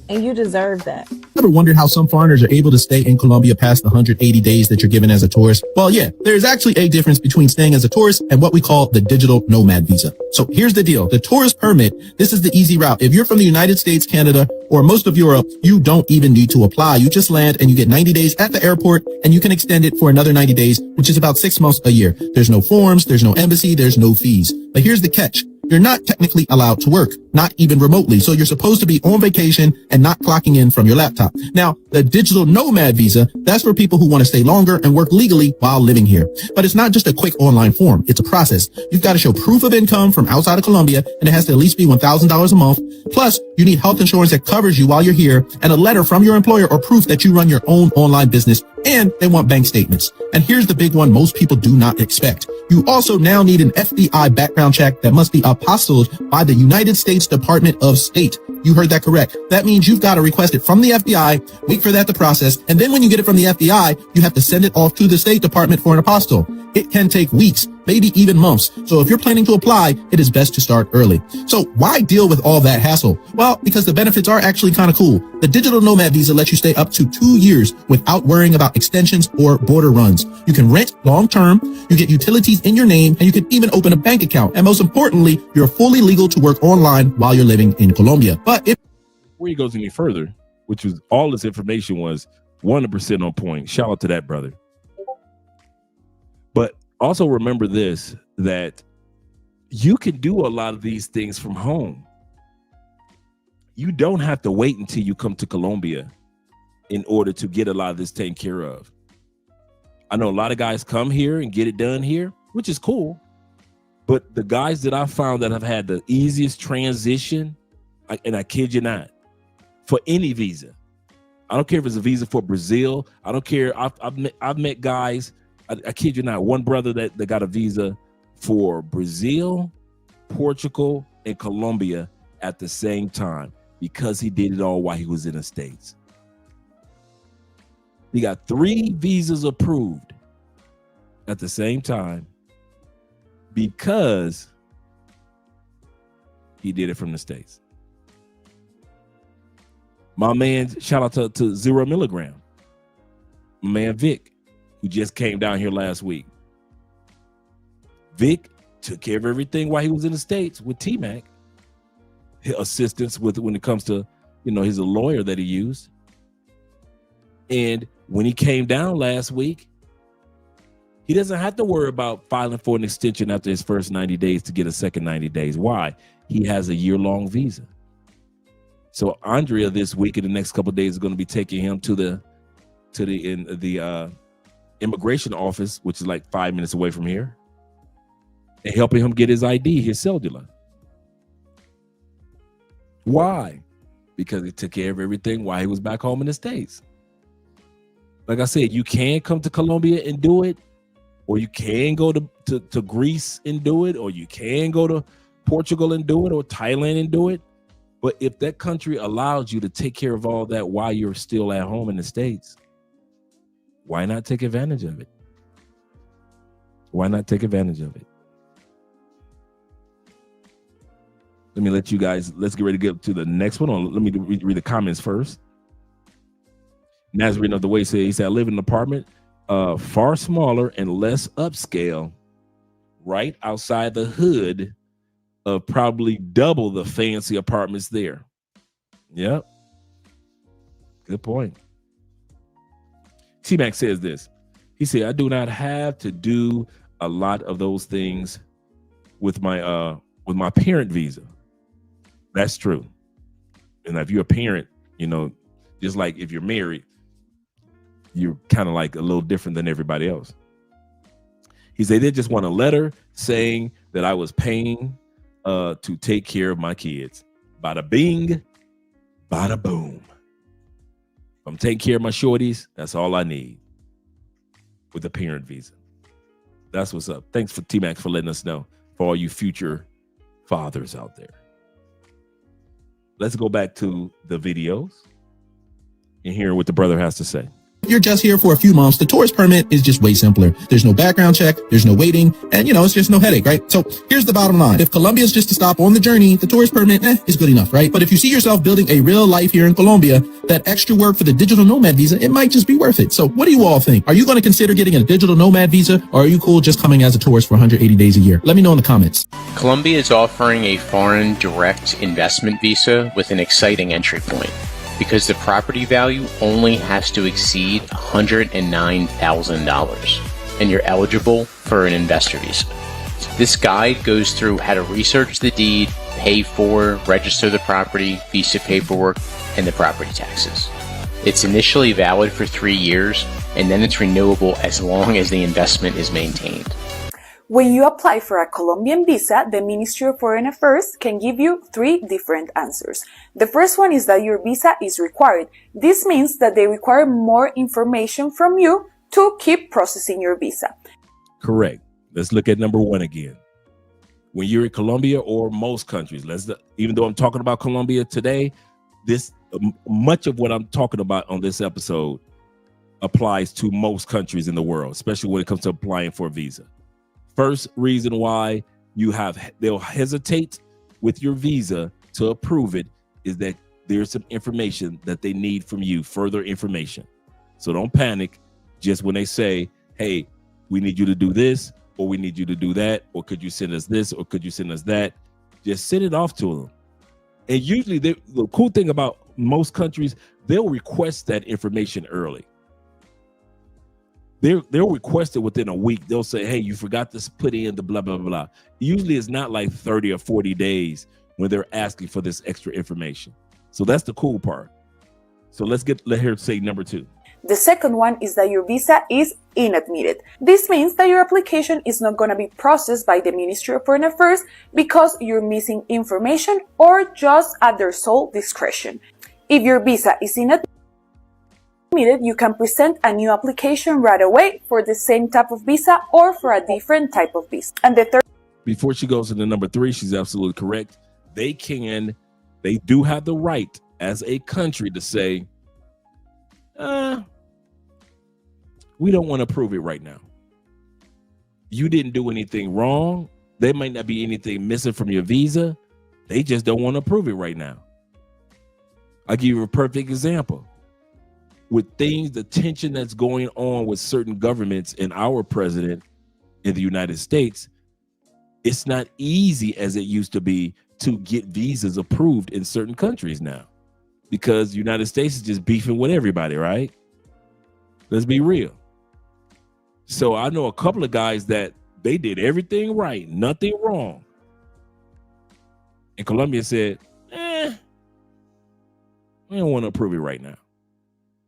S18: And you deserve that.
S19: Ever wondered how some foreigners are able to stay in Colombia past the 180 days that you're given as a tourist? Well, yeah, there's actually a difference between staying as a tourist and what we call the digital nomad visa. So here's the deal. The tourist permit, this is the easy route. If you're from the United States, Canada, or most of Europe, you don't even need to apply. You just land and you get 90 days at the airport and you can extend it for another 90 days, which is about 6 months a year. There's no forms, there's no embassy, there's no fees. But here's the catch. You're not technically allowed to work, not even remotely. So you're supposed to be on vacation and not clocking in from your laptop. Now, the digital nomad visa, that's for people who want to stay longer and work legally while living here. But it's not just a quick online form. It's a process. You've got to show proof of income from outside of Colombia, and it has to at least be $1,000 a month. Plus, you need health insurance that covers you while you're here and a letter from your employer or proof that you run your own online business, and they want bank statements. And here's the big one most people do not expect. You also now need an FBI background check that must be apostilled by the United States Department of State. You heard that correct. That means you've got to request it from the FBI, wait for that to process, and then when you get it from the FBI, you have to send it off to the State Department for an apostille. It can take weeks, maybe even months. So if you're planning to apply, it is best to start early. So why deal with all that hassle? Well, because the benefits are actually kind of cool. The digital nomad visa lets you stay up to 2 years without worrying about extensions or border runs. You can rent long term, you get utilities in your name, and you can even open a bank account. And most importantly, you're fully legal to work online while you're living in Colombia. But
S2: before he goes any further, which was all this information was 100% on point. Shout out to that brother. But also remember this, that you can do a lot of these things from home. You don't have to wait until you come to Colombia in order to get a lot of this taken care of. I know a lot of guys come here and get it done here, which is cool. But the guys that I found that have had the easiest transition, and I kid you not, for any visa. I don't care if it's a visa for Brazil. I don't care. I've met guys, I kid you not, one brother that got a visa for Brazil, Portugal, and Colombia at the same time because he did it all while he was in the States. He got 3 visas approved at the same time because he did it from the States. My man, shout out to 0 Milligram. My man Vic, who just came down here last week. Vic took care of everything while he was in the States with T-Mac. Assistance with when it comes to, he's a lawyer that he used. And when he came down last week, he doesn't have to worry about filing for an extension after his first 90 days to get a second 90 days. Why? He has a year-long visa. So Andrea this week in the next couple of days is going to be taking him to the immigration office, which is like 5 minutes away from here, and helping him get his ID, his cellular. Why? Because he took care of everything while he was back home in the States. Like I said, you can come to Colombia and do it, or you can go to Greece and do it, or you can go to Portugal and do it, or Thailand and do it. But if that country allows you to take care of all that while you're still at home in the States, why not take advantage of it? Why not take advantage of it? Let me let you guys, let's get ready to get to the next one. Let me read the comments first. Nazarene of the Way said, he said, I live in an apartment far smaller and less upscale, right outside the hood of probably double the fancy apartments there. Yep. Good point. T-Mac says this. He said, I do not have to do a lot of those things with my parent visa. That's true. And if you're a parent, you know, just like if you're married, you're kind of like a little different than everybody else. He said they just want a letter saying that I was paying to take care of my kids. Bada bing, bada boom. If I'm taking care of my shorties, that's all I need with a parent visa. That's what's up. Thanks for T-Mac for letting us know, for all you future fathers out there. Let's go back to the videos and hear what the brother has to say.
S19: If you're just here for a few months, the tourist permit is just way simpler. There's no background check, there's no waiting, and it's just no headache, right? So here's the bottom line. If Colombia is just to stop on the journey, the tourist permit is good enough, right? But if you see yourself building a real life here in Colombia, that extra work for the digital nomad visa, it might just be worth it. So what do you all think? Are you going to consider getting a digital nomad visa, or are you cool just coming as a tourist for 180 days a year? Let me know in the comments.
S20: Colombia is offering a foreign direct investment visa with an exciting entry point, because the property value only has to exceed $109,000, and you're eligible for an investor visa. This guide goes through how to research the deed, pay for, register the property, visa paperwork, and the property taxes. It's initially valid for 3 years, and then it's renewable as long as the investment is maintained.
S21: When you apply for a Colombian visa, the Ministry of Foreign Affairs can give you 3 different answers. The first one is that your visa is required. This means that they require more information from you to keep processing your visa.
S2: Correct. Let's look at number 1 again. When you're in Colombia or most countries, even though I'm talking about Colombia today, much of what I'm talking about on this episode applies to most countries in the world, especially when it comes to applying for a visa. First reason why they'll hesitate with your visa to approve it is that there's some information that they need from you, further information. So don't panic just when they say, hey, we need you to do this, or we need you to do that, or could you send us this, or could you send us that? Just send it off to them. And usually the cool thing about most countries, they'll request that information early. They'll request it within a week. They'll say, hey, you forgot to put in the blah, blah, blah. Usually it's not like 30 or 40 days when they're asking for this extra information. So that's the cool part. So let her say number 2.
S21: The second one is that your visa is inadmitted. This means that your application is not going to be processed by the Ministry of Foreign Affairs because you're missing information or just at their sole discretion. If your visa is inadmitted, you can present a new application right away for the same type of visa or for a different type of visa. And the third,
S2: before she goes to the number 3, she's absolutely correct. They do have the right as a country to say, we don't want to approve it right now. You didn't do anything wrong. There might not be anything missing from your visa. They just don't want to approve it right now. I'll give you a perfect example. With the tension that's going on with certain governments and our president in the United States, it's not easy as it used to be to get visas approved in certain countries now, because the United States is just beefing with everybody, right? Let's be real. So I know a couple of guys that they did everything right, nothing wrong. And Colombia said, we don't want to approve it right now.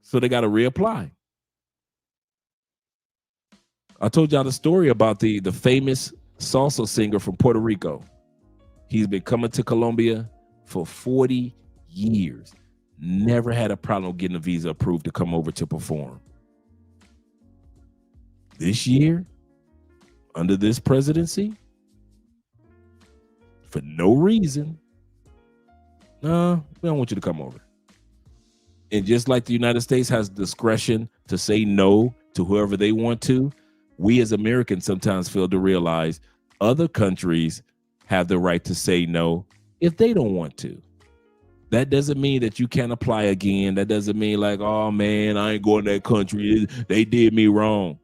S2: So they got to reapply. I told y'all the story about the famous salsa singer from Puerto Rico. He's been coming to Colombia for 40 years. Never had a problem getting a visa approved to come over to perform. This year, under this presidency, for no reason, no, we don't want you to come over. And just like the United States has discretion to say no to whoever they want to, we as Americans sometimes fail to realize other countries have the right to say no if they don't want to. That doesn't mean that you can't apply again. That doesn't mean like, oh man, I ain't going to that country. They did me wrong.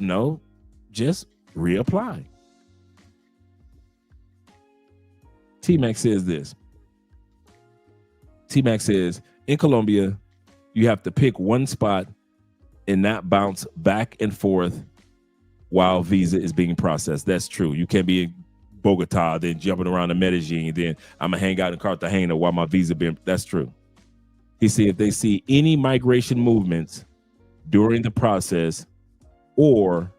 S2: No, just reapply. T-Mac says this. T-Mac says, in Colombia, you have to pick one spot and not bounce back and forth while visa is being processed. That's true. You can't be in Bogota, then jumping around to Medellin, then I'm going to hang out in Cartagena while my visa being, that's true. He said if they see any migration movements during the process, or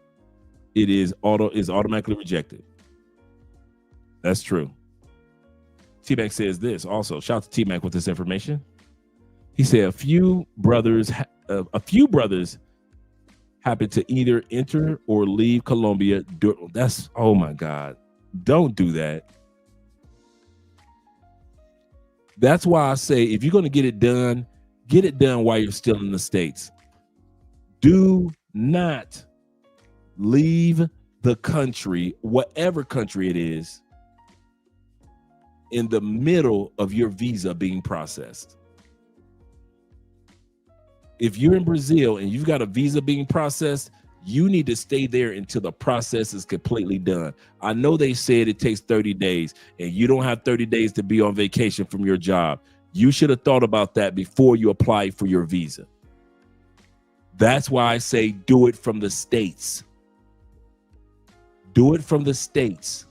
S2: it is automatically rejected. That's true. T-Mac says this also. Shout out to T-Mac with this information. He said a few brothers happen to either enter or leave Colombia. That's, oh my God. Don't do that. That's why I say if you're going to get it done while you're still in the States. Do not leave the country, whatever country it is, in the middle of your visa being processed. If you're in Brazil and you've got a visa being processed, you need to stay there until the process is completely done. I know they said it takes 30 days and you don't have 30 days to be on vacation from your job. You should have thought about that before you apply for your visa. That's why I say do it from the States. Do it from the States.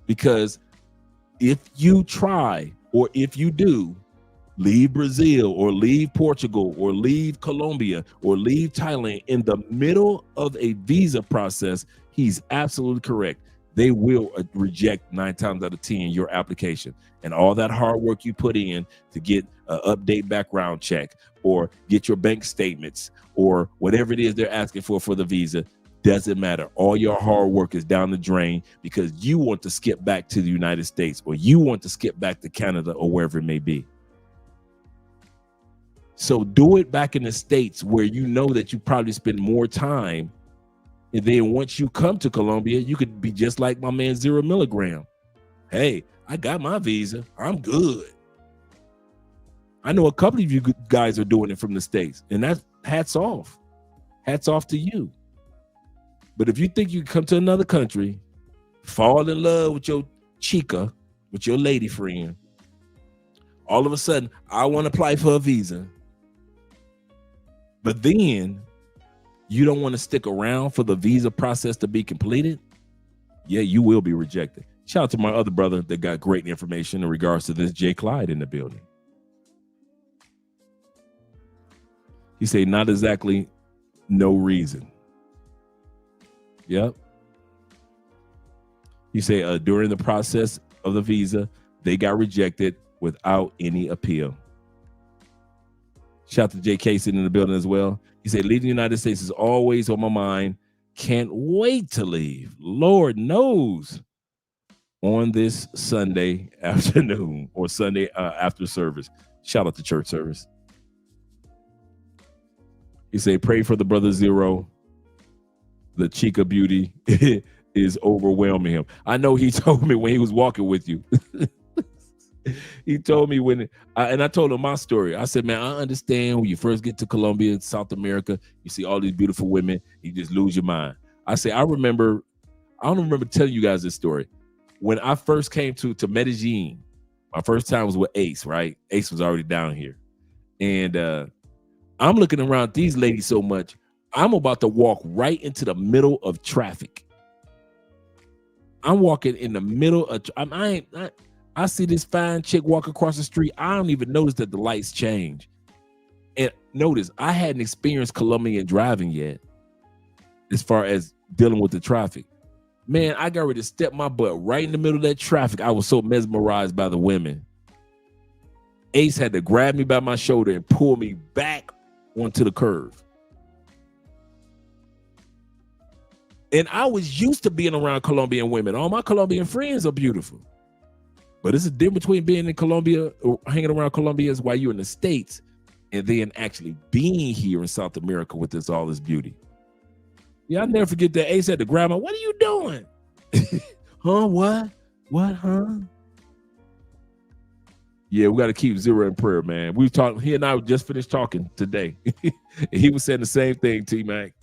S2: Because if you try, or if you do, leave Brazil or leave Portugal or leave Colombia or leave Thailand in the middle of a visa process, he's absolutely correct. They will reject 9 times out of 10 your application. And all that hard work you put in to get an update background check or get your bank statements or whatever it is they're asking for the visa, doesn't matter. All your hard work is down the drain because you want to skip back to the United States or you want to skip back to Canada or wherever it may be. So do it back in the States where you know that you probably spend more time. And then once you come to Colombia, you could be just like my man 0 Milligram. Hey, I got my visa. I'm good. I know a couple of you guys are doing it from the States, and that's hats off. Hats off to you. But if you think you can come to another country, fall in love with your chica, with your lady friend, all of a sudden, I want to apply for a visa. But then you don't want to stick around for the visa process to be completed. Yeah, you will be rejected. Shout out to my other brother that got great information in regards to this, Jay Clyde in the building. He said, not exactly no reason. Yep. He said during the process of the visa, they got rejected without any appeal. Shout out to Jay Casey in the building as well. He said, leaving the United States is always on my mind. Can't wait to leave. Lord knows on this Sunday afternoon or Sunday after service. Shout out to church service. He said, pray for the brother 0. The Chica beauty is overwhelming him. I know he told me when he was walking with you. He told me and I told him my story. I said, man, I understand when you first get to Colombia and South America, you see all these beautiful women, you just lose your mind. I say, I don't remember telling you guys this story. When I first came to Medellin, my first time was with Ace, right? Ace was already down here. And I'm looking around these ladies so much, I'm about to walk right into the middle of traffic. I'm walking in the middle of, I see this fine chick walk across the street. I don't even notice that the lights change. And notice, I hadn't experienced Colombian driving yet as far as dealing with the traffic. Man, I got ready to step my butt right in the middle of that traffic. I was so mesmerized by the women. Ace had to grab me by my shoulder and pull me back onto the curve. And I was used to being around Colombian women. All my Colombian friends are beautiful. But it's a difference between being in Colombia or hanging around Colombians while you're in the States and then actually being here in South America with all this beauty. Yeah, I'll never forget that. Ace said to grandma, "What are you doing?" Huh? What? What? Huh? Yeah, we got to keep Zero in prayer, man. We talked. He and I just finished talking today. He was saying the same thing, T-Mac.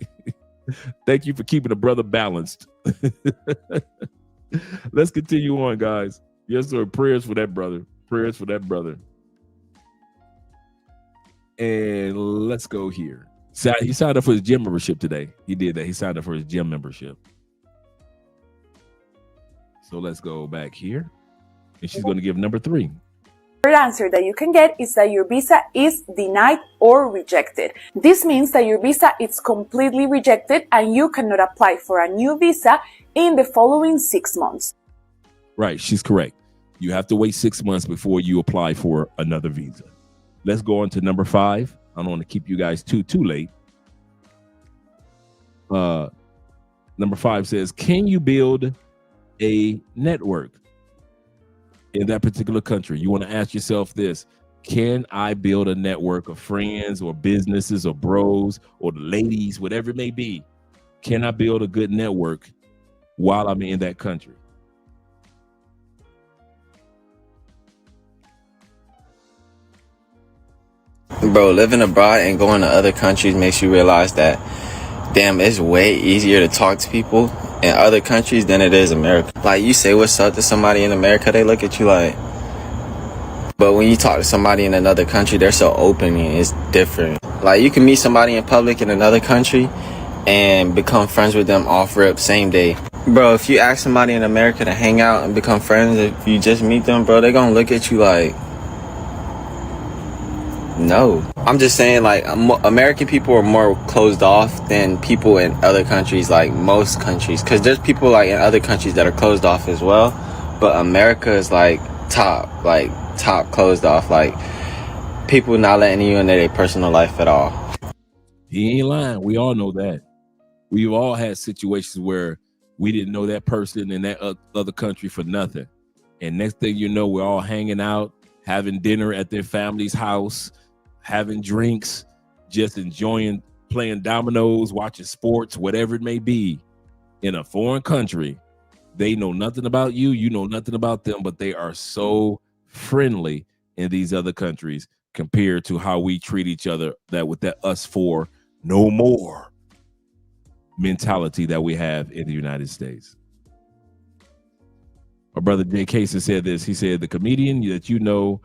S2: Thank you for keeping the brother balanced. Let's continue on, guys. Yes, sir. Prayers for that brother. Prayers for that brother. And let's go here. He signed up for his gym membership today. He did that. He signed up for his gym membership. So let's go back here. And she's going to give number 3.
S21: The answer that you can get is that your visa is denied or rejected. This means that your visa is completely rejected and you cannot apply for a new visa in the following 6 months.
S2: Right, she's correct. You have to wait 6 months before you apply for another visa. Let's go on to number 5. I don't want to keep you guys too late. Number 5 says, can you build a network in that particular country? You want to ask yourself this: can I build a network of friends or businesses or bros or the ladies, whatever it may be? Can I build a good network while I'm in that country?
S1: Bro, living abroad and going to other countries makes you realize that, damn, it's way easier to talk to people in other countries than it is America. Like, you say what's up to somebody in America, they look at you like, but when you talk to somebody in another country, they're so open and it's different. Like, you can meet somebody in public in another country and become friends with them off rip same day. Bro, if you ask somebody in America to hang out and become friends, if you just meet them, bro, they're gonna look at you like, no. I'm just saying, like, American people are more closed off than people in other countries, like most countries. Because there's people, like, in other countries that are closed off as well. But America is, like, top closed off. Like, people not letting you into their personal life at all.
S2: He ain't lying. We all know that. We've all had situations where we didn't know that person in that other country for nothing. And next thing you know, we're all hanging out, having dinner at their family's house, having drinks, just enjoying playing dominoes, watching sports, whatever it may be, in a foreign country. They know nothing about you. You know nothing about them, but they are so friendly in these other countries compared to how we treat each other, that with that us for no more mentality that we have in the United States. My brother Jay Casey said this. He said, the comedian that you know,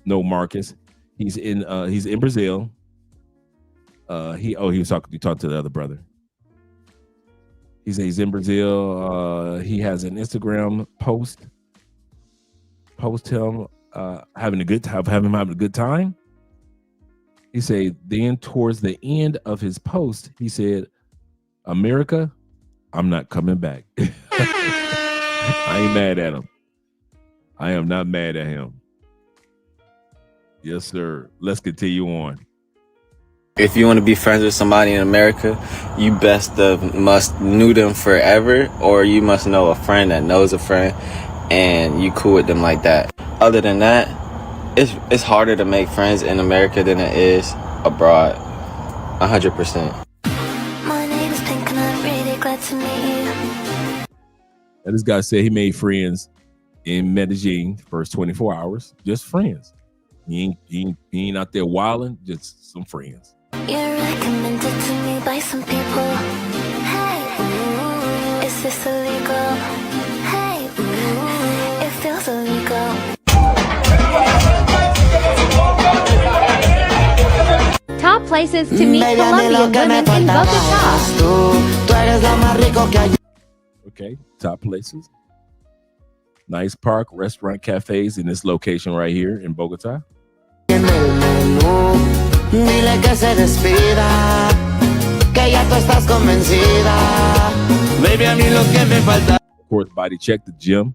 S2: Marcus, he's in Brazil. He was talking to the other brother. He said he's in Brazil. He has an Instagram post him having a good time. He said, then towards the end of his post, he said, America, I'm not coming back. I ain't mad at him. I am not mad at him. Yes, sir. Let's continue on.
S1: If you want to be friends with somebody in America, you must knew them forever, or you must know a friend that knows a friend, and you cool with them like that. Other than that, it's harder to make friends in America than it is abroad. 100%.
S22: My name is Pink and I'm really glad to meet you.
S2: And this guy said he made friends in Medellin first 24 hours, just friends. He ain't out there wilding, just some friends.
S22: You're recommended to me by some people. Hey, ooh, is this illegal? Hey, ooh, it feels illegal.
S23: Top places to meet Colombian women in Bogota.
S2: Okay, top places. Nice park, restaurant, cafes in this location right here in Bogota.
S24: Dile que se despida, que ya tú estás convencida. Baby, a mí lo que me falta.
S2: Of course, body check, the gym.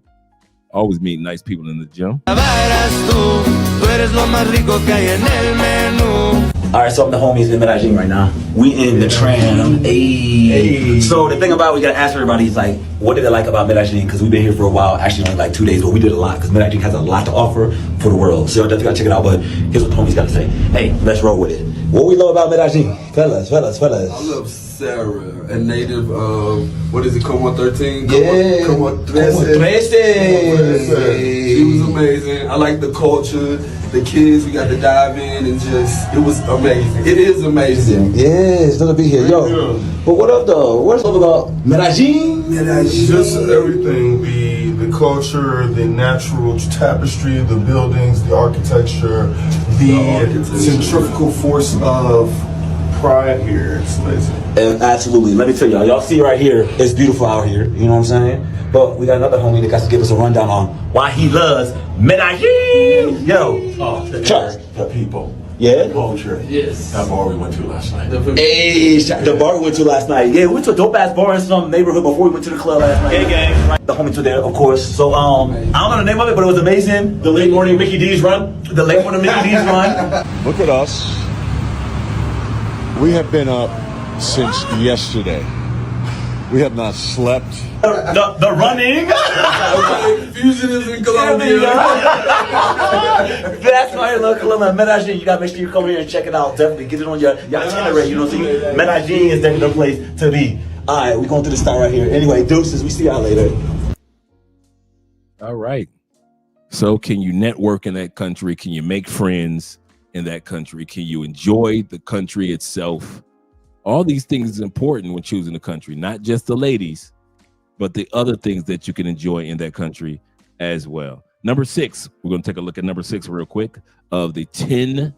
S2: Always meet nice people in the gym.
S24: Tú eres lo más rico que hay en el menú.
S3: All right, so I'm the homies in Medellin right now. We in the tram. Hey. So the thing about we gotta ask everybody is like, what did they like about Medellin? Because we've been here for a while. Actually, only like 2 days, but we did a lot because Medellin has a lot to offer for the world. So y'all definitely gotta check it out. But here's what the homies gotta say. Hey, let's roll with it. What we love about Medellin, fellas.
S4: I love Sarah, a native of, what is it, Como 13?
S3: Yeah.
S4: Como 13. She was amazing. I like the culture, the kids, we got to dive in and just, it was amazing. It is amazing.
S3: Yeah, it's gonna be here. Yo, but what up though? What's up about Medellin?
S4: Just everything, the culture, the natural tapestry, the buildings, the architecture, the centrifugal force of pride here. It's amazing.
S3: And absolutely. Let me tell y'all see right here, it's beautiful out here. You know what I'm saying? But we got another homie that got to give us a rundown on why he loves Medellin. Yo,
S4: The people.
S3: Yeah?
S4: The culture. Yes. That bar we went to last night.
S3: Hey, the bar we went to last night. Yeah, we went to a dope ass bar in some neighborhood before we went to the club last night. Gang. The homies were there, of course. So I don't know the name of it, but it was amazing. The late morning Mickey D's run. Look
S5: at us. We have been up since yesterday. We have not slept.
S3: The running.
S4: Fusion is in Colombia.
S3: That's why I love Colombia. Medellin, you gotta make sure you come here and check it out. Definitely get it on your itinerary. You know what I'm saying? Medellin is definitely the place to be. All right, we're going through the style right here. Anyway, deuces. We see y'all later.
S2: All right. So can you network in that country? Can you make friends in that country? Can you enjoy the country itself? All these things is important when choosing a country, not just the ladies, but the other things that you can enjoy in that country as well. Number 6, we're going to take a look at number 6 real quick of the 10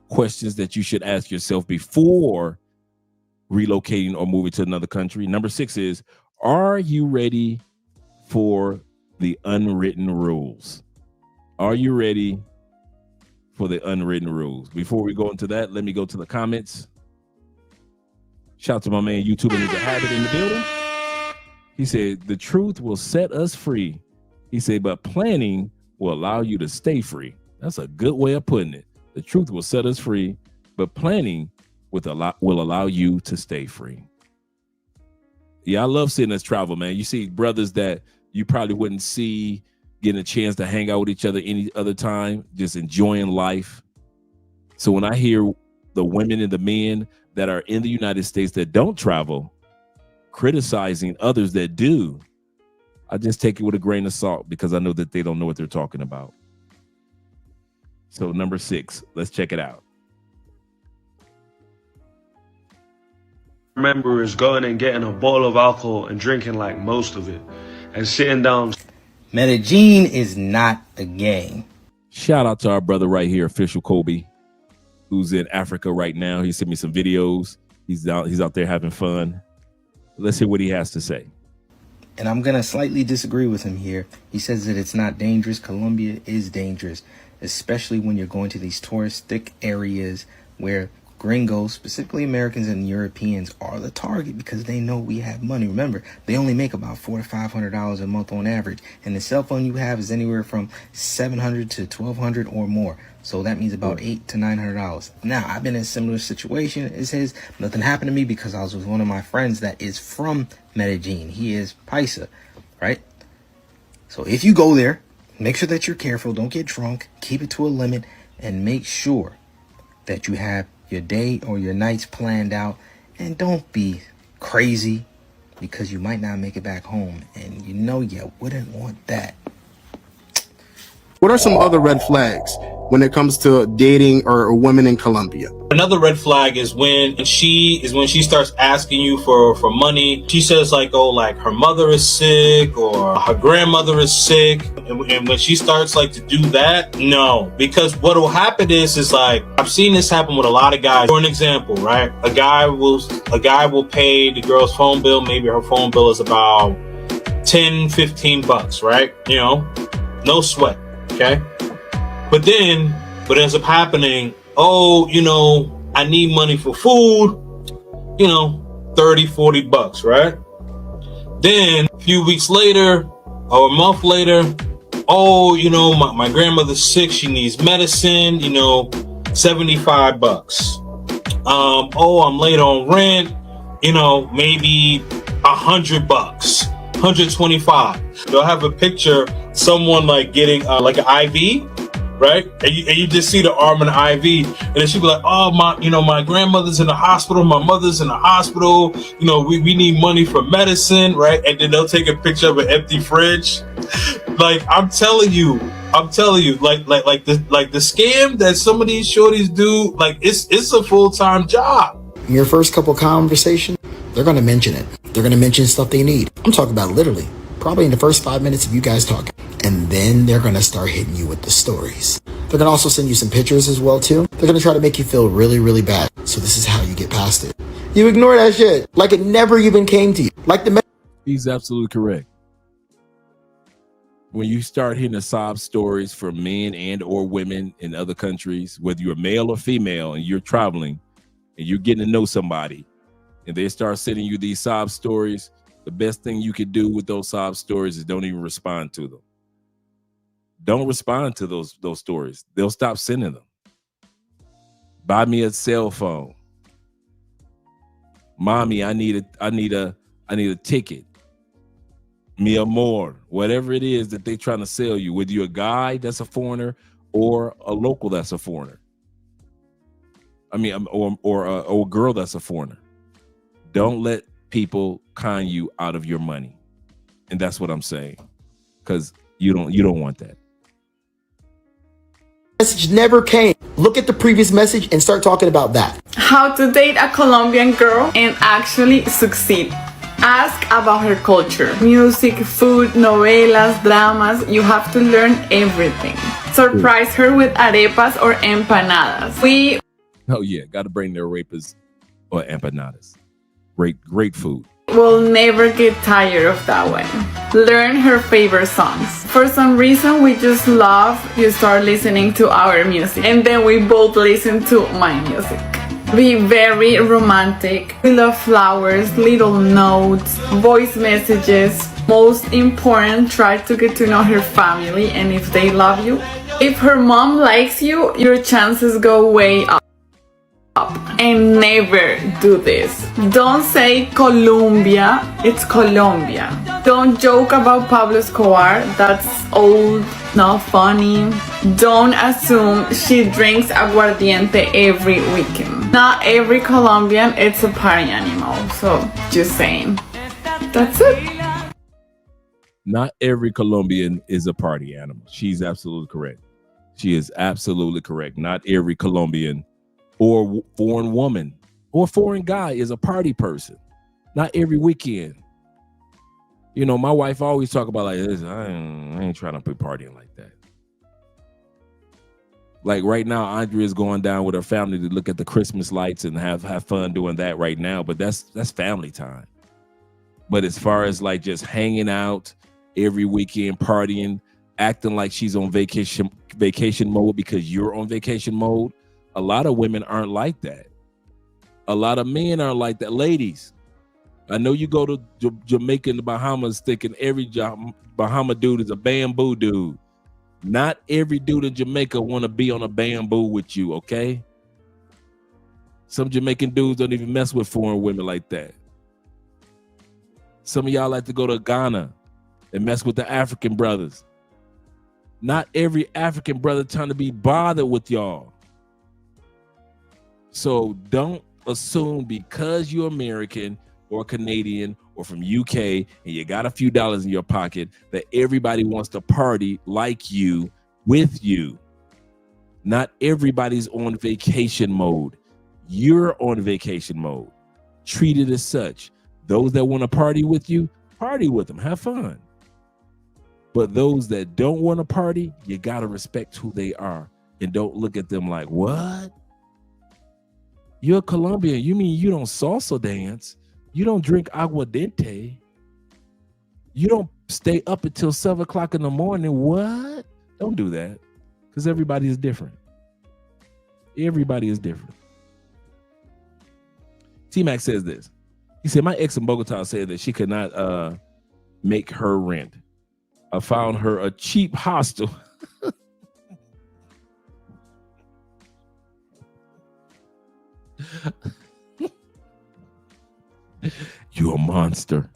S2: questions that you should ask yourself before relocating or moving to another country. Number 6 is, are you ready for the unwritten rules? Are you ready for the unwritten rules? Before we go into that, let me go to the comments. Shout out to my man YouTube Ninja Habit in the building. He said, the truth will set us free. He said, but planning will allow you to stay free. That's a good way of putting it. The truth will set us free, but planning will allow you to stay free. Yeah, I love seeing us travel, man. You see brothers that you probably wouldn't see getting a chance to hang out with each other any other time, just enjoying life. So when I hear the women and the men that are in the United States that don't travel criticizing others that do, I just take it with a grain of salt because I know that they don't know what they're talking about. So number 6, let's check it out.
S6: Remember is going and getting a bottle of alcohol and drinking like most of it and sitting down.
S25: Medellin is not a game.
S2: Shout out to our brother right here, Official Kobe, who's in Africa right now. He sent me some videos. He's out there having fun. Let's hear what he has to say.
S25: And I'm going to slightly disagree with him here. He says that it's not dangerous. Colombia is dangerous, especially when you're going to these touristic areas where gringos, specifically Americans and Europeans, are the target because they know we have money. Remember, they only make about $400 to $500 a month on average, and the cell phone you have is anywhere from $700 to $1,200 or more. So that means about $800 to $900. Now, I've been in a similar situation as his. Nothing happened to me because I was with one of my friends that is from Medellin. He is Paisa, right? So if you go there, make sure that you're careful. Don't get drunk. Keep it to a limit, and make sure that you have your day or your nights planned out, and don't be crazy because you might not make it back home, and you know you wouldn't want that.
S26: What are some other red flags when it comes to dating or women in Colombia?
S27: Another red flag is when she starts asking you for money. She says like, oh, like her mother is sick or her grandmother is sick. And when she starts like to do that, no, because what will happen is like, I've seen this happen with a lot of guys. For an example, right? A guy will pay the girl's phone bill. Maybe her phone bill is about $10-15, right? You know, no sweat. Okay. But then what ends up happening, oh, you know, I need money for food, you know, $30-40, right? Then a few weeks later or a month later, oh, you know, my grandmother's sick. She needs medicine, you know, $75. oh, I'm late on rent, you know, maybe $100, 125. They'll have a picture, someone like getting like an IV, right? And you just see the arm and the IV, and then she'll be like, oh, my grandmother's in the hospital, my mother's in the hospital, you know, we need money for medicine, right? And then they'll take a picture of an empty fridge. Like, I'm telling you, like the scam that some of these shorties do, like it's a full-time job.
S7: In your first couple conversations, they're going to mention it. They're going to mention stuff they need. I'm talking about literally, probably in the first 5 minutes of you guys talking. And then they're going to start hitting you with the stories. They're going to also send you some pictures as well, too. They're going to try to make you feel really, really bad. So this is how you get past it. You ignore that shit like it never even came to you. Like the
S2: He's absolutely correct. When you start hearing the sob stories from men and or women in other countries, whether you're male or female and you're traveling and you're getting to know somebody and they start sending you these sob stories, the best thing you could do with those sob stories is don't even respond to them. Don't respond to those stories. They'll stop sending them. Buy me a cell phone. Mommy, I need a ticket. Me or more, whatever it is that they're trying to sell you, whether you're a guy that's a foreigner or a local that's a foreigner. I mean, or a girl that's a foreigner. Don't let people con you out of your money, and that's what I'm saying, because you don't want that.
S7: message never came. Look at the previous message and start talking about that.
S16: How to date a Colombian girl and actually succeed. Ask about her culture, music, food, novelas, dramas. You have to learn everything. Surprise her with arepas or empanadas.
S2: Oh yeah, got to bring their arepas or empanadas. Great food.
S16: Will never get tired of that one. Learn her favorite songs. For some reason, we just love you start listening to our music, and then we both listen to my music. Be very romantic. We love flowers, little notes, voice messages. Most important, try to get to know her family and if they love you. If her mom likes you, your chances go way up. And never do this. Don't say Colombia, it's Colombia. Don't joke about Pablo Escobar, that's old, not funny. Don't assume she drinks aguardiente every weekend. Not every Colombian is a party animal, so just saying. That's it.
S2: Not every Colombian is a party animal. She's absolutely correct. She is absolutely correct. Not every Colombian or foreign woman or foreign guy is a party person. Not every weekend. You know, my wife always talk about like this. I ain't trying to be partying like that. Like right now, Andrea is going down with her family to look at the Christmas lights and have fun doing that right now. But that's family time. But as far as like just hanging out every weekend, partying, acting like she's on vacation mode because you're on vacation mode, a lot of women aren't like that. A lot of men aren't like that. Ladies, I know you go to Jamaica and the Bahamas thinking every Bahama dude is a bamboo dude. Not every dude in Jamaica want to be on a bamboo with you, okay? Some Jamaican dudes don't even mess with foreign women like that. Some of y'all like to go to Ghana and mess with the African brothers. Not every African brother trying to be bothered with y'all. So don't assume because you're American or Canadian or from UK and you got a few dollars in your pocket that everybody wants to party like you with you. Not everybody's on vacation mode. You're on vacation mode. Treat it as such. Those that want to party with you, party with them. Have fun. But those that don't want to party, you got to respect who they are and don't look at them like, what? You're a Colombian. You mean you don't salsa dance? You don't drink aguardiente? You don't stay up until 7 o'clock in the morning? What? Don't do that, because everybody is different. Everybody is different. T-Mac says this. He said, my ex in Bogota said that she could not make her rent. I found her a cheap hostel. You're a monster.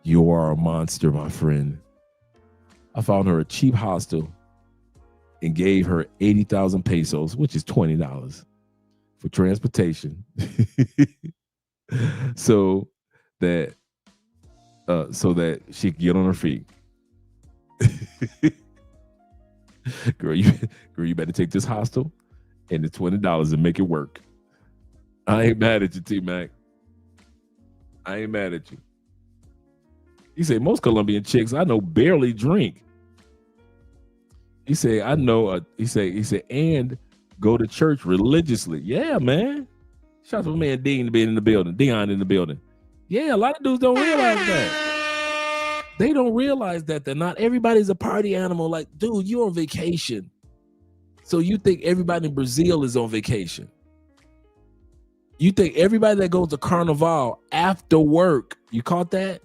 S2: You are a monster, my friend. I found her a cheap hostel and gave her 80,000 pesos, which is $20 for transportation. so that she could get on her feet. Girl, you better take this hostel and the $20 and make it work. I ain't mad at you, T-Mac. I ain't mad at you. He said, most Colombian chicks I know barely drink. He said, I know, he said, and go to church religiously. Yeah, man. Shout out to my man Dean to be in the building. Dion in the building. Yeah, a lot of dudes don't realize that. They don't realize that not everybody's a party animal. Like, dude, you're on vacation. So you think everybody in Brazil is on vacation. You think everybody that goes to Carnival after work, you caught that?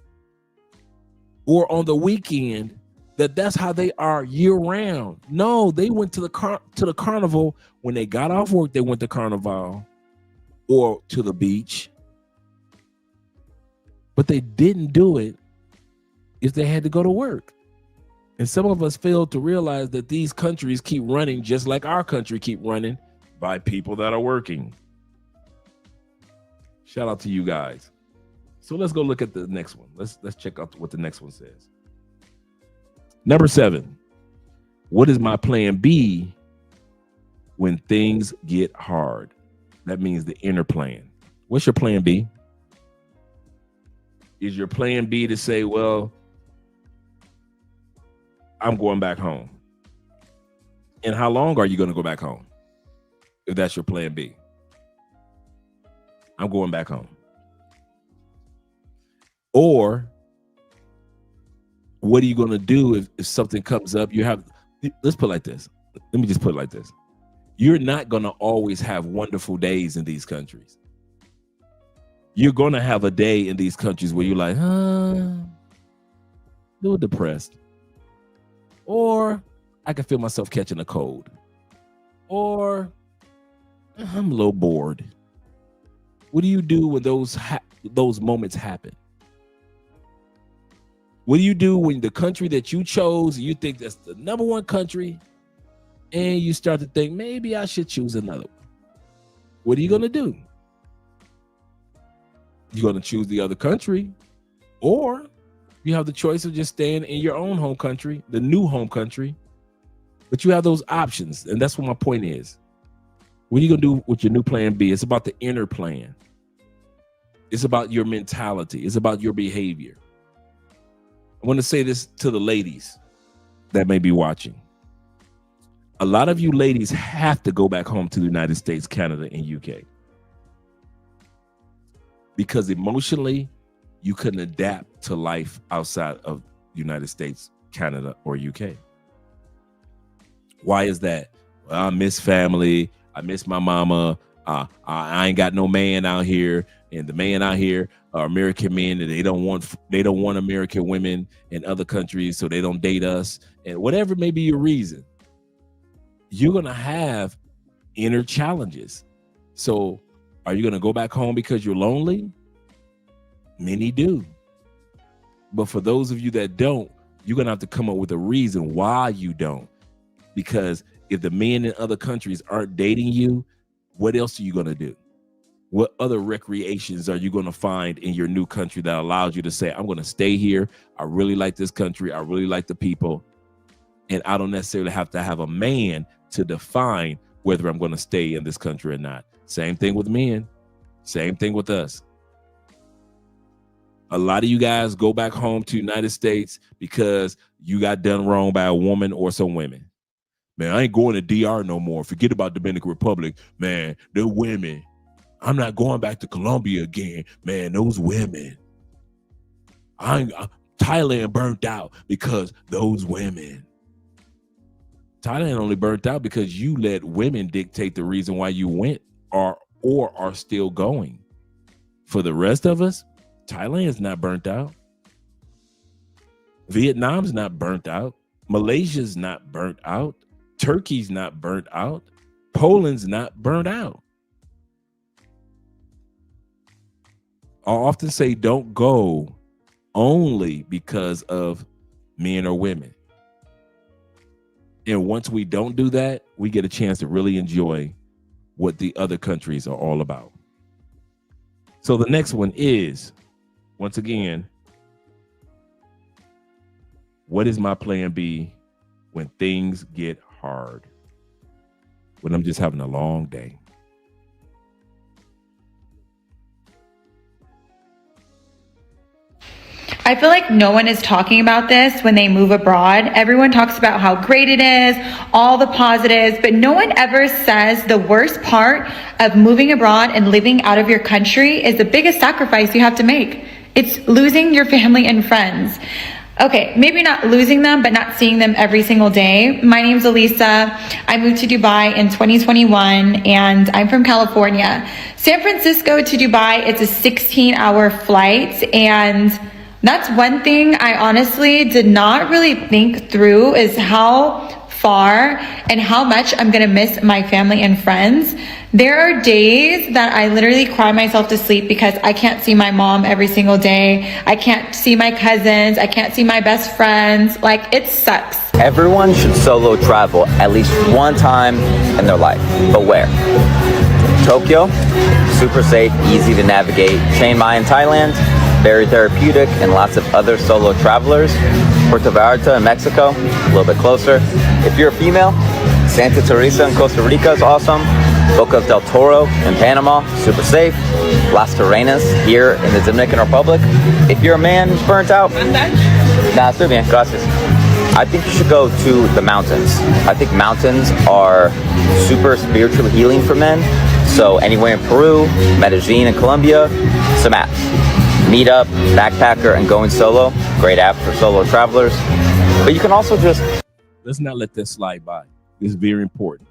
S2: Or on the weekend, that's how they are year round. No, they went to the carnival when they got off work. They went to Carnival or to the beach, but they didn't do it if they had to go to work. And some of us fail to realize that these countries keep running just like our country keep running by people that are working. Shout out to you guys. So let's go look at the next one. Let's check out what the next one says. Number 7. What is my plan B when things get hard? That means the inner plan. What's your plan B? Is your plan B to say, well, I'm going back home? And how long are you going to go back home? If that's your plan B. I'm going back home. Or what are you going to do if something comes up? Let's put it like this. Let me just put it like this. You're not going to always have wonderful days in these countries. You're going to have a day in these countries where you're like, a little depressed. Or I can feel myself catching a cold. Or I'm a little bored. What do you do when those moments happen? What do you do when the country that you chose, you think that's the number one country, and you start to think, maybe I should choose another one? What are you going to do? You're going to choose the other country, or you have the choice of just staying in your own home country, the new home country, but you have those options, and that's what my point is. What are you going to do with your new plan B? It's about the inner plan. It's about your mentality. It's about your behavior. I want to say this to the ladies that may be watching. A lot of you ladies have to go back home to the United States, Canada, and UK. Because emotionally, you couldn't adapt to life outside of the United States, Canada, or UK. Why is that? Well, I miss family. I miss my mama. I ain't got no man out here. And the man out here are American men, and they don't want American women in other countries, so they don't date us. And whatever may be your reason, you're gonna have inner challenges. So are you gonna go back home because you're lonely? Many do. But for those of you that don't, you're gonna have to come up with a reason why you don't. Because if the men in other countries aren't dating you, what else are you gonna do? What other recreations are you going to find in your new country that allows you to say, I'm going to stay here. I really like this country. I really like the people. And I don't necessarily have to have a man to define whether I'm going to stay in this country or not. Same thing with men. Same thing with us. A lot of you guys go back home to the United States because you got done wrong by a woman or some women. Man, I ain't going to DR no more. Forget about Dominican Republic. Man, they're women. I'm not going back to Colombia again. Man, those women. Thailand burnt out because those women. Thailand only burnt out because you let women dictate the reason why you went or are still going. For the rest of us, Thailand's not burnt out. Vietnam's not burnt out. Malaysia's not burnt out. Turkey's not burnt out. Poland's not burnt out. often say don't go only because of men or women. And once we don't do that, we get a chance to really enjoy what the other countries are all about. So the next one is, once again, what is my plan B when things get hard? When I'm just having a long day?
S8: I feel like no one is talking about this when they move abroad. Everyone talks about how great it is, all the positives, but no one ever says the worst part of moving abroad and living out of your country is the biggest sacrifice you have to make. It's losing your family and friends. Okay, maybe not losing them, but not seeing them every single day. My name's Elisa. I moved to Dubai in 2021 and I'm from California. San Francisco to Dubai, it's a 16-hour flight, and that's one thing I honestly did not really think through, is how far and how much I'm gonna miss my family and friends. There are days that I literally cry myself to sleep because I can't see my mom every single day. I can't see my cousins. I can't see my best friends. Like, it sucks.
S9: Everyone should solo travel at least one time in their life. But where? Tokyo, super safe, easy to navigate. Chiang Mai in Thailand, very therapeutic, and lots of other solo travelers. Puerto Vallarta in Mexico, a little bit closer. If you're a female, Santa Teresa in Costa Rica is awesome. Bocas del Toro in Panama, super safe. Las Terrenas here in the Dominican Republic. If you're a man who's burnt out, nah, estoy bien, gracias. I think you should go to the mountains. I think mountains are super spiritual healing for men. So anywhere in Peru, Medellin in Colombia, some apps. Meetup, Backpacker, and Going Solo. Great app for solo travelers. But you can also just...
S2: Let's not let that slide by. This is very important.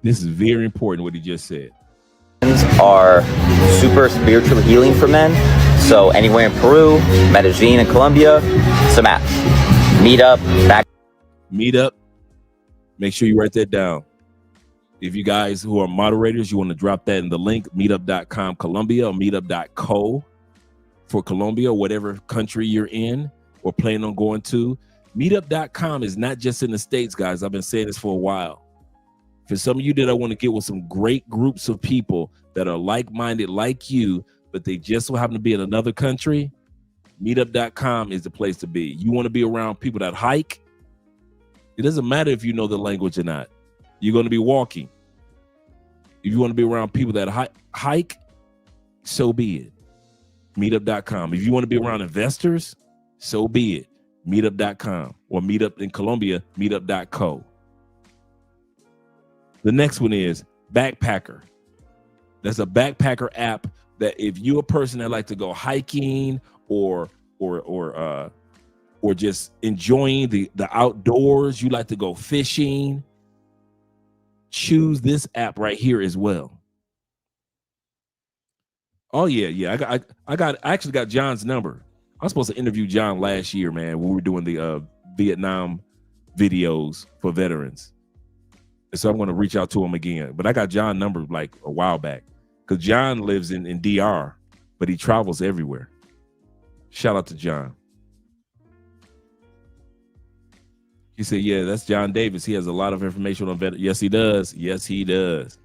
S2: This is very important what he just said.
S9: Are super spiritual healing for men. So anywhere in Peru, Medellin in Colombia, some apps.
S2: Meetup. Make sure you write that down. If you guys who are moderators, you want to drop that in the link, meetup.com Colombia or meetup.co for Colombia, whatever country you're in or plan on going to. Meetup.com is not just in the States, guys. I've been saying this for a while. For some of you that I want to get with some great groups of people that are like-minded like you, but they just so happen to be in another country, meetup.com is the place to be. You want to be around people that hike. It doesn't matter if you know the language or not. You're going to be walking. If you want to be around people that hike, so be it. Meetup.com. If you want to be around investors, so be it. Meetup.com or Meetup in Colombia, meetup.co. The next one is Backpacker. That's a backpacker app that if you're a person that like to go hiking or just enjoying the outdoors, you like to go fishing, choose this app right here as well. Oh yeah. I actually got John's number. I was supposed to interview John last year, man, when we were doing the Vietnam videos for veterans. And so I'm going to reach out to him again. But I got John's number like a while back because John lives in DR, but he travels everywhere. Shout out to John. He said, yeah, that's John Davis. He has a lot of information on veterans. Yes, he does. Yes, he does.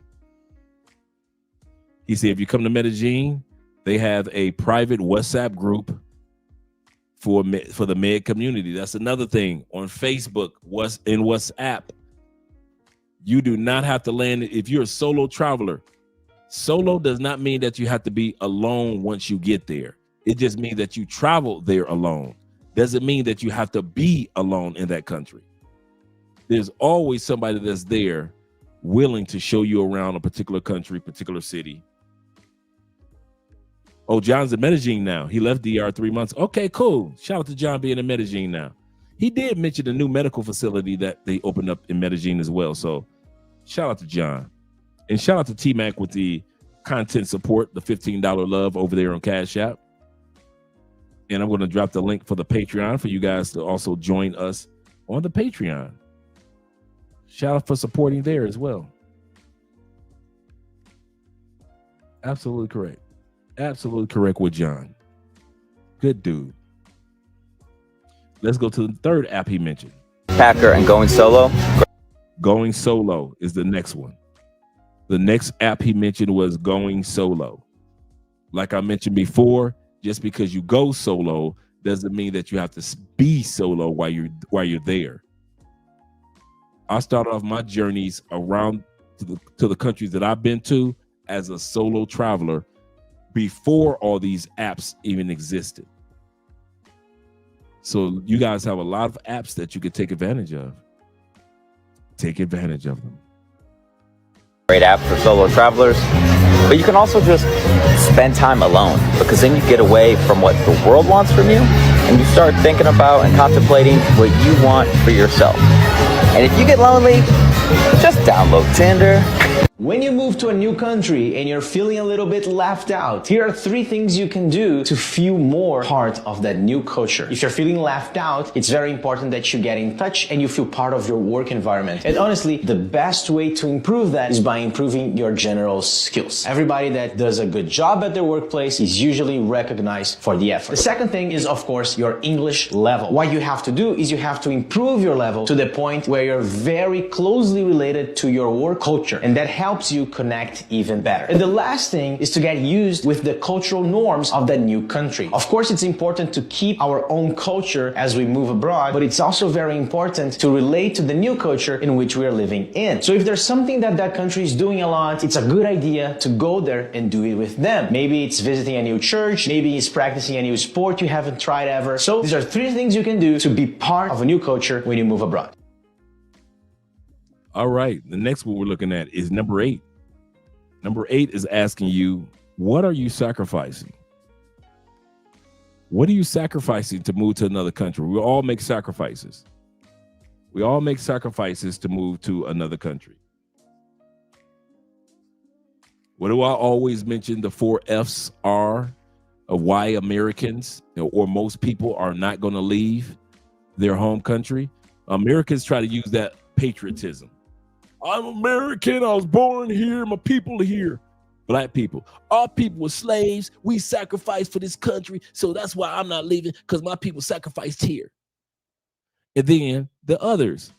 S2: He said, if you come to Medellin, they have a private WhatsApp group for the Med community. That's another thing on Facebook, in WhatsApp. You do not have to land. If you're a solo traveler, solo does not mean that you have to be alone once you get there. It just means that you travel there alone. Doesn't mean that you have to be alone in that country. There's always somebody that's there willing to show you around a particular country, particular city. Oh, John's in Medellin now. He left DR 3 months. Okay, cool. Shout out to John being in Medellin now. He did mention a new medical facility that they opened up in Medellin as well. So shout out to John. And shout out to T-Mac with the content support, the $15 love over there on Cash App. And I'm going to drop the link for the Patreon for you guys to also join us on the Patreon. Shout out for supporting there as well. Absolutely correct. Absolutely correct with John. Good dude. Let's go to the third app he mentioned.
S9: Packer and Going Solo.
S2: Going Solo is the next one. The next app he mentioned was Going Solo. Like I mentioned before, just because you go solo doesn't mean that you have to be solo while you're there. I started off my journeys around to the countries that I've been to as a solo traveler before all these apps even existed. So you guys have a lot of apps that you could take advantage of. Take advantage of them.
S9: Great app for solo travelers. But you can also just spend time alone, because then you get away from what the world wants from you and you start thinking about and contemplating what you want for yourself. And if you get lonely, just download Tinder.
S10: When you move to a new country and you're feeling a little bit left out, here are 3 things you can do to feel more part of that new culture. If you're feeling left out, it's very important that you get in touch and you feel part of your work environment. And honestly, the best way to improve that is by improving your general skills. Everybody that does a good job at their workplace is usually recognized for the effort. The second thing is, of course, your English level. What you have to do is you have to improve your level to the point where you're very closely related to your work culture, and that helps you connect even better. And the last thing is to get used with the cultural norms of that new country. Of course, it's important to keep our own culture as we move abroad, but it's also very important to relate to the new culture in which we are living in. So if there's something that country is doing a lot, it's a good idea to go there and do it with them. Maybe it's visiting a new church, maybe it's practicing a new sport you haven't tried ever. So these are 3 things you can do to be part of a new culture when you move abroad.
S2: All right. The next one we're looking at is number 8. Number 8 is asking you, what are you sacrificing? What are you sacrificing to move to another country? We all make sacrifices. We all make sacrifices to move to another country. What do I always mention? The 4 F's are of why Americans or most people are not going to leave their home country. Americans try to use that patriotism. I'm American. I was born here. My people are here. Black people. Our people were slaves. We sacrificed for this country. So that's why I'm not leaving, because my people sacrificed here. And then the others.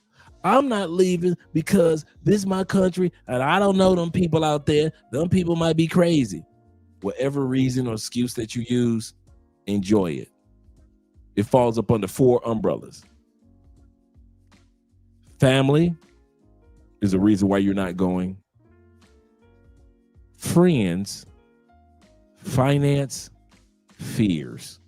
S2: I'm not leaving because this is my country and I don't know them people out there. Them people might be crazy. Whatever reason or excuse that you use, enjoy it. It falls up under 4 umbrellas. Family is the reason why you're not going. Friends, finance, fears.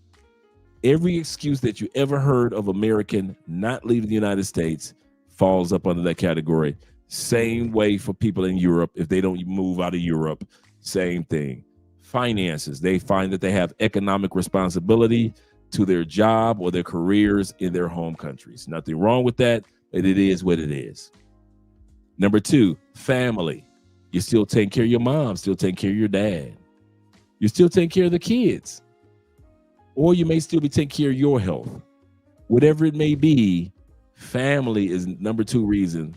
S2: Every excuse that you ever heard of American not leaving the United States falls up under that category. Same way for people in Europe. If they don't move out of Europe, same thing. Finances, they find that they have economic responsibility to their job or their careers in their home countries. Nothing wrong with that, but it is what it is. Number 2, family. You're still taking care of your mom, still taking care of your dad. You're still taking care of the kids. Or you may still be taking care of your health. Whatever it may be, family is number 2 reason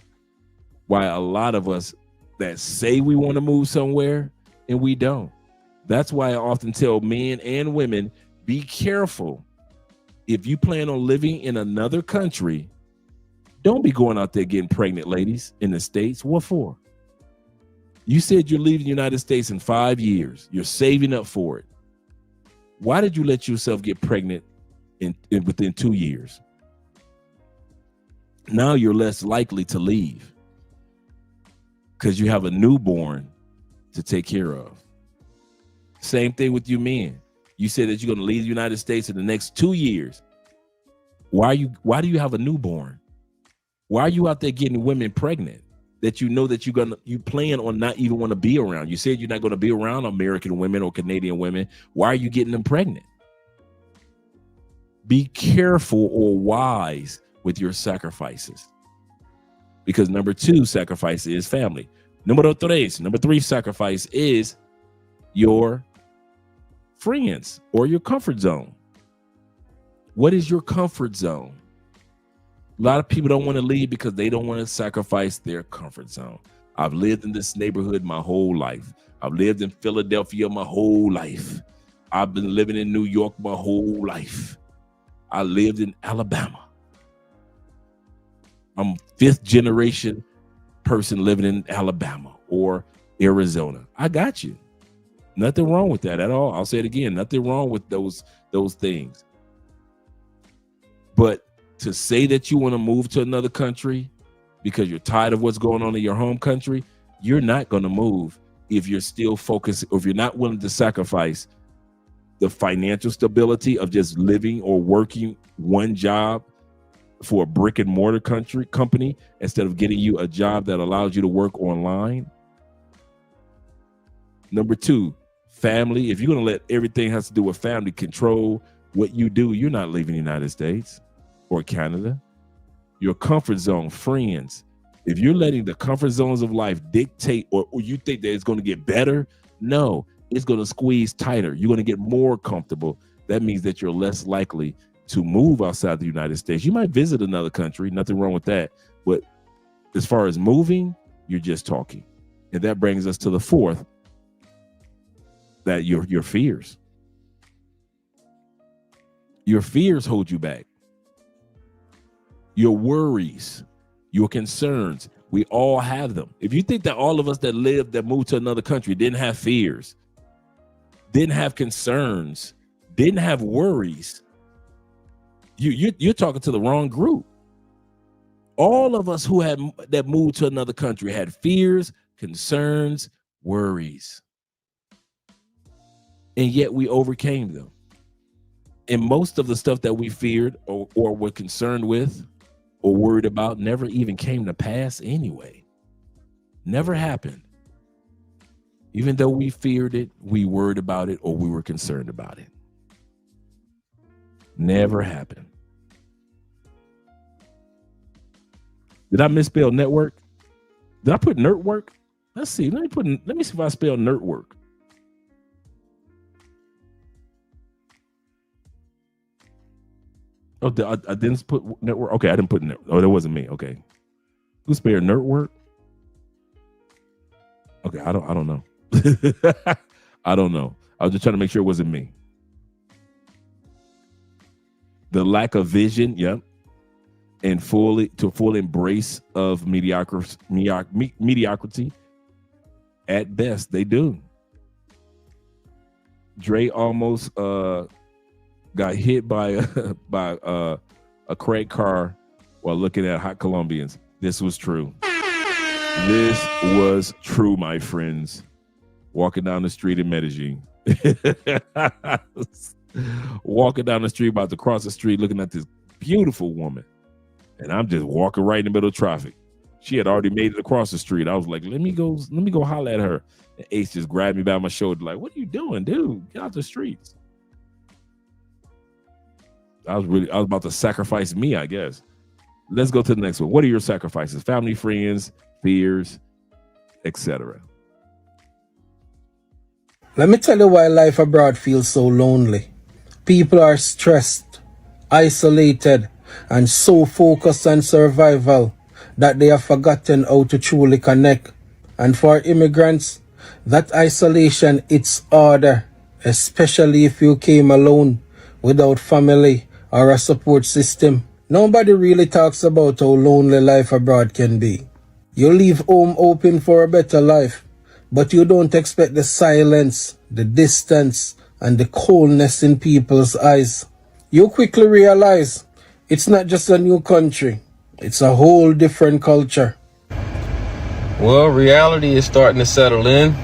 S2: why a lot of us that say we want to move somewhere and we don't. That's why I often tell men and women, be careful. If you plan on living in another country, don't be going out there getting pregnant, ladies, in the States. What for? You said you're leaving the United States in 5 years. You're saving up for it. Why did you let yourself get pregnant within 2 years? Now you're less likely to leave because you have a newborn to take care of. Same thing with you men. You said that you're going to leave the United States in the next 2 years. Why do you have a newborn? Why are you out there getting women pregnant that you know that you plan on not even want to be around? You said you're not going to be around American women or Canadian women. Why are you getting them pregnant? Be careful or wise with your sacrifices. Because number 2 sacrifice is family. Number 3 sacrifice is your friends or your comfort zone. What is your comfort zone? A lot of people don't want to leave because they don't want to sacrifice their comfort zone. I've lived in this neighborhood my whole life. I've lived in Philadelphia my whole life. I've been living in New York my whole life. I lived in Alabama. I'm 5th generation person living in Alabama or Arizona. I got you. Nothing wrong with that at all. I'll say it again. Nothing wrong with those things. But to say that you want to move to another country because you're tired of what's going on in your home country, you're not going to move if you're still focused, or if you're not willing to sacrifice the financial stability of just living or working one job for a brick and mortar company instead of getting you a job that allows you to work online. Number 2, family. If you're going to let everything has to do with family control what you do, you're not leaving the United States or Canada. Your comfort zone, friends. If you're letting the comfort zones of life dictate, or you think that it's going to get better, no, it's going to squeeze tighter. You're going to get more comfortable. That means that you're less likely to move outside the United States. You might visit another country, nothing wrong with that. But as far as moving, you're just talking. And that brings us to the 4th, that your fears. Your fears hold you back. Your worries, your concerns, we all have them. If you think that all of us that moved to another country didn't have fears, didn't have concerns, didn't have worries, you're talking to the wrong group. All of us that moved to another country had fears, concerns, worries. And yet we overcame them. And most of the stuff that we feared or were concerned with or worried about never even came to pass anyway. Never happened. Even though we feared it, we worried about it, or we were concerned about it. Never happened. Did I misspell network? Did I put nerdwork? Let's see. Let me see if I spell nerdwork. Oh, I didn't put network. Okay, I didn't put network. Oh, that wasn't me. Okay, who spelled nerdwork? Okay, I don't know. I don't know. I was just trying to make sure it wasn't me. The lack of vision, yep, and full embrace of mediocrity. At best, they do. Dre almost got hit by a crank car while looking at hot Colombians. This was true. This was true, my friends. Walking down the street in Medellin. Walking down the street, about to cross the street, looking at this beautiful woman. And I'm just walking right in the middle of traffic. She had already made it across the street. I was like, let me go holler at her. And Ace just grabbed me by my shoulder, like, what are you doing, dude? Get out the streets. I was about to sacrifice me, I guess. Let's go to the next one. What are your sacrifices? Family, friends, fears, etc.
S11: Let me tell you why life abroad feels so lonely. People are stressed, isolated, and so focused on survival that they have forgotten how to truly connect. And for immigrants, that isolation, it's harder, especially if you came alone, without family or a support system. Nobody really talks about how lonely life abroad can be. You leave home hoping for a better life, but you don't expect the silence, the distance, and the coldness in people's eyes. You quickly realize it's not just a new country, it's a whole different culture.
S12: Well, reality is starting to settle in.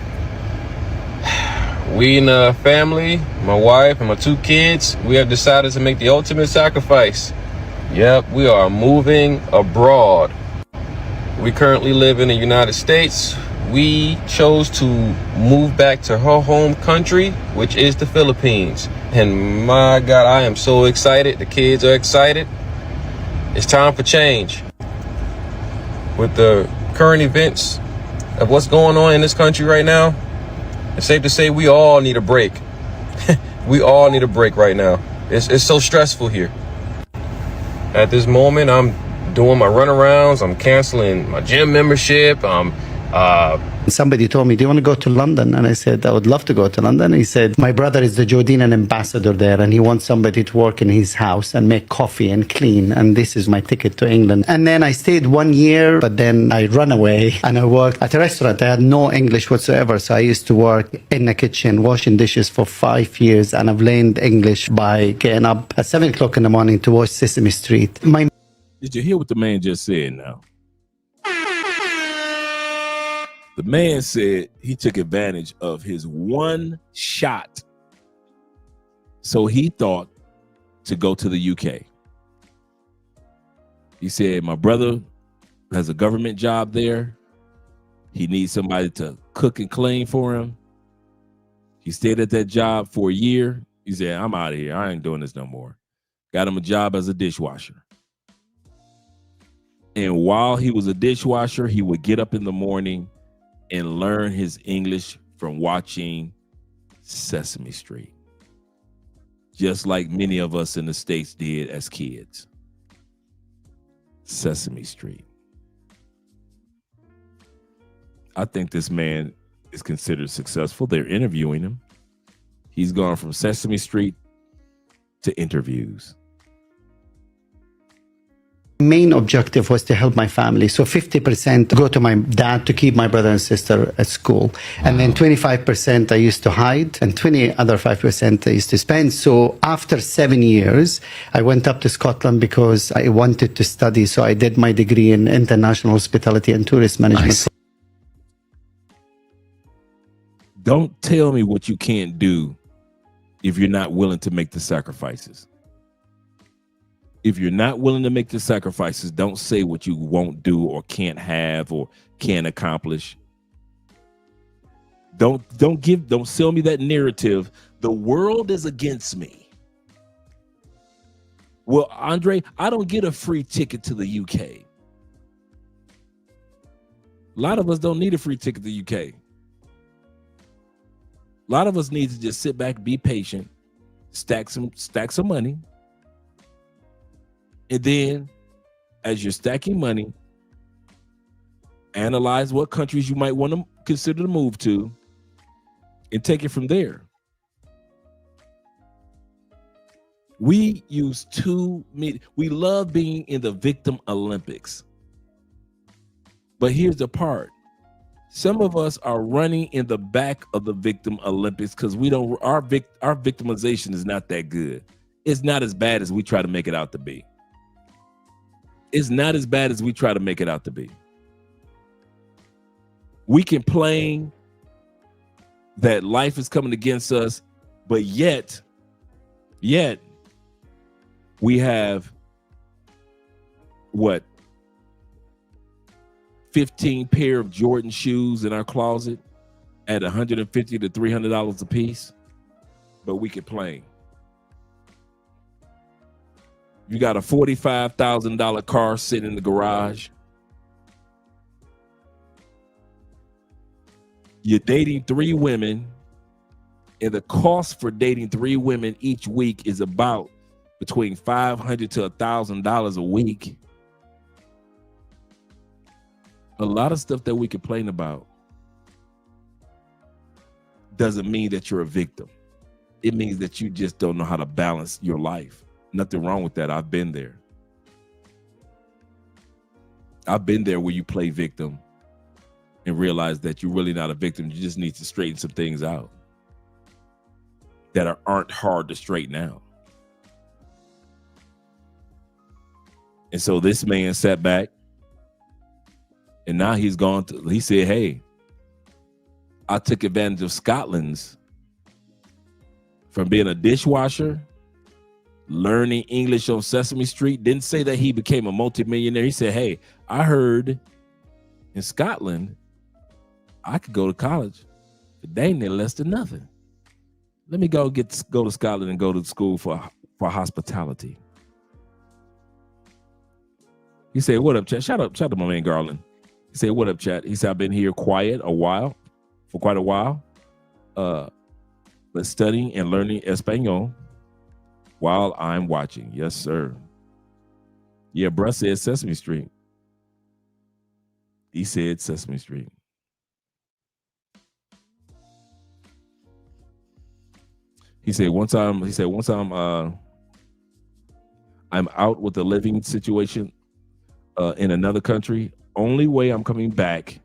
S12: We in a family, my wife and my 2 kids, we have decided to make the ultimate sacrifice. Yep, we are moving abroad. We currently live in the United States. We chose to move back to her home country, which is the Philippines. And my God, I am so excited. The kids are excited. It's time for change. With the current events of what's going on in this country right now, it's safe to say we all need a break. We all need a break right now. It's so stressful here. At this moment, I'm doing my runarounds. I'm canceling my gym membership. I'm
S24: Somebody told me, do you want to go to London? And I said, I would love to go to London. He said, my brother is the Jordanian ambassador there, and he wants somebody to work in his house and make coffee and clean. And this is my ticket to England. And then I stayed 1 year, but then I ran away and I worked at a restaurant. I had no English whatsoever. So I used to work in the kitchen, washing dishes for 5 years. And I've learned English by getting up at 7 o'clock in the morning to watch Sesame Street.
S2: Did you hear what the man just said now? The man said he took advantage of his one shot. So he thought to go to the UK. He said, my brother has a government job there. He needs somebody to cook and clean for him. He stayed at that job for a year. He said, I'm out of here. I ain't doing this no more. Got him a job as a dishwasher. And while he was a dishwasher, he would get up in the morning and learn his English from watching Sesame Street, just like many of us in the States did as kids. Sesame Street. I think this man is considered successful. They're interviewing him. He's gone from Sesame Street to interviews.
S24: Main objective was to help my family. So 50% go to my dad to keep my brother and sister at school. And then 25% I used to hide, and 5% I used to spend. So after 7 years, I went up to Scotland because I wanted to study. So I did my degree in international hospitality and tourist management.
S2: Don't tell me what you can't do if you're not willing to make the sacrifices. If you're not willing to make the sacrifices, don't say what you won't do or can't have or can't accomplish. Don't sell me that narrative. The world is against me. Well, Andre, I don't get a free ticket to the UK. A lot of us don't need a free ticket to the UK. A lot of us need to just sit back, be patient, stack some money. And then as you're stacking money, analyze what countries you might want to consider to move to and take it from there. We love being in the victim Olympics. But here's the part. Some of us are running in the back of the victim Olympics because our victimization is not that good. It's not as bad as we try to make it out to be. It's not as bad as we try to make it out to be. We complain that life is coming against us, but yet we have 15 pair of Jordan shoes in our closet at $150 to $300 a piece, but we complain. You got a $45,000 car sitting in the garage. You're dating 3 women, and the cost for dating 3 women each week is about between $500 to $1,000 a week. A lot of stuff that we complain about doesn't mean that you're a victim. It means that you just don't know how to balance your life. Nothing wrong with that. I've been there. I've been there where you play victim and realize that you're really not a victim. You just need to straighten some things out that aren't hard to straighten out. And so this man sat back, and now he said, hey, I took advantage of Scotland's from being a dishwasher, learning English on Sesame Street. Didn't say that he became a multimillionaire. He said, hey, I heard in Scotland, I could go to college for dang near less than nothing. Let me go to Scotland and go to school for hospitality. He said, what up, chat? Shout out to my man Garland. He said, what up, chat? He said, I've been here for quite a while, but studying and learning Espanol while I'm watching. Yes, sir. Yeah, bruh said Sesame Street. He said Sesame Street. He said one time, I'm out with a living situation in another country. Only way I'm coming back,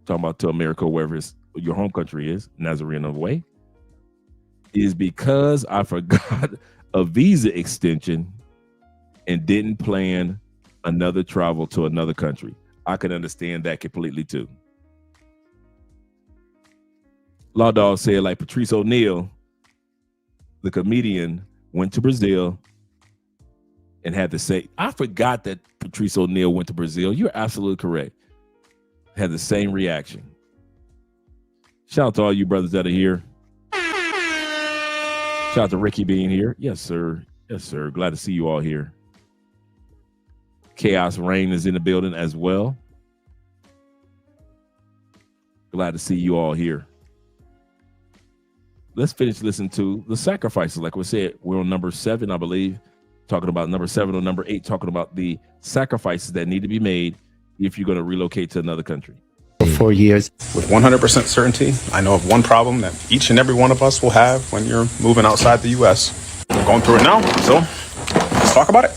S2: talking about to America, wherever your home country is, Nazarene of the way, is because I forgot a visa extension and didn't plan another travel to another country. I can understand that completely too. Law Dog said, like Patrice O'Neal, the comedian, went to Brazil and had to say, I forgot that Patrice O'Neal went to Brazil. You're absolutely correct. Had the same reaction. Shout out to all you brothers that are here. Shout out to Ricky being here. Yes, sir. Yes, sir. Glad to see you all here. Chaos Rain is in the building as well. Glad to see you all here. Let's finish listening to the sacrifices. Like we said, we're on number 7, I believe, talking about number 7 or number 8, talking about the sacrifices that need to be made if you're going to relocate to another country.
S24: For 4 years.
S13: With 100% certainty, I know of one problem that each and every one of us will have when you're moving outside the U.S. We're going through it now, so let's talk about it.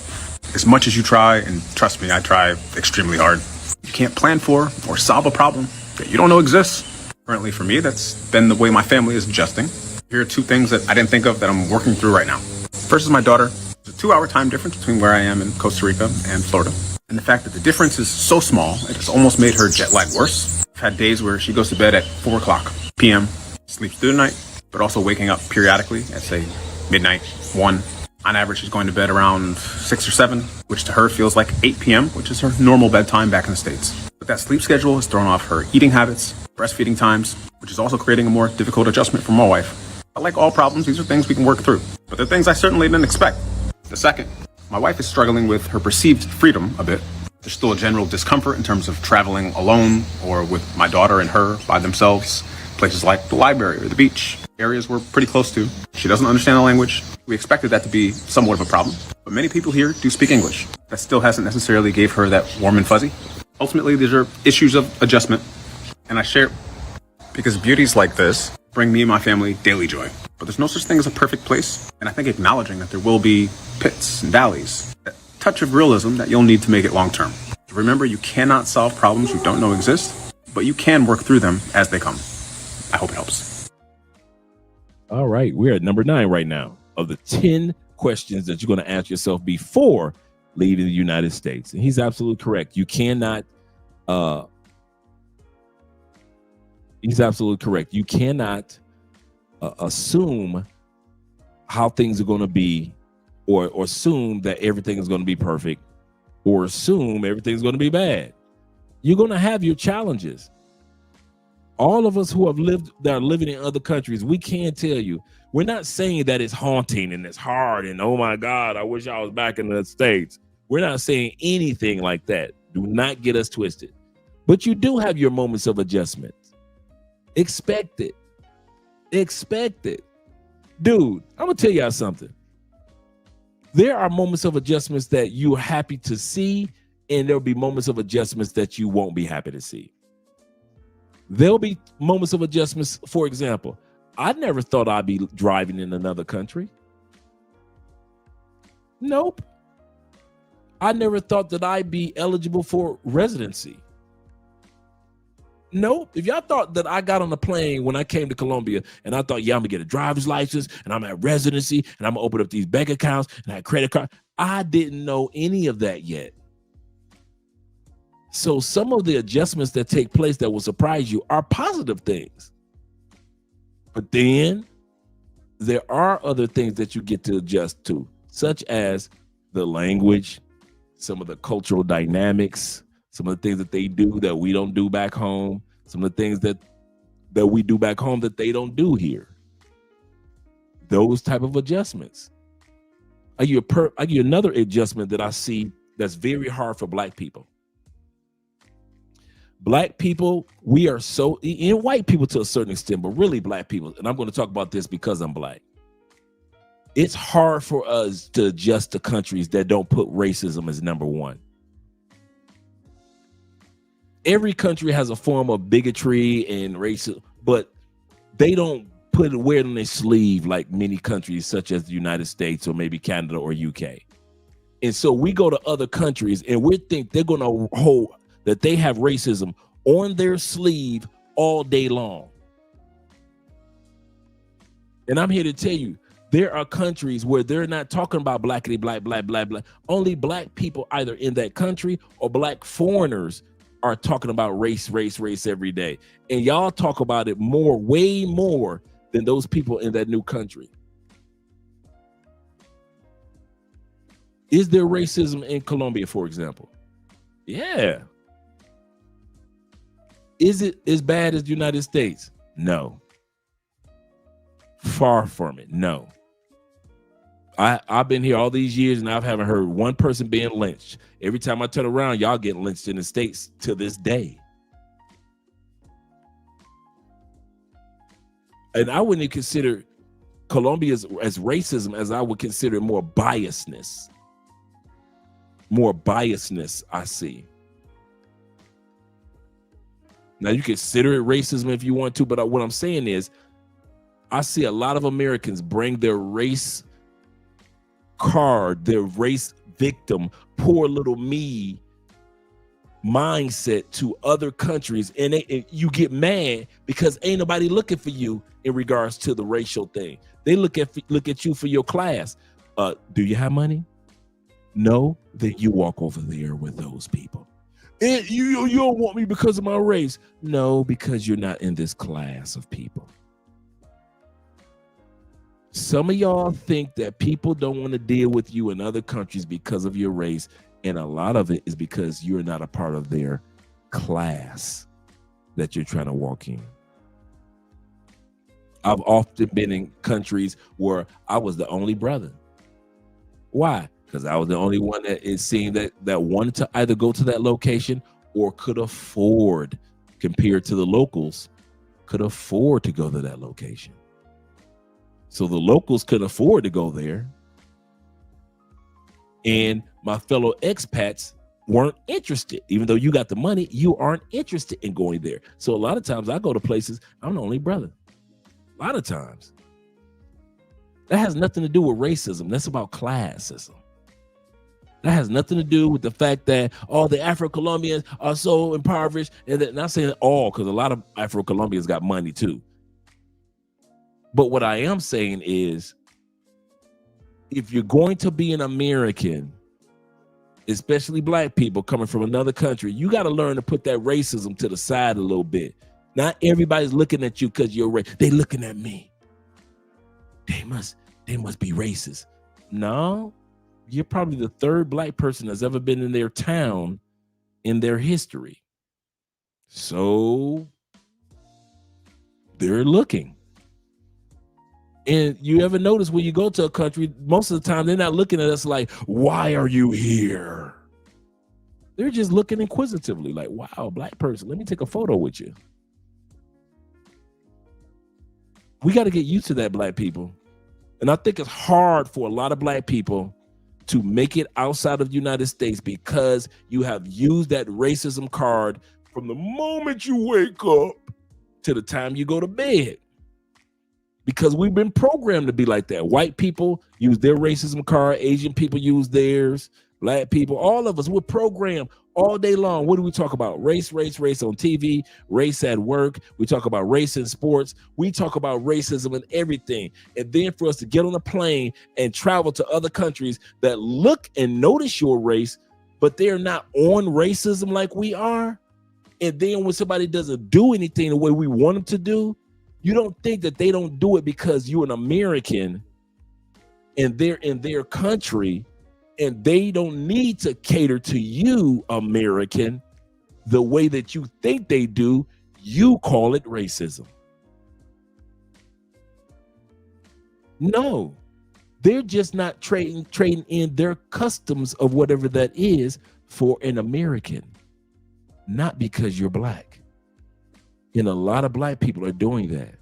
S13: As much as you try, and trust me, I try extremely hard, you can't plan for or solve a problem that you don't know exists. Currently for me, that's been the way my family is adjusting. Here are 2 things that I didn't think of that I'm working through right now. First is my daughter. There's a 2-hour time difference between where I am in Costa Rica and Florida. And the fact that the difference is so small, it has almost made her jet lag worse. I've had days where she goes to bed at 4 o'clock p.m., sleeps through the night, but also waking up periodically at, say, midnight, 1. On average, she's going to bed around 6 or 7, which to her feels like 8 p.m., which is her normal bedtime back in the States. But that sleep schedule has thrown off her eating habits, breastfeeding times, which is also creating a more difficult adjustment for my wife. But like all problems, these are things we can work through. But they're things I certainly didn't expect. The second, my wife is struggling with her perceived freedom a bit. There's still a general discomfort in terms of traveling alone or with my daughter and her by themselves. Places like the library or the beach, areas we're pretty close to. She doesn't understand the language. We expected that to be somewhat of a problem. But many people here do speak English. That still hasn't necessarily gave her that warm and fuzzy. Ultimately, these are issues of adjustment. And I share because beauties like this bring me and my family daily joy. But there's no such thing as a perfect place. And I think acknowledging that there will be pits and valleys, that touch of realism that you'll need to make it long term. Remember, you cannot solve problems you don't know exist, but you can work through them as they come. I hope it helps.
S2: All right. We're at number 9 right now of the 10 questions that you're going to ask yourself before leaving the United States. And he's absolutely correct. You cannot, he's absolutely correct. You cannot assume how things are going to be or assume that everything is going to be perfect or assume everything's going to be bad. You're going to have your challenges. All of us who have lived, that are living in other countries, we can tell you, we're not saying that it's haunting and it's hard and, oh my God, I wish I was back in the States. We're not saying anything like that. Do not get us twisted. But you do have your moments of adjustment. Expect it. Expect it. Dude, I'm going to tell y'all something. There are moments of adjustments that you're happy to see, and there'll be moments of adjustments that you won't be happy to see. There'll be moments of adjustments. For example, I never thought I'd be driving in another country. Nope. I never thought that I'd be eligible for residency. Nope. If y'all thought that I got on a plane when I came to Colombia and I thought, yeah, I'm gonna get a driver's license and I'm at residency and I'm gonna open up these bank accounts and I had credit card, I didn't know any of that yet. So some of the adjustments that take place that will surprise you are positive things. But then there are other things that you get to adjust to, such as the language, some of the cultural dynamics, some of the things that they do that we don't do back home, some of the things that we do back home that they don't do here. Those type of adjustments. I give you another adjustment that I see that's very hard for Black people. Black people, we are so, and white people to a certain extent, but really Black people, and I'm going to talk about this because I'm Black. It's hard for us to adjust to countries that don't put racism as number one. Every country has a form of bigotry and racism, but they don't wear it on their sleeve like many countries such as the United States or maybe Canada or UK. And so we go to other countries and we think they're going to hold that they have racism on their sleeve all day long. And I'm here to tell you, there are countries where they're not talking about blackity black, black, black, black. Only black people either in that country or black foreigners are talking about race, race, race every day. And y'all talk about it more, way more than those people in that new country. Is there racism in Colombia, for example? Yeah. Is it as bad as the United States? No. Far from it, no. I've been here all these years and I haven't heard one person being lynched. Every time I turn around, y'all get lynched in the States to this day. And I wouldn't consider Colombia as racism as I would consider more biasness. More biasness I see. Now you consider it racism if you want to, but what I'm saying is I see a lot of Americans bring their race card, their race victim, poor little me mindset to other countries, and you get mad because ain't nobody looking for you in regards to the racial thing. They look at you for your class. Do you have money? No, then you walk over there with those people. And you don't want me because of my race. No, because you're not in this class of people. Some of y'all think that people don't want to deal with you in other countries because of your race, and a lot of it is because you're not a part of their class that you're trying to walk in. I've often been in countries where I was the only brother. Why? Because I was the only one that it seemed that wanted to either go to that location or could afford, compared to the locals, could afford to go to that location. So the locals couldn't afford to go there. And my fellow expats weren't interested. Even though you got the money, you aren't interested in going there. So a lot of times I go to places, I'm the only brother. A lot of times. That has nothing to do with racism. That's about classism. That has nothing to do with the fact that all the Afro-Colombians are so impoverished. And not saying all, because a lot of Afro-Colombians got money too. But what I am saying is, if you're going to be an American, especially black people coming from another country, you got to learn to put that racism to the side a little bit. Not everybody's looking at you because you're racist. They looking at me. They must be racist. No, you're probably the third black person that's ever been in their town in their history. So they're looking. And you ever notice when you go to a country, most of the time they're not looking at us like, why are you here? They're just looking inquisitively like, wow, black person, let me take a photo with you. We got to get used to that, black people. And I think it's hard for a lot of black people to make it outside of the United States because you have used that racism card from the moment you wake up to the time you go to bed. Because we've been programmed to be like that. White people use their racism card. Asian people use theirs. Black people, all of us, we're programmed all day long. What do we talk about? Race, race, race on TV, race at work. We talk about race in sports. We talk about racism and everything. And then for us to get on a plane and travel to other countries that look and notice your race, but they're not on racism like we are. And then when somebody doesn't do anything the way we want them to do, you don't think that they don't do it because you're an American and they're in their country and they don't need to cater to you, American, the way that you think they do. You call it racism. No, they're just not trading in their customs of whatever that is for an American, not because you're black. And a lot of black people are doing that.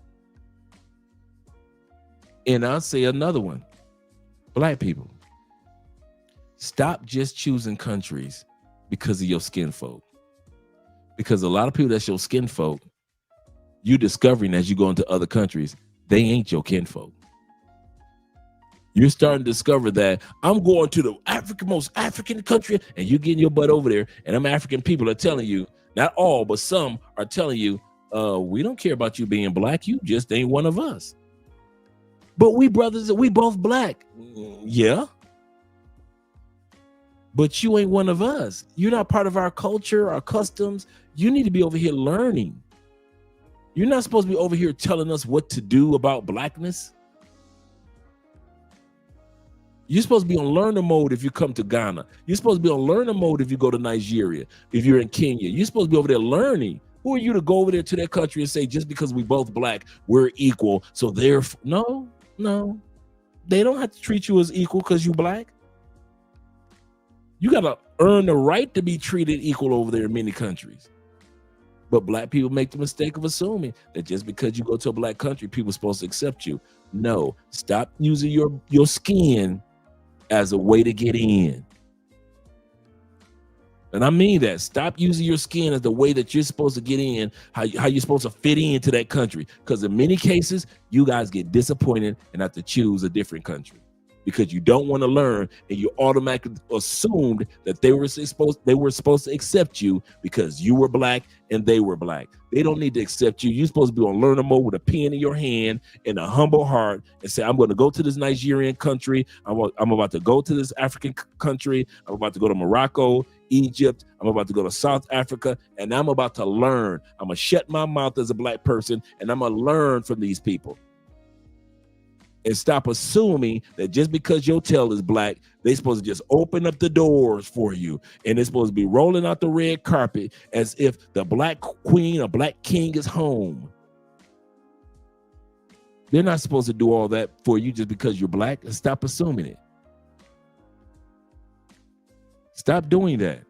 S2: And I'll say another one. Black people, stop just choosing countries because of your skin folk. Because a lot of people that's your skin folk, you discovering as you go into other countries, they ain't your kinfolk. You're starting to discover that I'm going to the most African country, and you're getting your butt over there, and them African people are telling you, not all, but some are telling you, we don't care about you being black. You just ain't one of us. But we brothers, we both black. Yeah. But you ain't one of us. You're not part of our culture, our customs. You need to be over here learning. You're not supposed to be over here telling us what to do about blackness. You're supposed to be on learner mode if you come to Ghana. You're supposed to be on learner mode if you go to Nigeria, if you're in Kenya. You're supposed to be over there learning. Who are you to go over there to their country and say, just because we both black, we're equal? So therefore, no. They don't have to treat you as equal because you black. You got to earn the right to be treated equal over there in many countries. But black people make the mistake of assuming that just because you go to a black country, people are supposed to accept you. No, stop using your skin as a way to get in. And I mean that. Stop using your skin as the way that you're supposed to get in, how you're supposed to fit into that country. Because in many cases, you guys get disappointed and have to choose a different country because you don't want to learn, and you automatically assumed that they were supposed to accept you because you were black and they were black. They don't need to accept you. You're supposed to be on learner mode with a pen in your hand and a humble heart and say, I'm going to go to this Nigerian country. I'm about to go to this African country. I'm about to go to Morocco, Egypt. I'm about to go to South Africa, and I'm about to learn. I'm going to shut my mouth as a black person, and I'm going to learn from these people. And stop assuming that just because your tail is black, they're supposed to just open up the doors for you. And they're supposed to be rolling out the red carpet as if the black queen or black king is home. They're not supposed to do all that for you just because you're black. And stop assuming it. Stop doing that.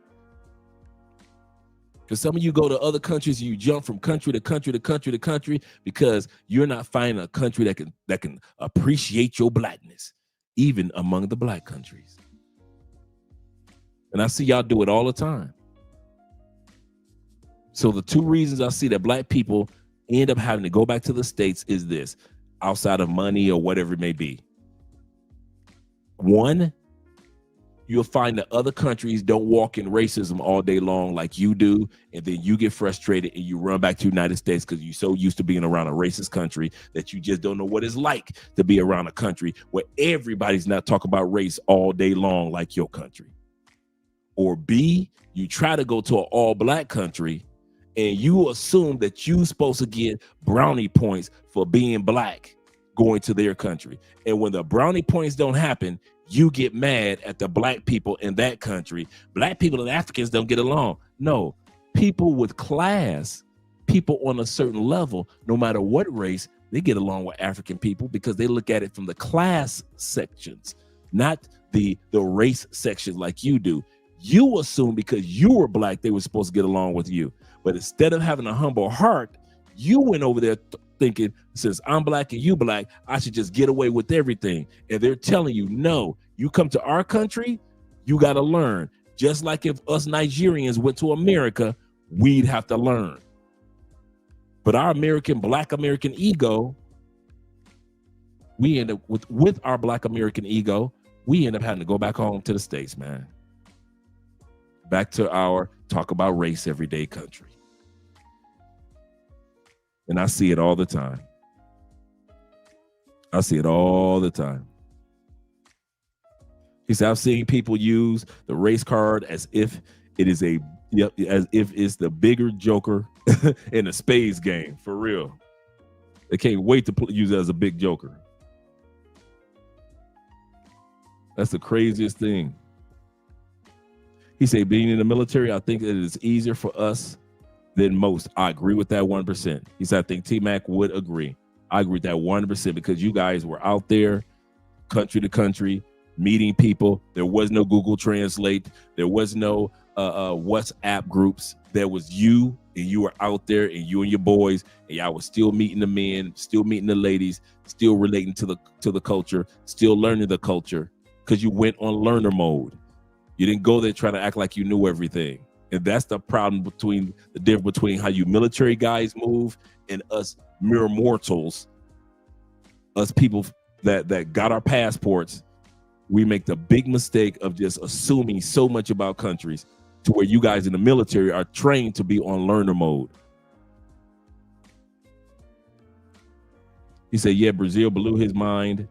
S2: Because some of you go to other countries and you jump from country to country to country to country because you're not finding a country that can appreciate your blackness, even among the black countries. And I see y'all do it all the time. So the two reasons I see that black people end up having to go back to the States is this, outside of money or whatever it may be. One, you'll find that other countries don't walk in racism all day long like you do, and then you get frustrated and you run back to the United States because you're so used to being around a racist country that you just don't know what it's like to be around a country where everybody's not talking about race all day long like your country. Or B, you try to go to an all-black country and you assume that you're supposed to get brownie points for being black going to their country. And when the brownie points don't happen, you get mad at the black people in that country. Black people and Africans don't get along. No, people with class, people on a certain level, no matter what race, they get along with African people because they look at it from the class sections, not the race sections like you do. You assume because you were black, they were supposed to get along with you. But instead of having a humble heart, you went over there thinking, since I'm black and you black, I should just get away with everything. And they're telling you, no, you come to our country, you got to learn. Just like if us Nigerians went to America, we'd have to learn. But our black American ego, we end up with our black American ego, we end up having to go back home to the States, man. Back to our talk about race everyday country. And I see it all the time. I see it all the time. He said, I've seen people use the race card as if it is as if it's the bigger joker in a spades game, for real. They can't wait to use it as a big joker. That's the craziest thing. He said, being in the military, I think it is easier for us than most. I agree with that 1%. He said, I think T-Mac would agree. I agree with that 1% because you guys were out there country to country, meeting people. There was no Google Translate. There was no WhatsApp groups. There was you, and you were out there, and you and your boys, and y'all was still meeting the men, still meeting the ladies, still relating to the culture, still learning the culture because you went on learner mode. You didn't go there trying to act like you knew everything. And that's the problem the difference between how you military guys move and us mere mortals us people that got our passports, we make the big mistake of just assuming so much about countries to where you guys in the military are trained to be on learner mode. He said, yeah, Brazil blew his mind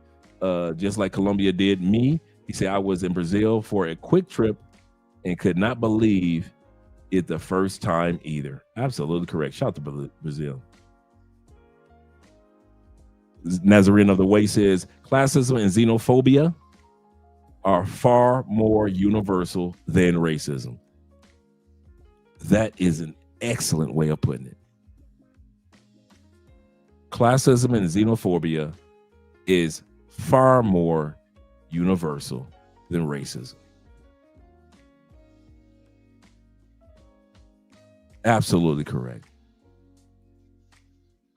S2: just like Colombia did me. He said, I was in Brazil for a quick trip and could not believe it the first time either. Absolutely correct. Shout out to Brazil. Nazarene of the Way says, classism and xenophobia are far more universal than racism. That is an excellent way of putting it. Classism and xenophobia is far more universal than racism. Absolutely correct.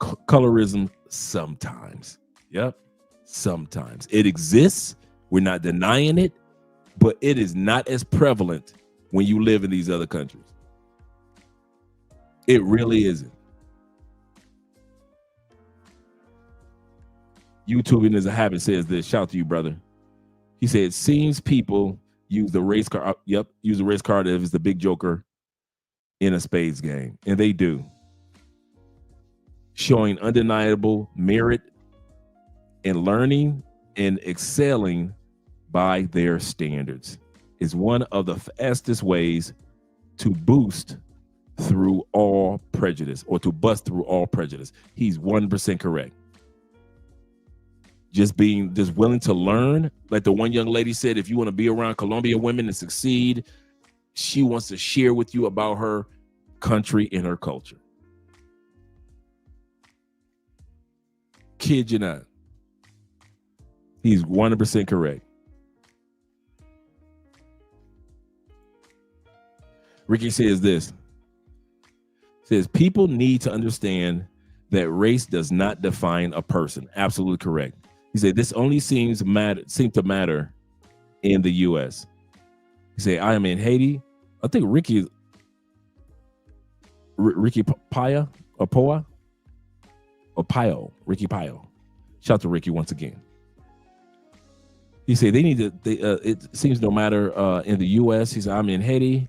S2: Colorism sometimes. Yep. Sometimes. It exists. We're not denying it, but it is not as prevalent when you live in these other countries. It really isn't. YouTubing is a habit says this. Shout out to you, brother. He said, it seems people use the race card. Yep. Use the race card if it's the big joker in a spades game. And they do. Showing undeniable merit in learning and excelling by their standards is one of the fastest ways to boost through all prejudice, or to bust through all prejudice. He's 100% correct. Just willing to learn. Like the one young lady said, if you want to be around Colombian women and succeed, she wants to share with you about her country and her culture. Kid you not. He's 100% correct. Ricky says this. Says people need to understand that race does not define a person. Absolutely correct. He said this only seems to matter in the U.S. He said I am in Haiti. I think Ricky Paya or Poa or Pio. Ricky Pio. Shout out to Ricky once again. He said they need to. It seems no matter in the U.S. He said I'm in Haiti.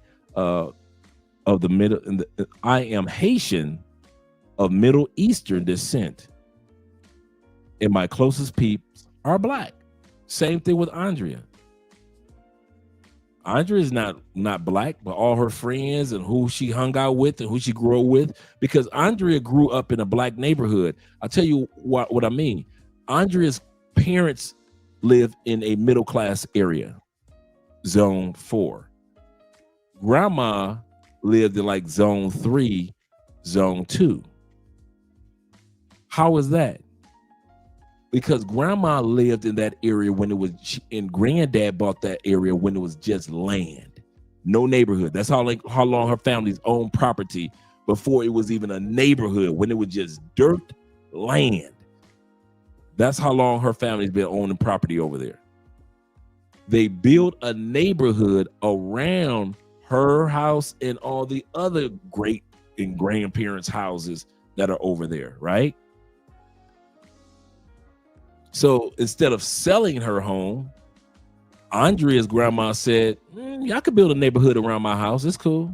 S2: Of the middle, I am Haitian of Middle Eastern descent, and my closest peeps are black. Same thing with Andrea. Andrea is not black, but all her friends and who she hung out with and who she grew up with, because Andrea grew up in a black neighborhood. I'll tell you what I mean. Andrea's parents live in a middle class area, zone 4. Grandma lived in like zone 3, zone 2. How is that? Because grandma lived in that area when it was, and granddad bought that area when it was just land, no neighborhood. That's how long her family's owned property before it was even a neighborhood, when it was just dirt land. That's how long her family's been owning property over there. They built a neighborhood around her house and all the other great and grandparents' houses that are over there, right? So instead of selling her home, Andrea's grandma said, I could build a neighborhood around my house. It's cool.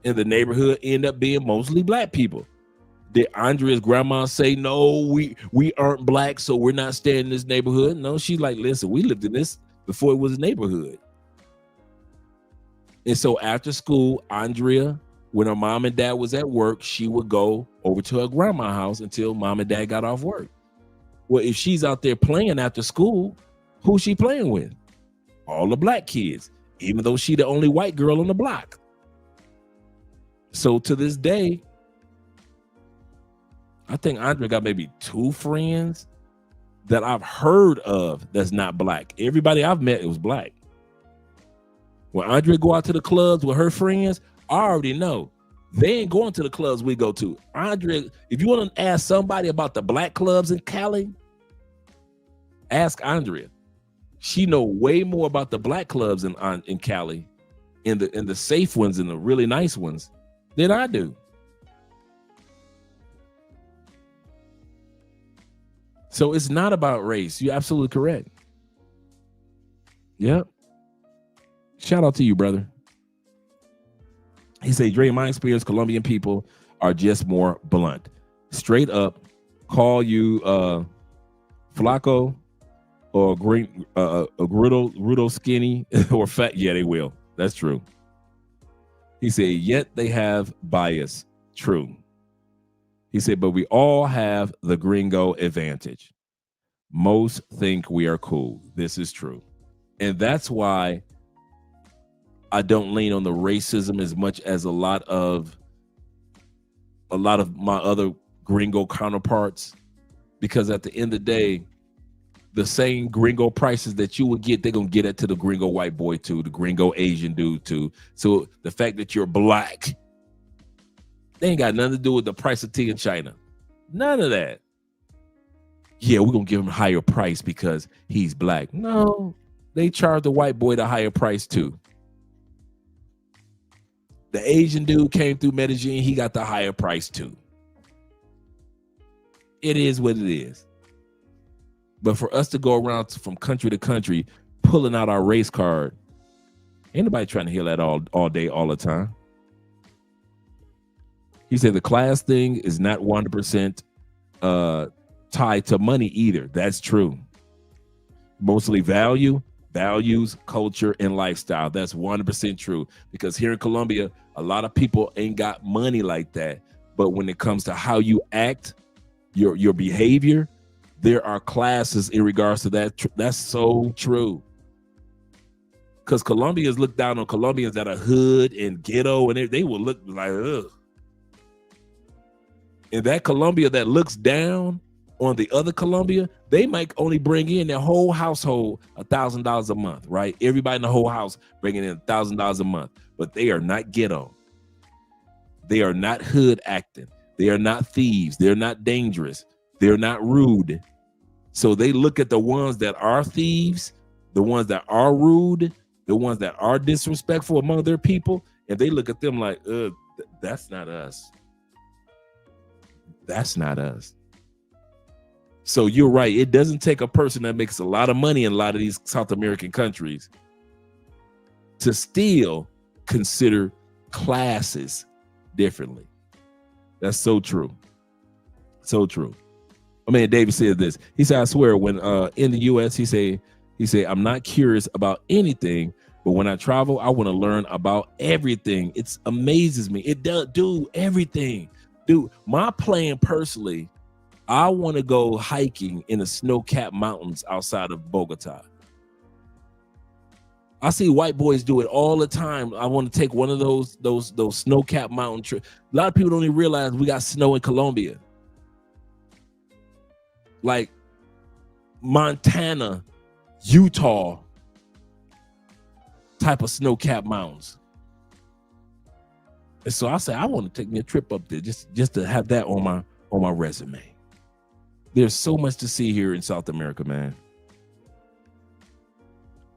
S2: And the neighborhood ended up being mostly black people. Did Andrea's grandma say, no, we aren't black, so we're not staying in this neighborhood? No, she's like, listen, we lived in this before it was a neighborhood. And so after school, Andrea, when her mom and dad was at work, she would go over to her grandma's house until mom and dad got off work. Well, if she's out there playing after school, who's she playing with? All the black kids, even though she the only white girl on the block. So to this day, I think Andrea got maybe 2 friends that I've heard of that's not black. Everybody I've met, it was black. When Andrea go out to the clubs with her friends, I already know they ain't going to the clubs we go to. Andrea, if you want to ask somebody about the black clubs in Cali, ask Andrea. She know way more about the black clubs in Cali, in the safe ones and the really nice ones, than I do. So it's not about race. You're absolutely correct. Yep. Shout out to you, brother. He said, Dre, in my experience, Colombian people are just more blunt. Straight up, call you flaco or green, rudo skinny or fat. Yeah, they will. That's true. He said, yet they have bias. True. He said, but we all have the gringo advantage. Most think we are cool. This is true. And that's why I don't lean on the racism as much as a lot of my other gringo counterparts, because at the end of the day, the same gringo prices that you would get, they're gonna get it to the gringo white boy too, the gringo Asian dude too. So the fact that you're black, they ain't got nothing to do with the price of tea in China. None of that. Yeah, we're gonna give him a higher price because he's black. No, they charge the white boy the higher price too. The Asian dude came through Medellin, he got the higher price too. It is what it is. But for us to go around from country to country, pulling out our race card, ain't nobody trying to hear that all day, all the time. He said the class thing is not 100% tied to money either. That's true. Mostly values, culture, and lifestyle. That's 100% true. Because here in Colombia, a lot of people ain't got money like that. But when it comes to how you act, your behavior, there are classes in regards to that. That's so true. Because Colombians look down on Colombians that are hood and ghetto, and they will look like, ugh. And that Colombia that looks down on the other Colombia, they might only bring in their whole household $1,000 a month, right? Everybody in the whole house bringing in $1,000 a month, but they are not ghetto. They are not hood acting. They are not thieves. They're not dangerous. They're not rude. So they look at the ones that are thieves, the ones that are rude, the ones that are disrespectful among their people, and they look at them like, that's not us. That's not us. So you're right. It doesn't take a person that makes a lot of money in a lot of these South American countries to still consider classes differently. That's so true. So true. I mean, David said this. He said, I swear, when in the US, he said, I'm not curious about anything, but when I travel, I want to learn about everything. It amazes me. It does do everything. Dude, my plan personally, I want to go hiking in the snow-capped mountains outside of Bogota. I see white boys do it all the time. I want to take one of those snow-capped mountain trips. A lot of people don't even realize we got snow in Colombia. Like Montana, Utah type of snow-capped mountains. And so I say I want to take me a trip up there just to have that on my resume. There's so much to see here in South America, man.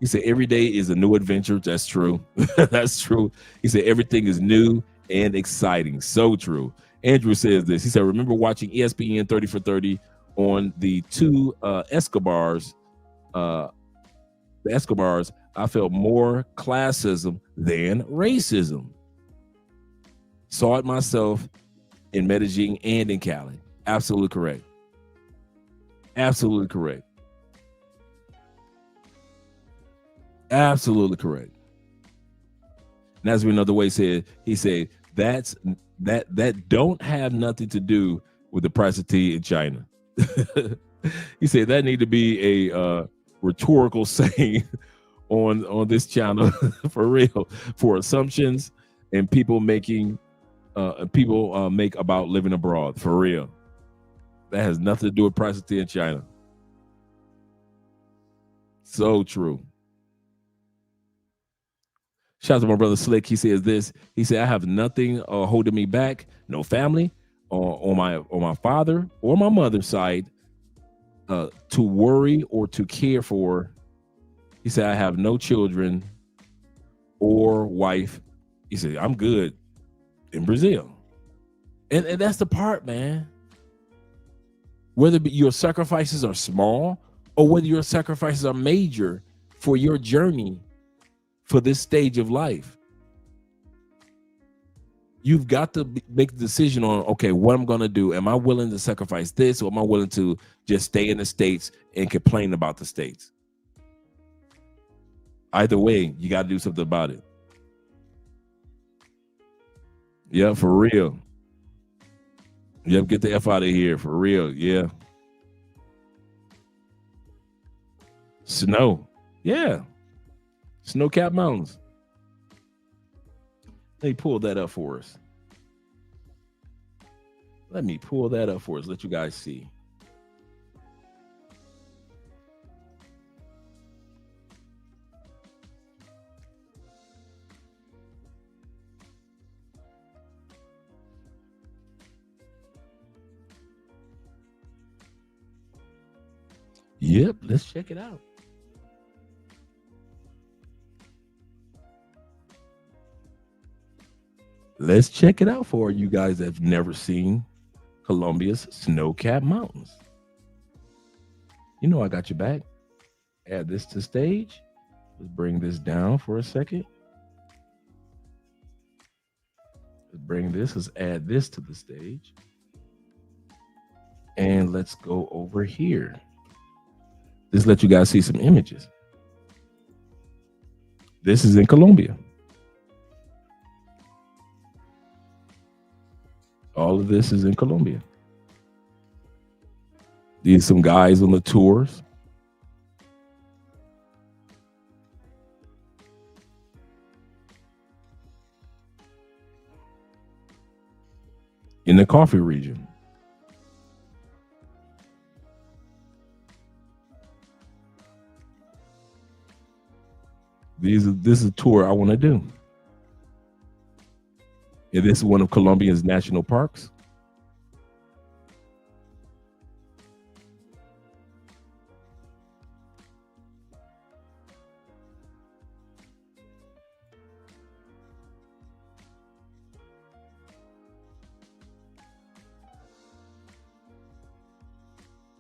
S2: He said every day is a new adventure. That's true. That's true. He said everything is new and exciting. So true. Andrew says this. He said, remember watching ESPN 30 for 30 on the two Escobars. The Escobars, I felt more classism than racism. Saw it myself in Medellin and in Cali. Absolutely correct. Absolutely correct. Absolutely correct. And as we know, the way he said that don't have nothing to do with the price of tea in China. He said that need to be a rhetorical saying on this channel for real, for assumptions and people making make about living abroad for real. That has nothing to do with price of tea in China. So true. Shout out to my brother Slick. He says this. He said, I have nothing holding me back. No family on my father or my mother's side to worry or to care for. He said, I have no children or wife. He said, I'm good in Brazil. And that's the part, man. whether your sacrifices are small or whether your sacrifices are major for your journey for this stage of life. You've got to make the decision on, okay, what I'm going to do. Am I willing to sacrifice this, or am I willing to just stay in the States and complain about the States? Either way, you got to do something about it. Yeah, for real. Yep, get the F out of here, for real. Yeah. Snow. Yeah. Snow-capped mountains. Let me pull that up for us. Let me pull that up for us. Let you guys see. Yep, let's check it out. Let's check it out for you guys that have never seen Colombia's snow-capped mountains. You know I got your back. Add this to stage. Let's bring this down for a second. Let's bring this. Let's add this to the stage. And let's go over here. Just let you guys see some images. This is in Colombia. All of this is in Colombia. These are some guys on the tours. In the coffee region. This is a tour I want to do. And this is one of Colombia's national parks.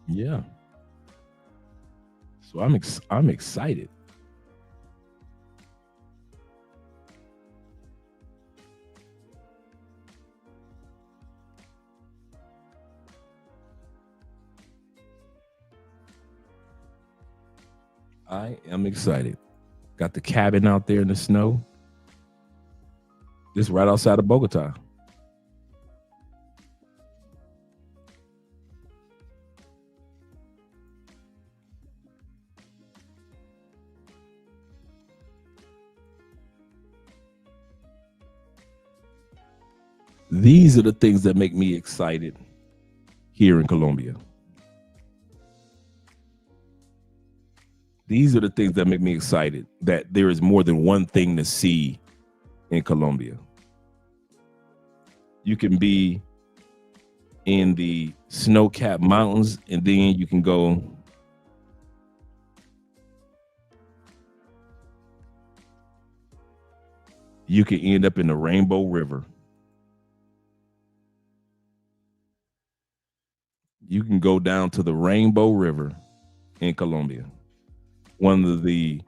S2: Yeah. So I'm excited. I am excited. Got the cabin out there in the snow. This is right outside of Bogota. These are the things that make me excited here in Colombia. These are the things that make me excited, that there is more than one thing to see in Colombia. You can be in the snow-capped mountains, and then you can go you can end up in the Rainbow River. You can go down to the Rainbow River in Colombia. One of the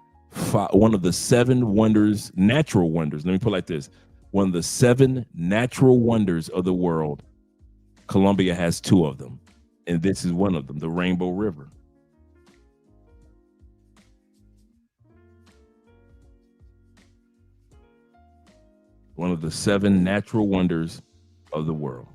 S2: 7 wonders, natural wonders. Let me put it like this. One of the 7 natural wonders of the world. Colombia has 2 of them. And this is one of them, the Rainbow River. One of the 7 natural wonders of the world.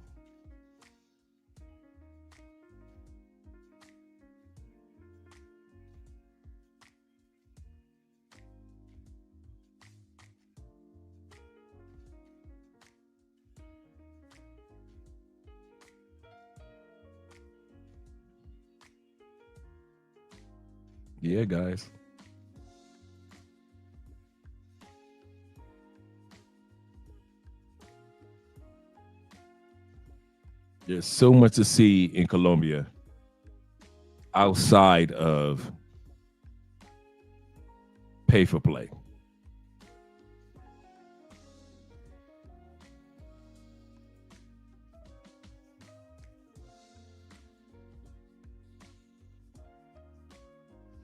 S2: Yeah, guys. There's so much to see in Colombia outside of pay for play.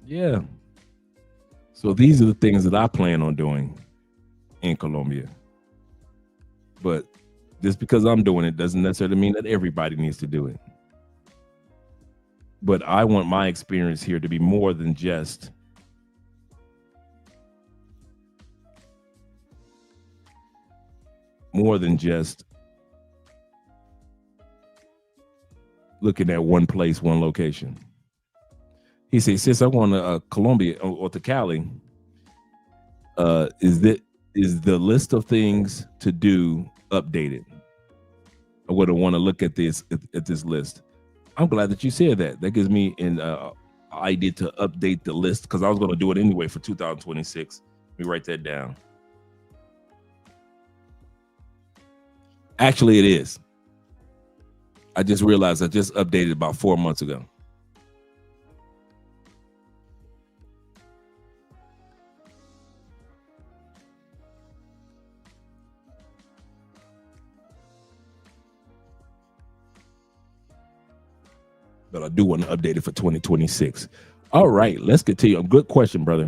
S2: Yeah. So these are the things that I plan on doing in Colombia. But just because I'm doing it doesn't necessarily mean that everybody needs to do it. But I want my experience here to be more than just looking at one place, one location. He said, "Sis, I want to Colombia or to Cali. Is the list of things to do updated? I would want to look at this list." I'm glad that you said that. That gives me an idea to update the list, because I was going to do it anyway for 2026. Let me write that down. Actually, it is. I just realized I just updated about 4 months ago. But I do want to update it for 2026. All right, let's continue. Good question, brother.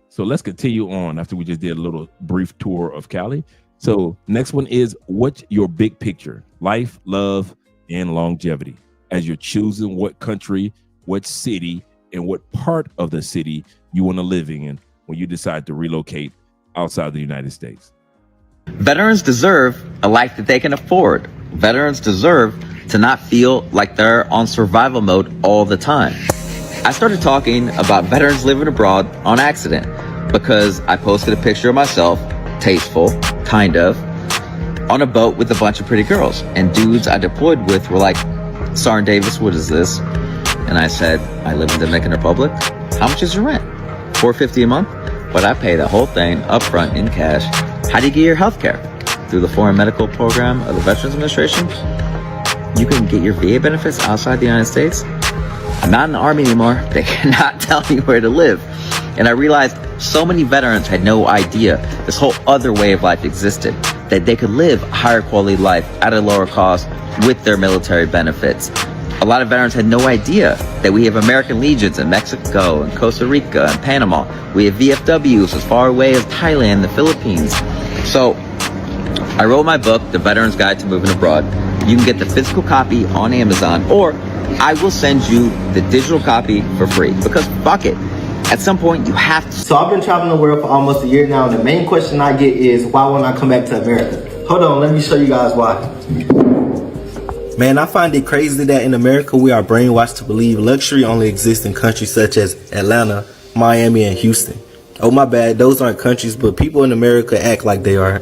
S2: So let's continue on after we just did a little brief tour of Cali. So next one is, what's your big picture? Life, love, and longevity. As you're choosing what country, what city, and what part of the city you want to live in when you decide to relocate outside the United States.
S9: Veterans deserve a life that they can afford. Veterans deserve to not feel like they're on survival mode all the time. I started talking about veterans living abroad on accident because I posted a picture of myself, tasteful, kind of, on a boat with a bunch of pretty girls. And dudes I deployed with were like, "Sergeant Davis, what is this?" And I said, "I live in the Dominican Republic. How much is your rent?" $450 a month? But I pay the whole thing up front in cash. How do you get your health care? Through the Foreign Medical Program of the Veterans Administration? You can get your VA benefits outside the United States? I'm not in the Army anymore. They cannot tell me where to live. And I realized so many veterans had no idea this whole other way of life existed, that they could live a higher quality life at a lower cost with their military benefits. A lot of veterans had no idea that we have American Legions in Mexico and Costa Rica and Panama. We have VFWs as far away as Thailand and the Philippines. So I wrote my book, The Veteran's Guide to Moving Abroad. You can get the physical copy on Amazon, or I will send you the digital copy for free, because fuck it. At some point, you have to.
S14: So I've been traveling the world for almost a year now, and the main question I get is, why won't I come back to America? Hold on, let me show you guys why. Man, I find it crazy that in America, we are brainwashed to believe luxury only exists in countries such as Atlanta, Miami, and Houston. Oh, my bad, those aren't countries, but people in America act like they are.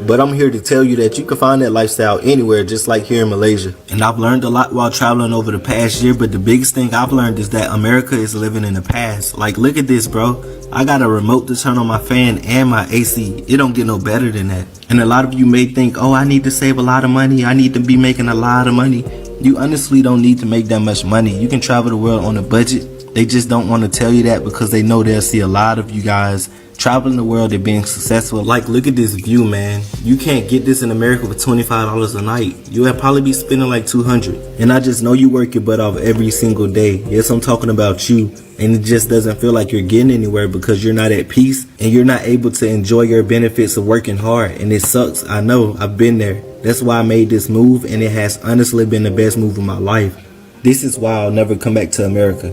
S14: But I'm here to tell you that you can find that lifestyle anywhere, just like here in Malaysia. And I've learned a lot while traveling over the past year, but the biggest thing I've learned is that America is living in the past. Like, look at this, bro. I got a remote to turn on my fan and my AC. It don't get no better than that. And a lot of you may think, oh, I need to save a lot of money. I need to be making a lot of money. You honestly don't need to make that much money. You can travel the world on a budget. They just don't want to tell you that because they know they'll see a lot of you guys traveling the world and being successful. Like, look at this view, man. You can't get this in America for $25 a night. You'll probably be spending like $200. And I just know you work your butt off every single day. Yes, I'm talking about you. And it just doesn't feel like you're getting anywhere because you're not at peace and you're not able to enjoy your benefits of working hard. And it sucks. I know. I've been there. That's why I made this move, and it has honestly been the best move of my life. This is why I'll never come back to America.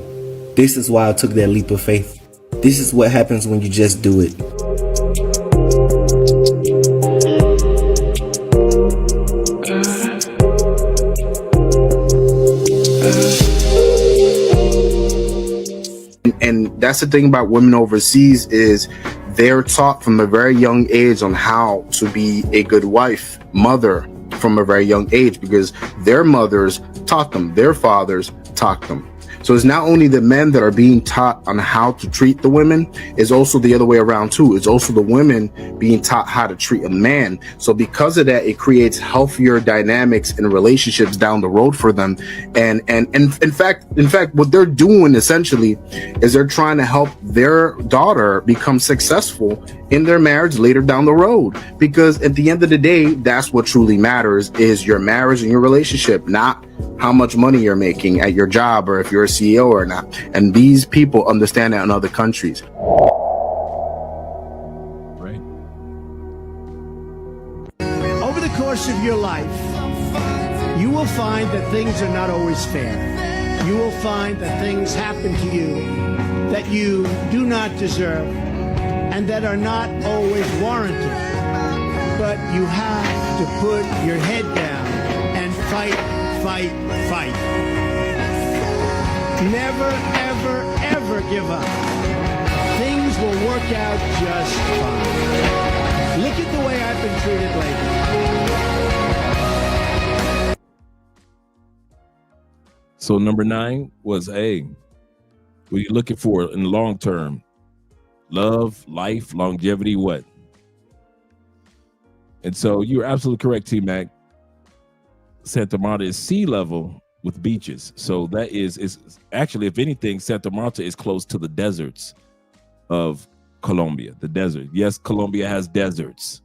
S14: This is why I took that leap of faith. This is what happens when you just do it.
S26: And that's the thing about women overseas is they're taught from a very young age on how to be a good wife, mother from a very young age, because their mothers taught them, their fathers taught them. So it's not only the men that are being taught on how to treat the women, it's also the other way around too. It's also the women being taught how to treat a man. So because of that, it creates healthier dynamics and relationships down the road for them. And in fact, what they're doing essentially is they're trying to help their daughter become successful in their marriage later down the road. Because at the end of the day, that's what truly matters, is your marriage and your relationship, not how much money you're making at your job or if you're a CEO or not. And these people understand that in other countries.
S2: Right.
S1: Over the course of your life, you will find that things are not always fair. You will find that things happen to you that you do not deserve and that are not always warranted. But you have to put your head down and fight, fight, fight. Never, ever, ever give up. Things will work out just fine. Look at the way I've been treated lately.
S2: So number 9 was, hey, what are you looking for in the long term? Love, life, longevity, what? And so you're absolutely correct, T-Mac. Santa Marta is sea level with beaches. So that is actually, if anything, Santa Marta is close to the deserts of Colombia, the desert. Yes, Colombia has deserts.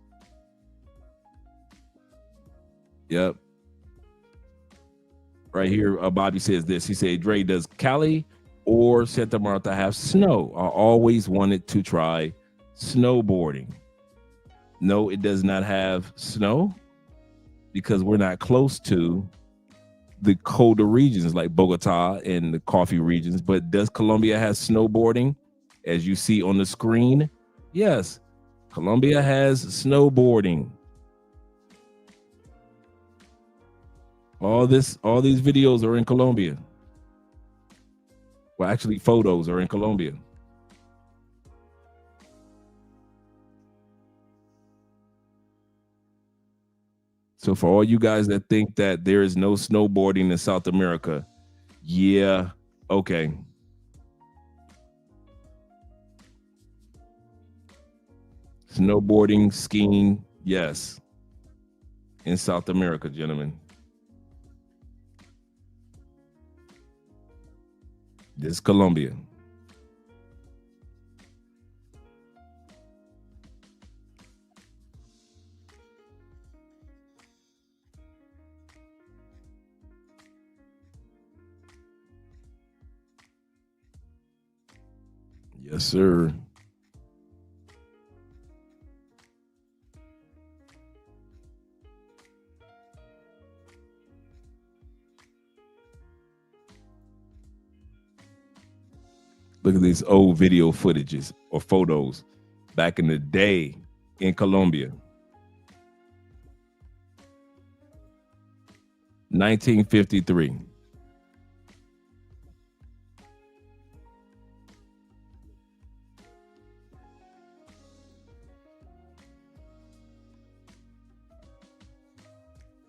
S2: Yep. Right here, Bobby says this. He said, Dre, does Cali or Santa Marta have snow? I always wanted to try snowboarding. No, it does not have snow because we're not close to the colder regions like Bogota and the coffee regions. But does Colombia have snowboarding? As you see on the screen, yes, Colombia has snowboarding. All these videos are in Colombia. Well, actually, photos are in Colombia. So for all you guys that think that there is no snowboarding in South America, yeah, okay. Snowboarding, skiing, yes, in South America, gentlemen. This is Colombia. Yes, sir. Look at these old video footages or photos back in the day in Colombia. 1953.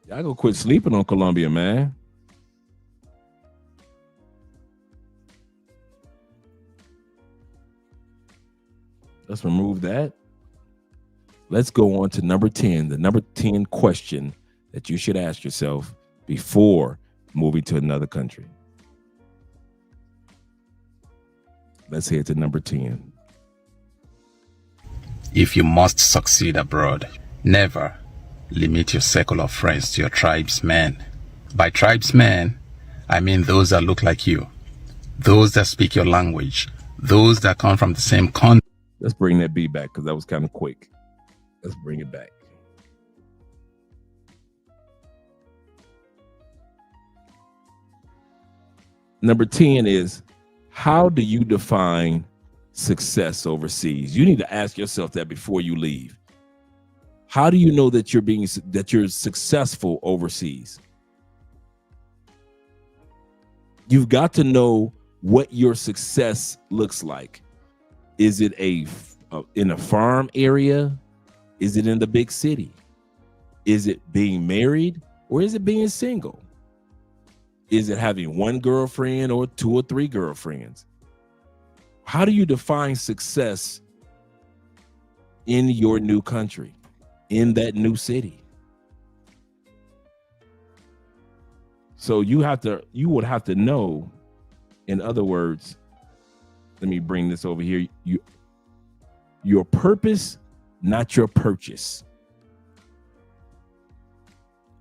S2: Y'all go quit sleeping on Colombia, man. Let's remove that. Let's go on to number 10, the number 10 question that you should ask yourself before moving to another country. Let's head to number 10.
S15: If you must succeed abroad, never limit your circle of friends to your tribesmen. By tribesmen, I mean those that look like you, those that speak your language, those that come from the same continent.
S2: Let's bring that beat back because that was kind of quick. Let's bring it back. Number 10 is, how do you define success overseas? You need to ask yourself that before you leave. How do you know that you're successful overseas? You've got to know what your success looks like. Is it in a farm area? Is it in the big city? Is it being married or is it being single? Is it having one girlfriend or 2 or 3 girlfriends? How do you define success in your new country, in that new city? So you would have to know, in other words, let me bring this over here. Your purpose, not your purchase.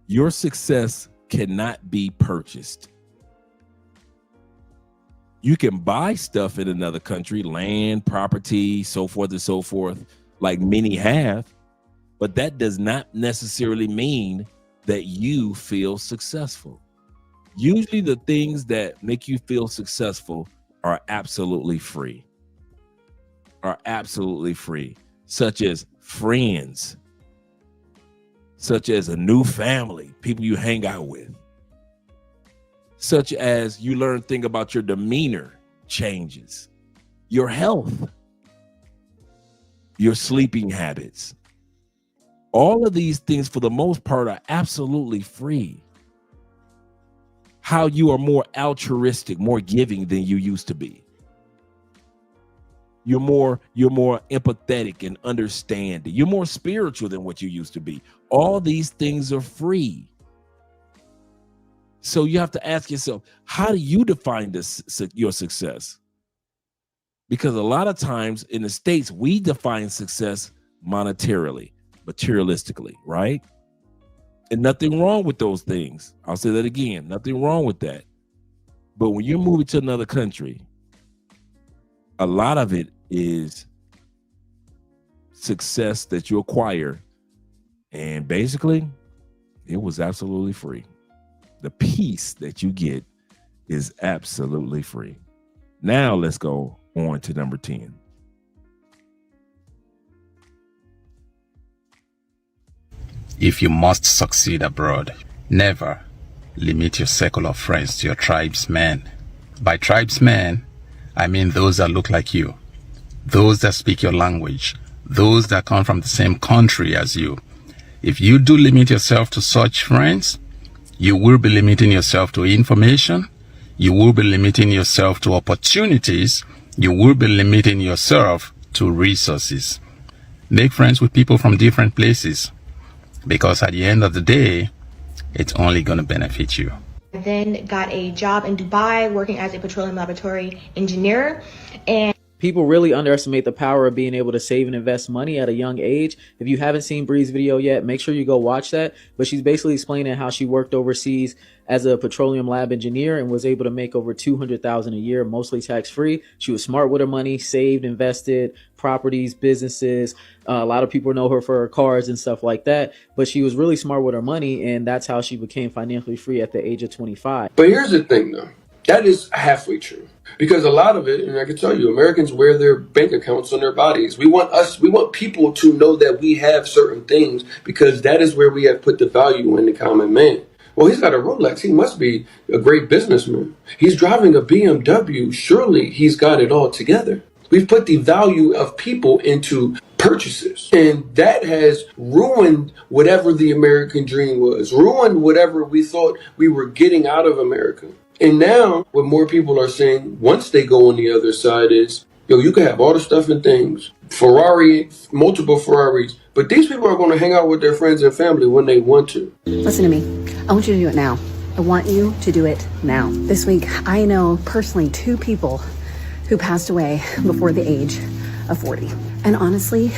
S2: Your success cannot be purchased. You can buy stuff in another country, land, property, so forth and so forth, like many have, but that does not necessarily mean that you feel successful. Usually the things that make you feel successful are absolutely free, such as friends, such as a new family, people you hang out with, such as you learn things about your demeanor changes, your health, your sleeping habits. All of these things, for the most part, are absolutely free. How you are more altruistic, more giving than you used to be. You're more empathetic and understanding. You're more spiritual than what you used to be. All these things are free. So you have to ask yourself, how do you define your success? Because a lot of times in the States, we define success monetarily, materialistically, right? And nothing wrong with those things. I'll say that again, nothing wrong with that. But when you're moving to another country, a lot of it is success that you acquire. And basically, it was absolutely free. The peace that you get is absolutely free. Now let's go on to number 10.
S15: If you must succeed abroad, never limit your circle of friends to your tribesmen. By tribesmen, I mean those that look like you, those that speak your language, those that come from the same country as you. If you do limit yourself to such friends, you will be limiting yourself to information, you will be limiting yourself to opportunities, you will be limiting yourself to resources. Make friends with people from different places, because at the end of the day, it's only going to benefit you.
S17: I then got a job in Dubai working as a petroleum laboratory engineer. And
S18: people really underestimate the power of being able to save and invest money at a young age. If you haven't seen Bree's video yet, make sure you go watch that. But she's basically explaining how she worked overseas as a petroleum lab engineer and was able to make over $200,000 a year, mostly tax-free. She was smart with her money, saved, invested, properties, businesses. A lot of people know her for her cars and stuff like that, but she was really smart with her money, and that's how she became financially free at the age of 25.
S12: But here's the thing, though. That is halfway true. Because a lot of it, and I can tell you, Americans wear their bank accounts on their bodies. We want people to know that we have certain things, because that is where we have put the value in the common man. Well, he's got a Rolex. He must be a great businessman. He's driving a BMW. Surely he's got it all together. We've put the value of people into purchases, and that has ruined whatever the American dream was, ruined whatever we thought we were getting out of America. And now what more people are saying once they go on the other side is, yo, you can have all the stuff and things, Ferrari, multiple Ferraris, but these people are going to hang out with their friends and family when they want to.
S19: Listen to me. I want you to do it now. I want you to do it now. This week, I know personally 2 people who passed away before the age of 40. And honestly,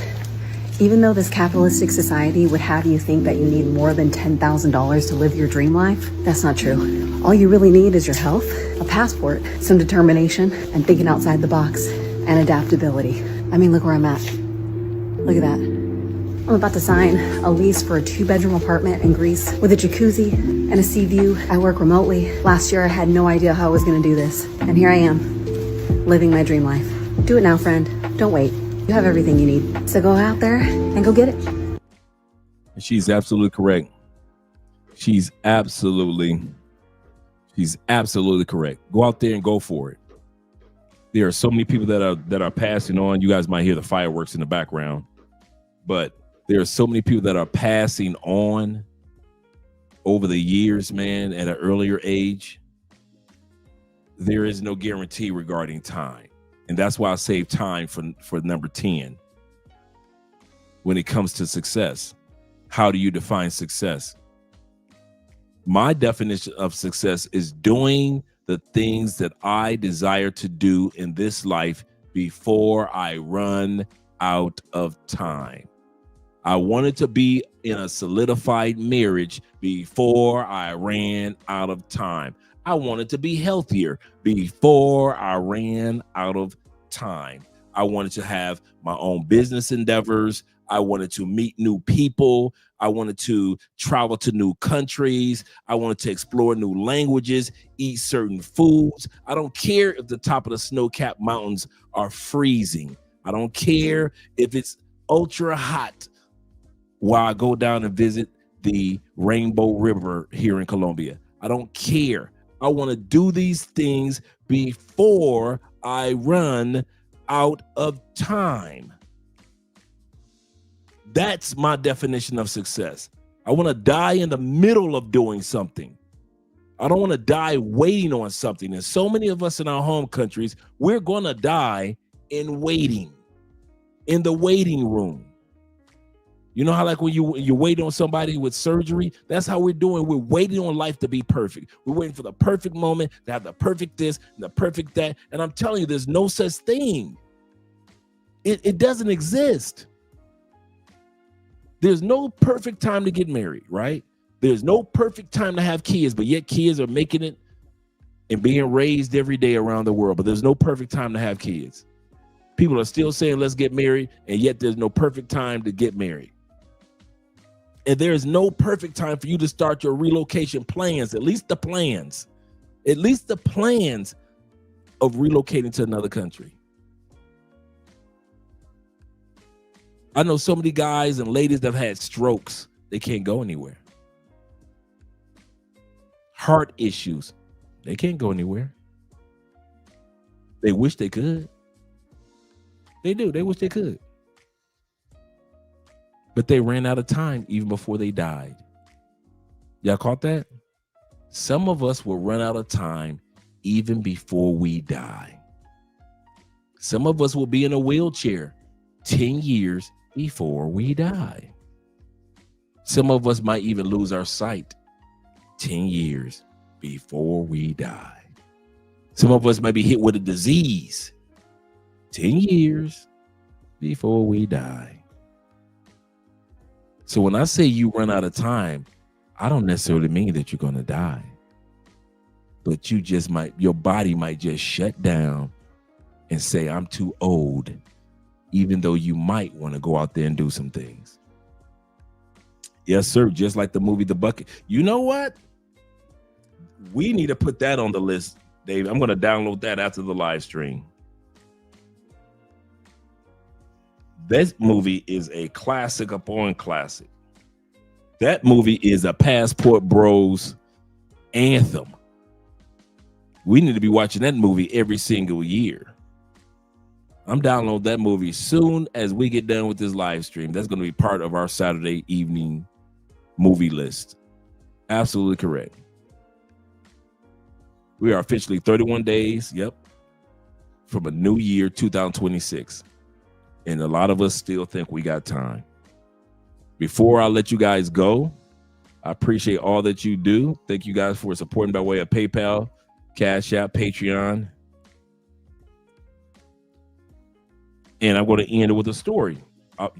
S19: even though this capitalistic society would have you think that you need more than $10,000 to live your dream life, that's not true. All you really need is your health, a passport, some determination, and thinking outside the box, and adaptability. I mean, look where I'm at. Look at that. I'm about to sign a lease for a 2-bedroom apartment in Greece with a jacuzzi and a sea view. I work remotely. Last year, I had no idea how I was gonna do this. And here I am, living my dream life. Do it now, friend. Don't wait. You have everything you need. So go out there and go get it.
S2: She's absolutely correct. She's absolutely correct. Go out there and go for it. There are so many people that are passing on. You guys might hear the fireworks in the background, but there are so many people that are passing on over the years, man, at an earlier age. There is no guarantee regarding time. And that's why I save time for number 10. When it comes to success, how do you define success? My definition of success is doing the things that I desire to do in this life before I run out of time. I wanted to be in a solidified marriage before I ran out of time. I wanted to be healthier before I ran out of time. I wanted to have my own business endeavors. I wanted to meet new people. I wanted to travel to new countries. I wanted to explore new languages, eat certain foods. I don't care if the top of the snow-capped mountains are freezing. I don't care if it's ultra hot while I go down and visit the Rainbow River here in Colombia. I don't care. I want to do these things before I run out of time. That's my definition of success. I want to die in the middle of doing something. I don't want to die waiting on something. And so many of us in our home countries, we're going to die in waiting, in the waiting room. You know how like when you wait on somebody with surgery, that's how we're doing. We're waiting on life to be perfect. We're waiting for the perfect moment to have the perfect this and the perfect that. And I'm telling you, there's no such thing. It doesn't exist. There's no perfect time to get married, right? There's no perfect time to have kids, but yet kids are making it and being raised every day around the world. But there's no perfect time to have kids. People are still saying, let's get married, and yet there's no perfect time to get married. And there is no perfect time for you to start your relocation plans, at least the plans of relocating to another country. I know so many guys and ladies that have had strokes, they can't go anywhere. Heart issues, they can't go anywhere. They wish they could. They do, they wish they could. But they ran out of time even before they died. Y'all caught that? Some of us will run out of time even before we die. Some of us will be in a wheelchair 10 years before we die. Some of us might even lose our sight 10 years before we die. Some of us might be hit with a disease 10 years before we die. So when I say you run out of time, I don't necessarily mean that you're going to die. But you just might, your body might just shut down and say, I'm too old, even though you might want to go out there and do some things. Yes, sir. Just like the movie The Bucket. You know what? We need to put that on the list, Dave. I'm going to download that after the live stream. This movie is a classic upon classic. That movie is a Passport Bros anthem. We need to be watching that movie every single year. I'm downloading that movie soon as we get done with this live stream. That's going to be part of our Saturday evening movie list. Absolutely correct. We are officially 31 days, from a new year, 2026. And a lot of us still think we got time. Before I let you guys go, I appreciate all that you do. Thank you guys for supporting by way of PayPal, Cash App, Patreon. And I'm going to end it with a story.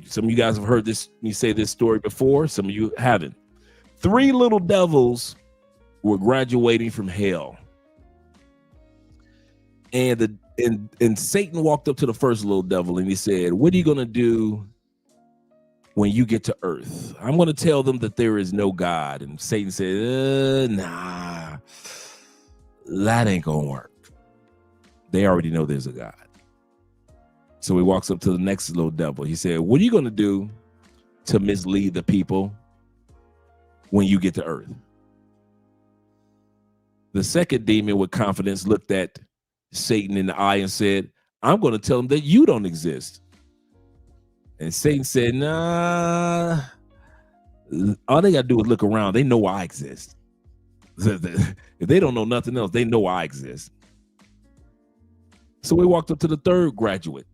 S2: Some of you guys have heard me say this story before. Some of you haven't. 3 little devils were graduating from hell. And Satan walked up to the first little devil and he said, what are you going to do when you get to earth? I'm going to tell them that there is no God. And Satan said, nah, that ain't going to work. They already know there's a God. So he walks up to the next little devil. He said, what are you going to do to mislead the people when you get to earth? The second demon with confidence looked at Satan in the eye and said, I'm going to tell them that you don't exist. And Satan said, nah, all they got to do is look around. They know I exist. If they don't know nothing else, they know I exist. So we walked up to the third graduate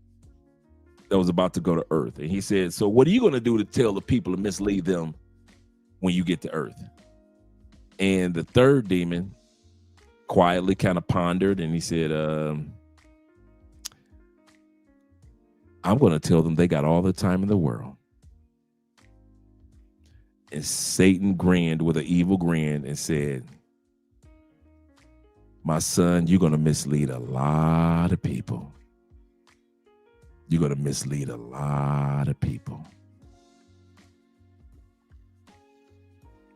S2: that was about to go to earth. And he said, so what are you going to do to tell the people to mislead them when you get to earth? And the third demon quietly kind of pondered and he said, I'm going to tell them they got all the time in the world. And Satan grinned with an evil grin and said, my son, you're going to mislead a lot of people. You're going to mislead a lot of people.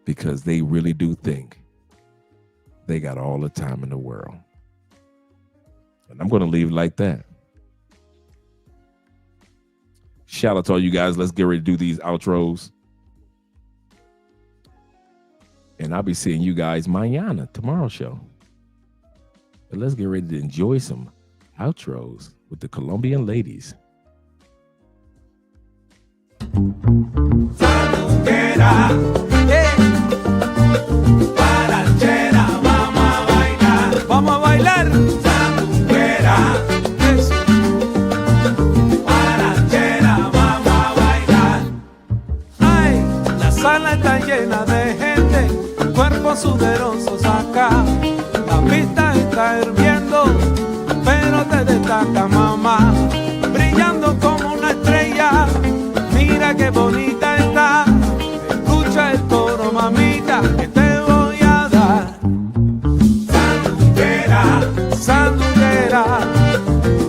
S2: Because they really do think they got all the time in the world. And I'm going to leave it like that. Shout out to all you guys. Let's get ready to do these outros. And I'll be seeing you guys mañana, tomorrow's show. But let's get ready to enjoy some outros with the Colombian ladies.
S3: Vamos a bailar. Ay, la sala está llena de gente, cuerpos sudorosos acá. La pista está hirviendo, pero te destaca, mamá, brillando como una estrella. Mira qué bonita está. Escucha el coro, mamita, que te voy a dar. Sandunguera,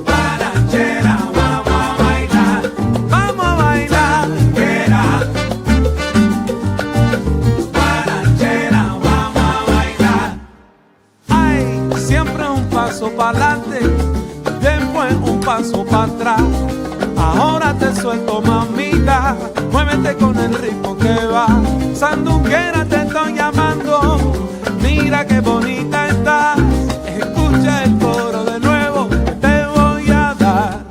S3: guarachera, vamos a bailar. Vamos a bailar. Guarachera, vamos a bailar. Ay, siempre un paso para adelante, después un paso para atrás. Ahora te suelto, mamita, muévete con el ritmo que va. Sandunguera, te estoy llamando, mira qué bonita estás. Escucha el coro de nuevo, que te voy a dar.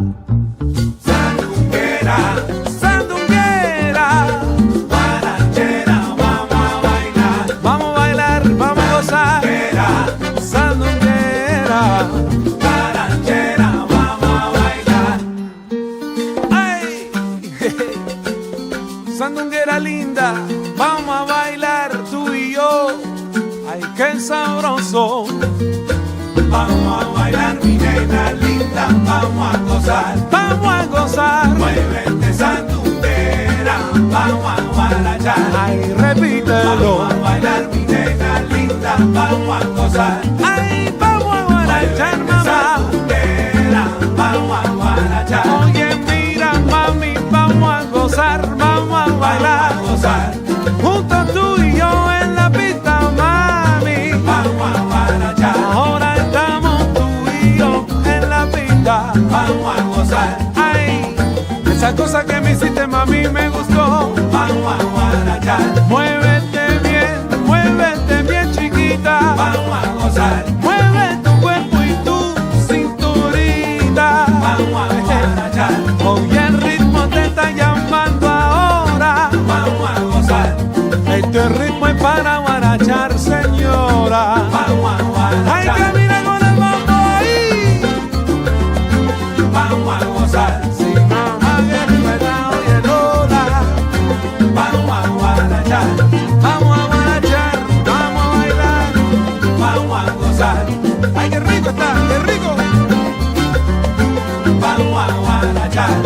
S3: Sandunguera, sandunguera, guarachera, vamos a bailar. Vamos a bailar, vamos a gozar. Sandunguera, guarachera, vamos a bailar. Ay, sandunguera linda, vamos a bailar tú y yo. Ay, qué sabroso. Vamos a bailar, mi nena linda, vamos a gozar. Vamos a gozar. Muévete, sandunguera, vamos a guarachar. Ay, repítelo. Vamos a bailar, mi nena linda, vamos a gozar. Ay, vamos a guarachar, mamá. Sandunguera, vamos a guarachar. Oye, mira, mami, vamos a gozar, vamos a bailar. Vamos a gozar. Juntos tú y yo en la pista, mami. Vamos a guarachar. Ahora vamos a gozar. Ay, esa cosa que me hiciste, mami, me gustó. Vamos a guarachar. Muévete bien, chiquita. Vamos a gozar. Mueve tu cuerpo y tu cinturita. Vamos a guarachar. Oye, el ritmo te está llamando ahora. Vamos a gozar. Este ritmo es para guarachar, señora. Vamos a guarachar. Ay, camina con el mambo ahí. Vamos a gozar. Si mamá guerrera oye Lola, vamos a guarachar. Vamos a guarachar, vamos a bailar. Vamos a gozar. Ay, qué rico está, qué rico. Vamos a guarachar.